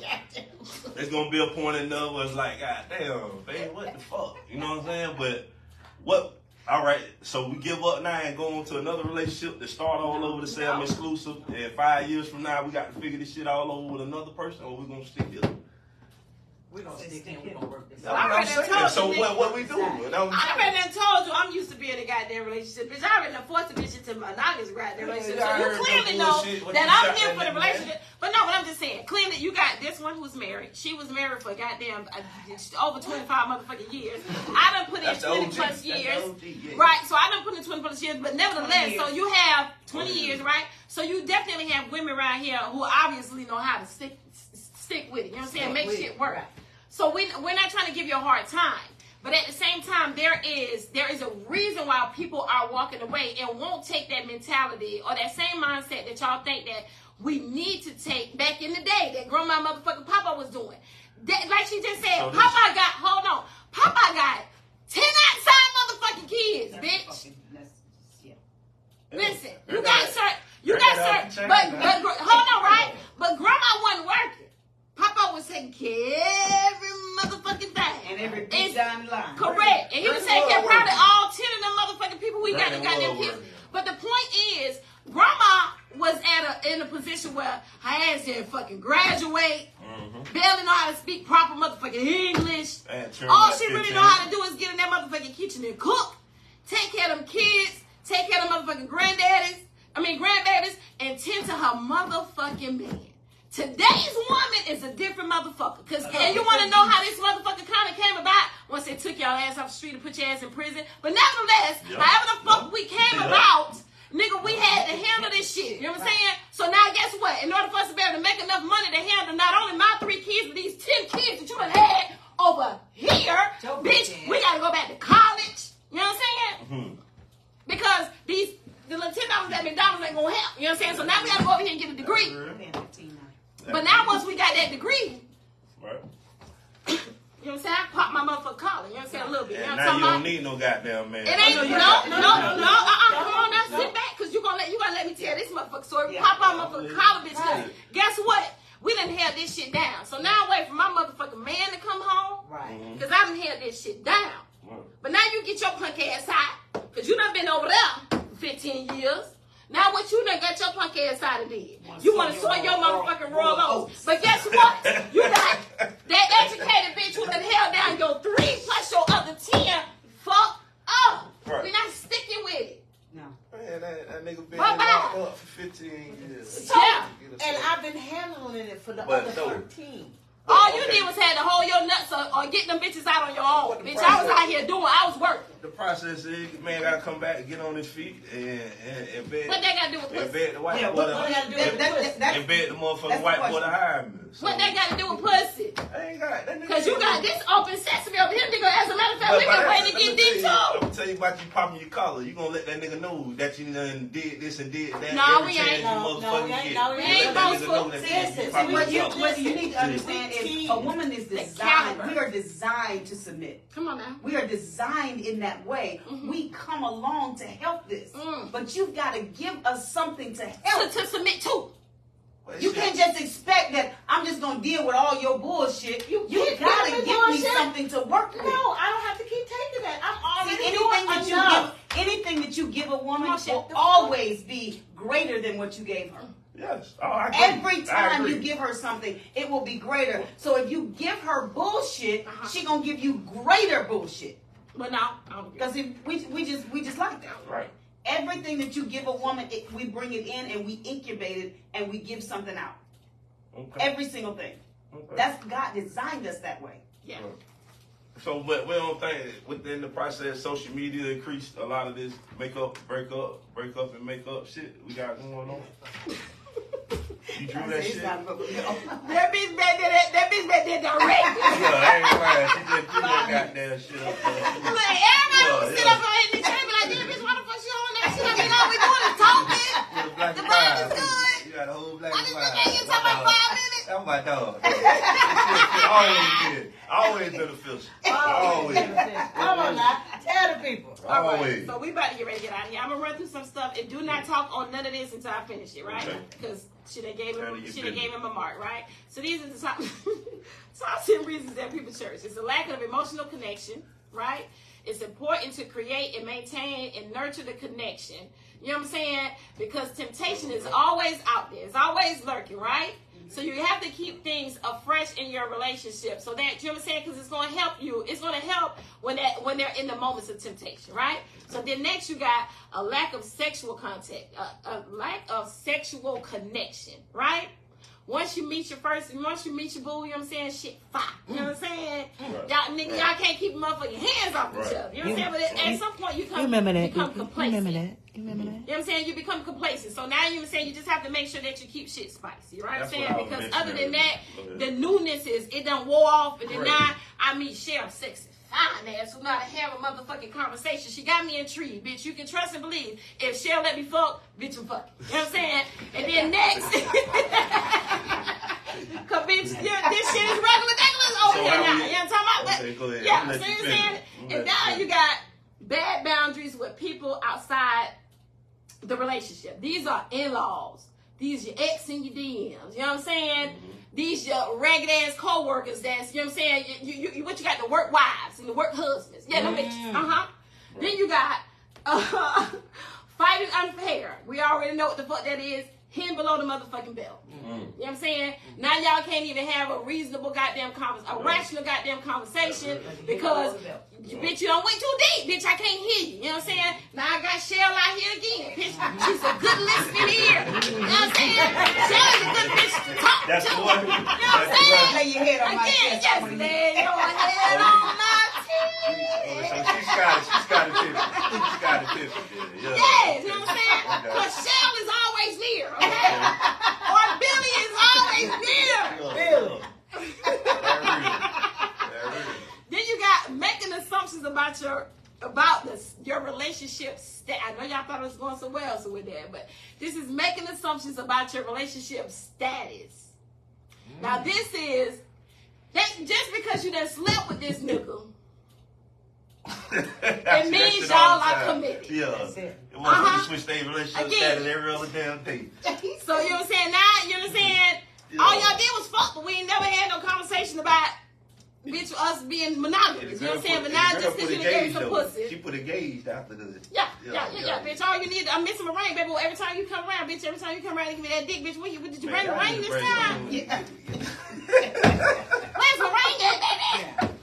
there's gonna be a point in there where it's like, God damn, Bay, what the fuck? You know what I'm saying? But what? All right, so we give up now and go on to another relationship to start all over to say I'm exclusive. And 5 years from now, we got to figure this shit all over with another person, or we gonna stick here. We're going to stick in. We're going to work this That's out. what I'm already saying. told So you, what we do? And I'm- I already done told you I'm used to being in a goddamn relationship. Bitch, I already done forced a bitch into a monogamous goddamn relationship. Yeah, I So heard you the clearly know bullshit when that you I'm shot here that for the nigga, man. relationship. But no, but I'm just saying, clearly you got this one who's married. She was married for goddamn over 25 motherfucking years. I done put in That's the 20 OG. plus That's the years. OG, yeah. Right, so I done put in 20 plus years, but nevertheless, 20 so years. you have 20 20 years, right? So you definitely have women around here who obviously know how to stick with it. You know what I'm saying? Make shit work. So we're not trying to give you a hard time. But at the same time, there is a reason why people are walking away and won't take that mentality or that same mindset that y'all think that we need to take back in the day that grandma motherfucking Papa was doing. That, like she just said, So this- Papa got 10 outside motherfucking kids, bitch. Listen, you got certain, but hold on, right? But grandma wasn't working. Papa was taking care of every motherfucking thing. And every bitch down the line. Correct. And he was taking care of probably all 10 of them motherfucking people we got the goddamn kids. But the point is, grandma was in a position where her ass didn't fucking graduate, barely know how to speak proper motherfucking English. All she really know how to do is get in that motherfucking kitchen and cook, take care of them kids, take care of them motherfucking grandbabies, and tend to her motherfucking man. Today's woman is a different motherfucker. And you want to know how this motherfucker kind of came about? Once they took your ass off the street and put your ass in prison. But nevertheless, however the fuck we came about, nigga, we had to handle this shit. You know what I'm saying? So now guess what? In order for us to be able to make enough money to handle not only my 3 kids, but these 10 kids that you done had over here, bitch, we gotta go back to college. You know what I'm saying? Because the little $10 at McDonald's ain't gonna help. You know what I'm saying? So now we gotta go over here and get a degree. But now once we got that degree, right. you know what I'm saying? I popped my motherfucking collar. You know what I'm saying? A little bit. You know what Now I'm you talking don't need no goddamn man. It ain't no. Come on now, sit back, cause you gonna let me tell this motherfucker story. Pop out motherfucking collar, bitch. Cause guess what? We done held this shit down. So now I wait for my motherfucking man to come home. Right. Cause I done held this shit down. But now you get your punk ass out. Cause you done been over there for 15 years. Now what you done got your punk ass out of there? You want to soy your motherfucking roll oats. But guess what? You got that educated bitch who done held down your 3 plus your other 10. Fuck up. Right. We're not sticking with it. No. Man, that nigga been Bye-bye. locked up for 15 years. So, Yeah. and I've been handling it for the But other no. 13. All you did was had to hold your nuts or get them bitches out on your own. What the Bitch, I was process? out here I was working. The process is, man, gotta come back, get on his feet, and bed. What they got to do with And pussy? bed the white Yeah, boy. what they gotta do with pussy? And bed the motherfucking white boy to hire me. So, What they got to do with pussy? I ain't got that nigga. Because you got this open sesame over here, nigga. As a matter of fact, we been waiting to get deep I'm too. gonna tell you about you popping your collar. You gonna let that nigga know that you done did this and did that. No, every we chance ain't. you No, motherfucking we ain't. get. No, we You ain't let that nigga boastful. know that Listen, you popping What your you, collar. what you need to understand is a woman is designed. caliber. We are designed to submit. Come on now. We are designed in that way. We come along to help this, but you've got to give us something to help. To submit to. Well, You shit. can't just expect that I'm just gonna deal with all your bullshit. You keep gotta giving me give me bullshit. something to work with. No, I don't have to keep taking that. I'm See, already anything that you give a woman Come on, shit. will always be greater than what you gave her. Yes. Oh, I agree. Every I time agree. you give her something, it will be greater. So if you give her bullshit, she gonna give you greater bullshit. But no, I don't get it. Because we just like that. Right. Everything that you give a woman, we bring it in and we incubate it and we give something out. Okay. Every single thing. Okay. That's God designed us that way. Yeah. So, but we don't think within the process, social media increased a lot of this break up, and make up shit we got going on. You drew that shit? That bitch back there direct. Yeah, I ain't lying. She just drew that goddamn shit up there. Like, everybody will sit up on the table like, damn, bitch, why the fuck she on that shit? I mean, all we doing is talking. Yeah, black The and vibe white. is good. You got a whole black I and just white. been hanging talking about 5 minutes. That's my dog. She always did. Always beneficial. Always. Come on now, tell the people. All right, Always. so we about to get ready to get out of here. I'm gonna run through some stuff and do not talk on none of this until I finish it, right? Okay. Because she done gave Handle him your she done business. gave him a mark, right? So these are the top 10 reasons that people church. It's a lack of emotional connection, right? It's important to create and maintain and nurture the connection. You know what I'm saying? Because temptation is always out there. It's always lurking, right? So you have to keep things afresh in your relationship so that, you know what I'm saying? Because it's going to help you. It's going to help when they're in the moments of temptation, right? So then next you got a lack of sexual contact, a lack of sexual connection, right? Once you meet your boo, you know what I'm saying? Shit, fire. You know what I'm saying? Y'all can't keep motherfucking hands off each other. You know what I'm saying? But at some point you become complacent. You know what I'm saying? You become complacent. So now, you know what I'm saying? You just have to make sure that you keep shit spicy, right? That's I'm what I saying? was Because mentioning other than that, earlier. the newness is, it done wore off. And then Right. now, I meet Cheryl sexy fine ass who know how to have a motherfucking conversation. She got me intrigued, bitch. You can trust and believe. If she'll let me fuck, bitch, I'm fucking. You know what I'm saying? And then next, cause bitch, this shit is regular over here now. You know what I'm talking about? Okay, go ahead. Yeah, so you're saying, and now you got bad boundaries with people outside the relationship. These are in-laws. These your ex in your DMs. You know what I'm saying? These your ragged ass co-workers that's, you know what I'm saying? You what you got, the work wives and the work husbands. Yeah, them bitches. Right. Then you got fighting unfair. We already know what the fuck that is. Him below the motherfucking belt. You know what I'm saying? Now y'all can't even have a reasonable goddamn a rational goddamn conversation because bitch, you don't went too deep. Bitch, I can't hear you. You know what I'm saying? Now I got Shell out here again. Bitch, she's a good listening ear. You know what I'm saying? Shell is a good bitch to talk to. You know what I'm saying? Lay your head on my Again, chest. just lay your head on my chest. So she's got a tip. She's got a tip. Yes, you know what I'm saying? Because Shell is always near, okay? Or Billy is always near. Billy. Then you got making assumptions about your relationship I know y'all thought it was going so well with that, but this is making assumptions about your relationship status. Now this is that just because you done slept with this nigga, it means y'all are committed. Yeah. That's it. It wasn't you switch their relationship Again. status every other damn day. So you know what I'm saying? Now you know what I'm saying? Yeah. All y'all did was fuck, but we ain't never had no conversation about bitch us being monogamous. You know what I'm saying? But now just because you done gave some pussy. She put a gauge after the. Yeah, bitch. All you need, I'm missing my ring, baby. Every time you come around, bitch. Every time you come around, and give me that dick, bitch. Did you bring the ring this time? Yeah. Where's my ring at, baby?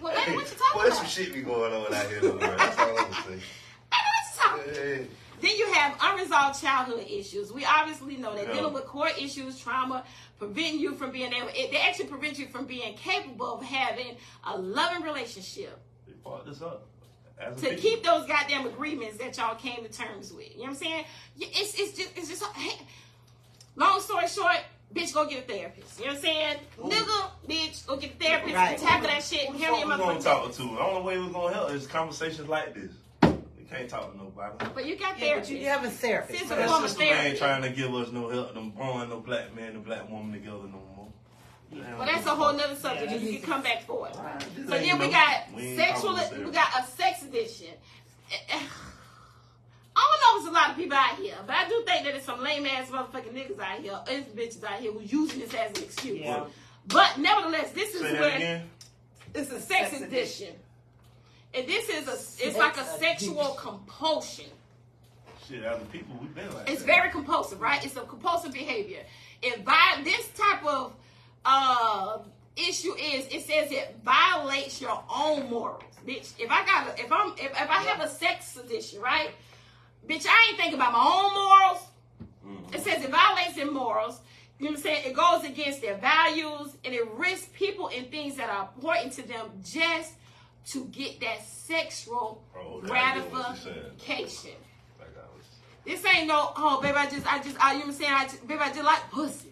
Well, baby, what you talking There's about? some shit be going on out here, though, bro. That's all I'm gonna say. Baby, what you talking about? Hey. Then you have unresolved childhood issues. We obviously know that Yeah. dealing with core issues, trauma, preventing you from being able, they actually prevent you from being capable of having a loving relationship. We fought this up. As a To people. keep those goddamn agreements that y'all came to terms with. You know what I'm saying? It's just hey, long story short, bitch, go get a therapist. You know what I'm saying? Nigga, bitch, go get a therapist. Right. Tackle that shit. Who the Carry fuck your we gonna motherfucking talk to? The only way we're gonna help is conversations like this. We can't talk to nobody. But you got Yeah, but therapists. you have a therapist. Since So a that's woman just- Sister therapy. ain't trying to give us no help. Them growing no black man and black woman together no more. Well, that's a whole nother subject. Yeah, You can come back for it. This So ain't then we no- got we ain't sexual. talking about We got a sex addiction. I don't know if there's a lot of people out here, but I do think that there's some lame ass motherfucking niggas out here, and bitches out here who using this as an excuse. Yeah. But nevertheless, this is Say that where again. it's a sex Sex addiction, and this is it's like a sexual compulsion. Shit, as a people, we've been like It's that. very compulsive, right? It's a compulsive behavior. This type of issue it says it violates your own morals, bitch. If I have a sex addiction, right, bitch, I ain't thinking about my own morals. It says it violates their morals. You know what I'm saying? It goes against their values, and it risks people and things that are important to them just to get that sexual Okay, I get what you're saying. gratification. Like I was- This ain't no, oh, baby, you know what I'm saying? Baby, I just like pussy.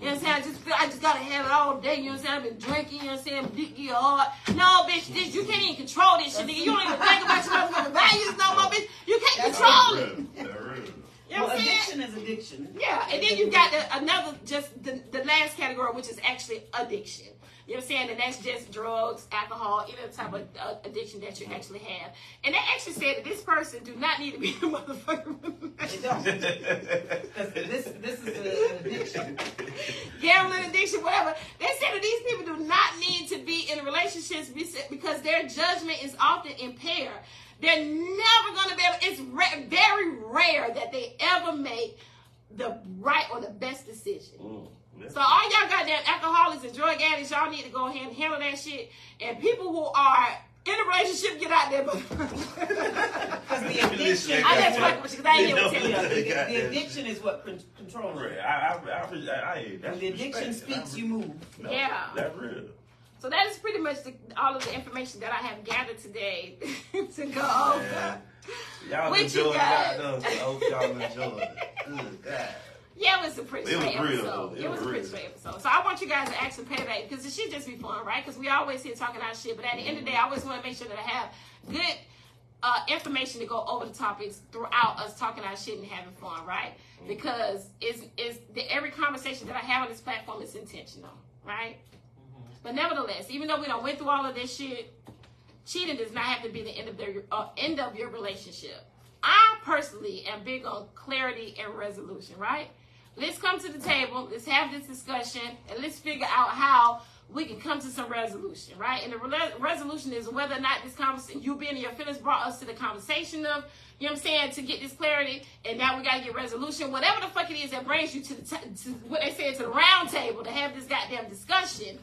You know what I'm saying? I just gotta have it all day. You know what I'm saying? I've been drinking. You know what I'm saying? Dick get hard. No, bitch, you can't even control this shit. Nigga. You don't even think about your motherfucking values no more, bitch. You can't That's control That it. real. That real. You know what Well, I'm saying? addiction is addiction. Yeah, and then you got another, just the last category, which is actually addiction. You know what I'm saying? And that's just drugs, alcohol, any type of addiction that you actually have. And they actually said that this person do not need to be a motherfucker. They don't. 'Cause this is an addiction. Gambling addiction, whatever. They said that these people do not need to be in relationships because their judgment is often impaired. They're never going to be able, it's very rare that they ever make the right or the best decision. Yeah. So all y'all goddamn alcoholics and drug addicts, y'all need to go ahead and handle that shit. And people who are in a relationship, get out there. Because the addiction, I just fucking with you because I ain't here to tell you. the addiction is what controls Right. it. That's When the addiction respect. speaks, you move. No, Yeah. That's real. So that is pretty much all of the information that I have gathered today to go over. Y'all What you enjoyed got? it. I hope y'all enjoyed it. Good God. Yeah, it was a pretty It was straight real, episode. though. It was a pretty straight episode. So I want you guys to actually pay that because it should just be fun, right? Because we always here talking our shit, but at the end of the day, I always want to make sure that I have good information to go over the topics throughout us talking our shit and having fun, right? Because every conversation that I have on this platform is intentional, right? But nevertheless, even though we don't went through all of this shit, cheating does not have to be the end of your relationship. I personally am big on clarity and resolution, right? Let's come to the table, let's have this discussion, and let's figure out how we can come to some resolution, right? And the resolution is whether or not this conversation, you being in your feelings brought us to the conversation of, you know what I'm saying, to get this clarity, and now we got to get resolution. Whatever the fuck it is that brings you to what they say, to the round table to have this goddamn discussion,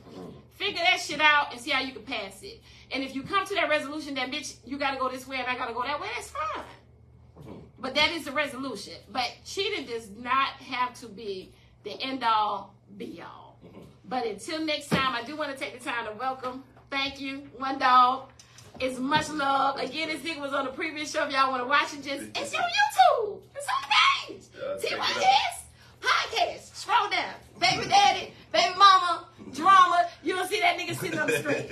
figure that shit out and see how you can pass it. And if you come to that resolution that, bitch, you got to go this way and I got to go that way, that's fine. But that is the resolution. But cheating does not have to be the end-all, be-all. But until next time, I do want to take the time to welcome, thank you, One Dog. It's much love. Again, this nigga was on the previous show. If y'all want to watch it, it's on YouTube. It's on the page. TYS Podcast. Scroll down. Baby daddy, baby mama, drama. You don't see that nigga sitting on the screen.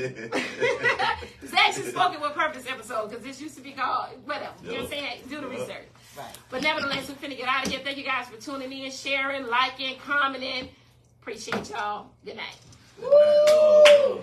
It's actually Spoken with Purpose episode because this used to be called whatever. You know what I'm saying? Do the research. Right. But nevertheless, we're finna get out of here. Thank you guys for tuning in, sharing, liking, commenting. Appreciate y'all. Good night. Woo!